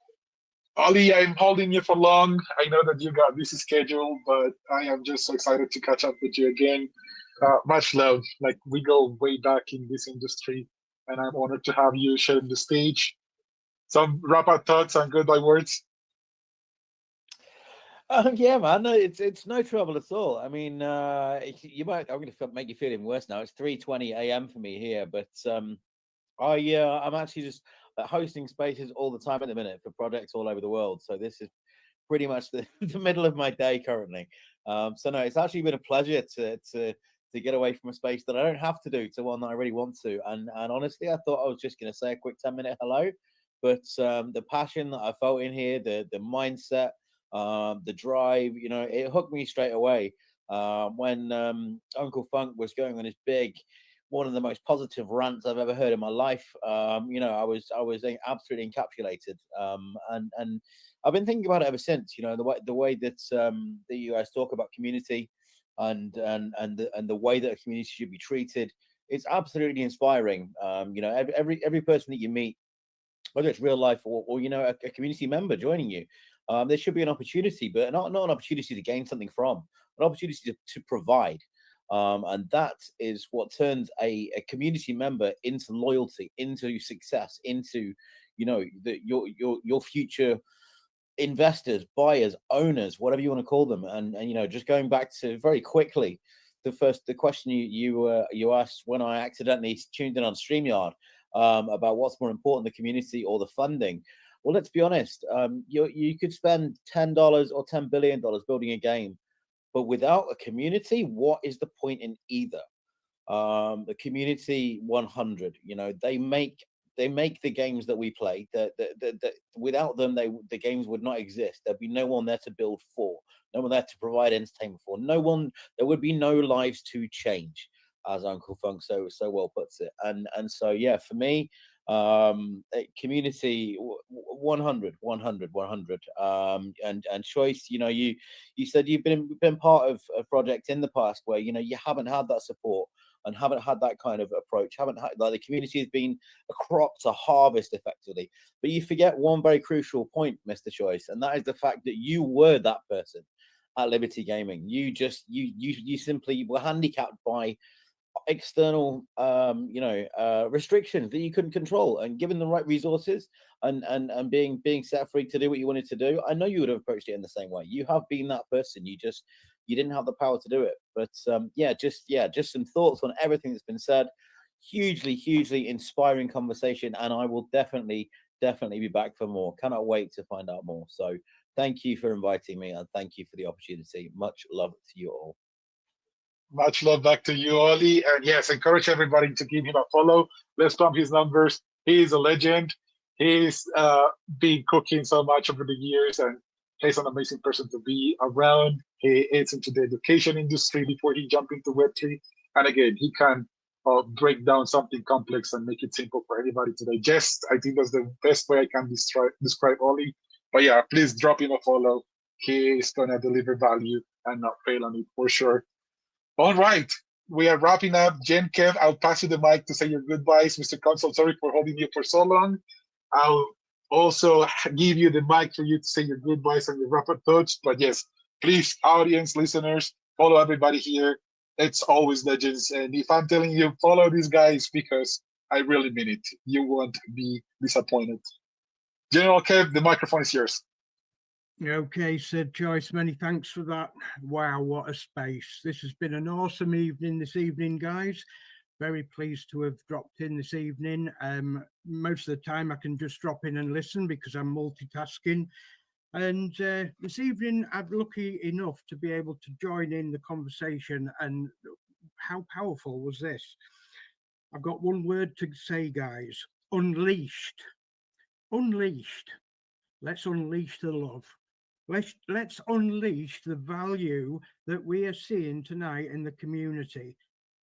Ali, I'm holding you for long. I know that you got a busy schedule, but I am just so excited to catch up with you again. Much love. Like, we go way back in this industry, and I'm honored to have you sharing the stage. Some wrap-up thoughts and goodbye words. Yeah, man, no, it's no trouble at all. I mean, I'm going to make you feel even worse now. It's 3:20 a.m. for me here, but I'm actually just hosting spaces all the time at the minute for projects all over the world. So this is pretty much the middle of my day currently. So no, it's actually been a pleasure to get away from a space that I don't have to do to one that I really want to. And honestly, I thought I was just going to say a quick 10-minute hello, but the passion that I felt in here, the mindset, the drive, it hooked me straight away. When Uncle Funk was going on his one of the most positive rants I've ever heard in my life, I was absolutely encapsulated. And I've been thinking about it ever since. The way that you guys talk about community and the way that a community should be treated. It's absolutely inspiring. Every person that you meet, whether it's real life or a community member joining you, there should be an opportunity, but not an opportunity to gain something from, an opportunity to provide. And that is what turns a community member into loyalty, into success, into your future investors, buyers, owners, whatever you want to call them. And just going back to very quickly the question you asked when I accidentally tuned in on StreamYard about what's more important, the community or the funding. Well, let's be honest. You could spend $10 or $10 billion building a game, but without a community, what is the point in either? The community 100. They make the games that we play. That without them, the games would not exist. There'd be no one there to build for, no one there to provide entertainment for, there would be no lives to change, as Uncle Funk so well puts it. And so yeah, for me, community 100. And Choice, you said you've been part of a project in the past where you haven't had that support and haven't had that kind of approach, haven't had, like, the community has been a crop to harvest effectively. But you forget one very crucial point, Mr. Choice, and that is the fact that you were that person at Liberty Gaming. You simply were handicapped by external restrictions that you couldn't control, and given the right resources and being set free to do what you wanted to do, I know you would have approached it in the same way. You have been that person. You didn't have the power to do it. But just some thoughts on everything that's been said. hugely inspiring conversation, and I will definitely be back for more. Cannot wait to find out more. So thank you for inviting me, and thank you for the opportunity. Much love to you all. Much love back to you, Ollie. And yes, encourage everybody to give him a follow. Let's pump his numbers. He is a legend. He's been cooking so much over the years, and he's an amazing person to be around. He is into the education industry before he jumped into Web3. And again, he can break down something complex and make it simple for anybody to digest. I think that's the best way I can describe Ollie. But yeah, please drop him a follow. He is going to deliver value and not fail on it for sure. All right, we are wrapping up. Jen, Kev, I'll pass you the mic to say your goodbyes. Mr. Consul, sorry for holding you for so long. I'll also give you the mic for you to say your goodbyes and your wrap-up thoughts. But yes, please, audience, listeners, follow everybody here. It's always legends. And if I'm telling you, follow these guys because I really mean it. You won't be disappointed. General Kev, the microphone is yours. Okay, Sid Joyce, many thanks for that. Wow, what a space. This has been an awesome evening this evening, guys. Very pleased to have dropped in this evening. Most of the time I can just drop in and listen because I'm multitasking. And this evening I'm lucky enough to be able to join in the conversation. And how powerful was this? I've got one word to say, guys. Unleashed. Unleashed. Let's unleash the love. Let's unleash the value that we are seeing tonight in the community.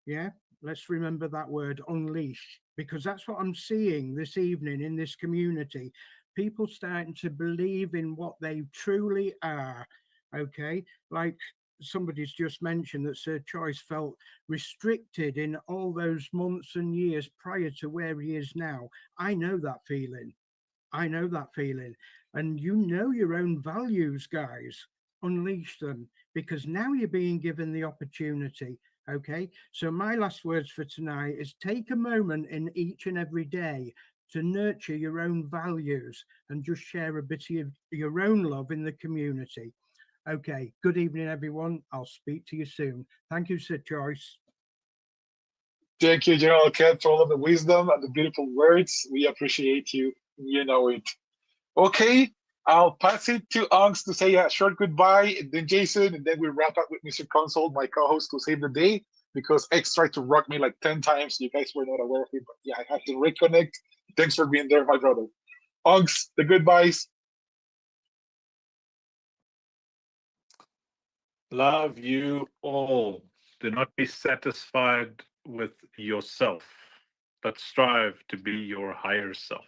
Yeah, let's remember that word, unleash, because that's what I'm seeing this evening in this community. People starting to believe in what they truly are. Okay, like somebody's just mentioned that Sir Choice felt restricted in all those months and years prior to where he is now. I know that feeling. I know that feeling. And you know your own values, guys. Unleash them, because now you're being given the opportunity. Okay. So my last words for tonight is take a moment in each and every day to nurture your own values and just share a bit of your own love in the community. Okay. Good evening, everyone. I'll speak to you soon. Thank you, Sir Choice. Thank you, General Kev, for all of the wisdom and the beautiful words. We appreciate you. You know it. Okay, I'll pass it to Unks to say a short goodbye, and then Jason, and then we wrap up with Mr. Console, my co-host, to save the day, because X tried to rock me like 10 times. You guys were not aware of it, but yeah, I had to reconnect. Thanks for being there, my brother. Unks, the goodbyes. Love you all. Do not be satisfied with yourself, but strive to be your higher self.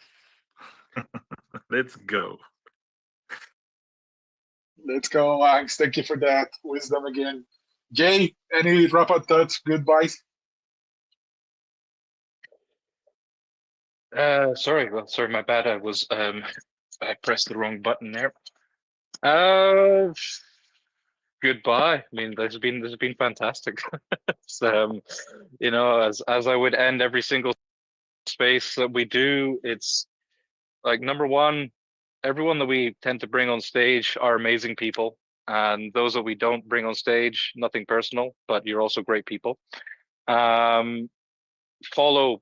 Let's go. Let's go, Unks. Thank you for that wisdom again. Jay, any wrap-up thoughts, goodbyes? Sorry, my bad. I pressed the wrong button there. Goodbye. I mean, this has been fantastic. You know, as I would end every single space that we do, it's like, number one, everyone that we tend to bring on stage are amazing people, and those that we don't bring on stage, nothing personal, but you're also great people. Follow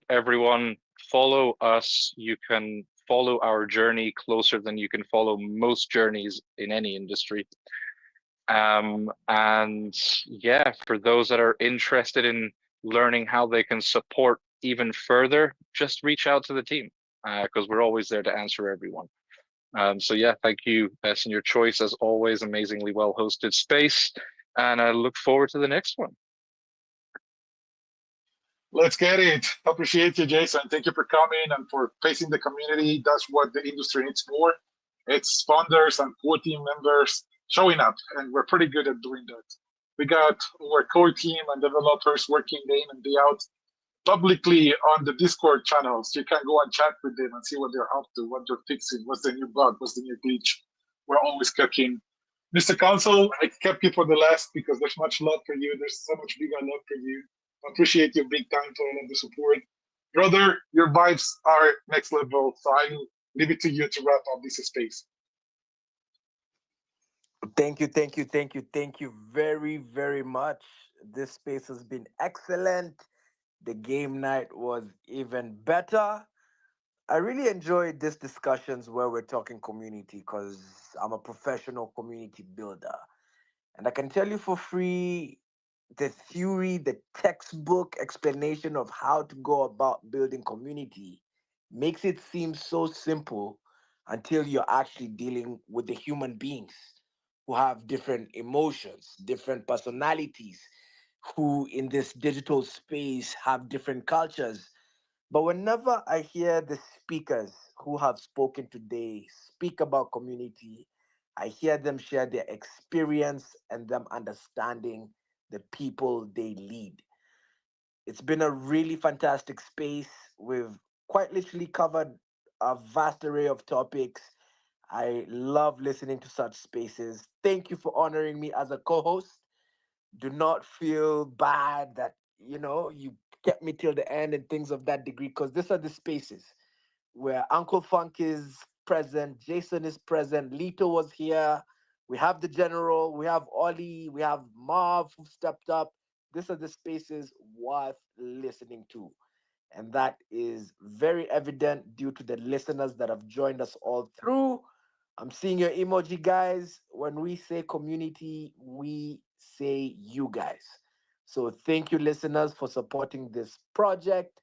everyone, follow us. You can follow our journey closer than you can follow most journeys in any industry. And yeah, for those that are interested in learning how they can support even further, just reach out to the team, because we're always there to answer everyone. So yeah, thank you, Best in Your Choice, as always, amazingly well hosted space, and I look forward to the next one. Let's get it. Appreciate you, Jason. Thank you for coming and for facing the community. That's what the industry needs more. It's founders and core team members showing up, and we're pretty good at doing that. We got our core team and developers working day in and day out publicly on the Discord channels. You can go and chat with them and see what they're up to, what they're fixing, what's the new bug, what's the new glitch. We're always cooking. Mr. Council, I kept you for the last because there's much love for you. There's so much bigger love for you. Appreciate you big time for all of the support. Brother, your vibes are next level, so I'll leave it to you to wrap up this space. Thank you very, very much. This space has been excellent. The game night was even better. I really enjoyed these discussions where we're talking community because I'm a professional community builder. And I can tell you for free the theory, the textbook explanation of how to go about building community makes it seem so simple until you're actually dealing with the human beings who have different emotions, different personalities, who in this digital space have different cultures. But whenever I hear the speakers who have spoken today speak about community, I hear them share their experience and them understanding the people they lead. It's been a really fantastic space. We've quite literally covered a vast array of topics. I love listening to such spaces. Thank you for honoring me as a co host. Do not feel bad that, you kept me till the end and things of that degree, because these are the spaces where Uncle Funk is present, Jason is present, Lito was here. We have the General, we have Ollie, we have Marv who stepped up. These are the spaces worth listening to. And that is very evident due to the listeners that have joined us all through. I'm seeing your emoji, guys. When we say community, we say you guys. So thank you, listeners, for supporting this project.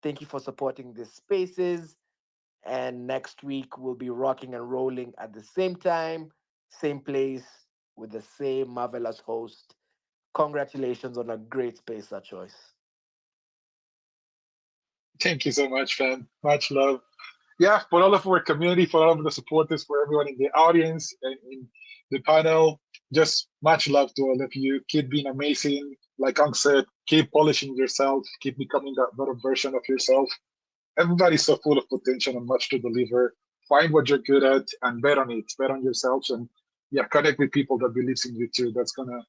Thank you for supporting these spaces. And next week, we'll be rocking and rolling at the same time, same place, with the same marvelous host. Congratulations on a great space, choice. Thank you so much, man. Much love. Yeah, for all of our community, for all of the supporters, for everyone in the audience and in the panel, just much love to all of you. Keep being amazing. Like Unc said, keep polishing yourself, keep becoming that better version of yourself. Everybody's so full of potential and much to deliver. Find what you're good at and bet on it. Bet on yourselves and yeah, connect with people that believes in you too. That's gonna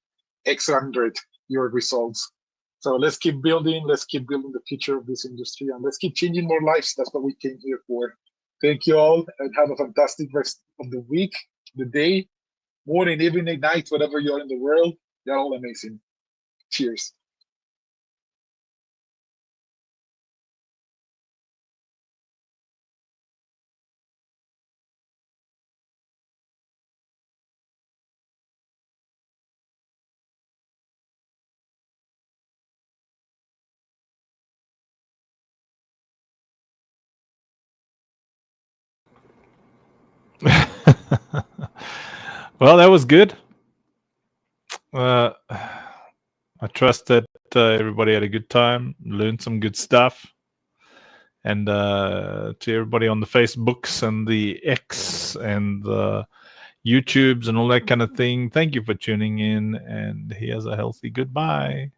accelerate your results. So let's keep building. Let's keep building the future of this industry, and let's keep changing more lives. That's what we came here for. Thank you all, and have a fantastic rest of the week, the day, morning, evening, night, whatever you're in the world. You're all amazing. Cheers. Well, that was good. I trust that everybody had a good time, learned some good stuff. And to everybody on the Facebooks and the X and the YouTubes and all that kind of thing, thank you for tuning in. And here's a healthy goodbye.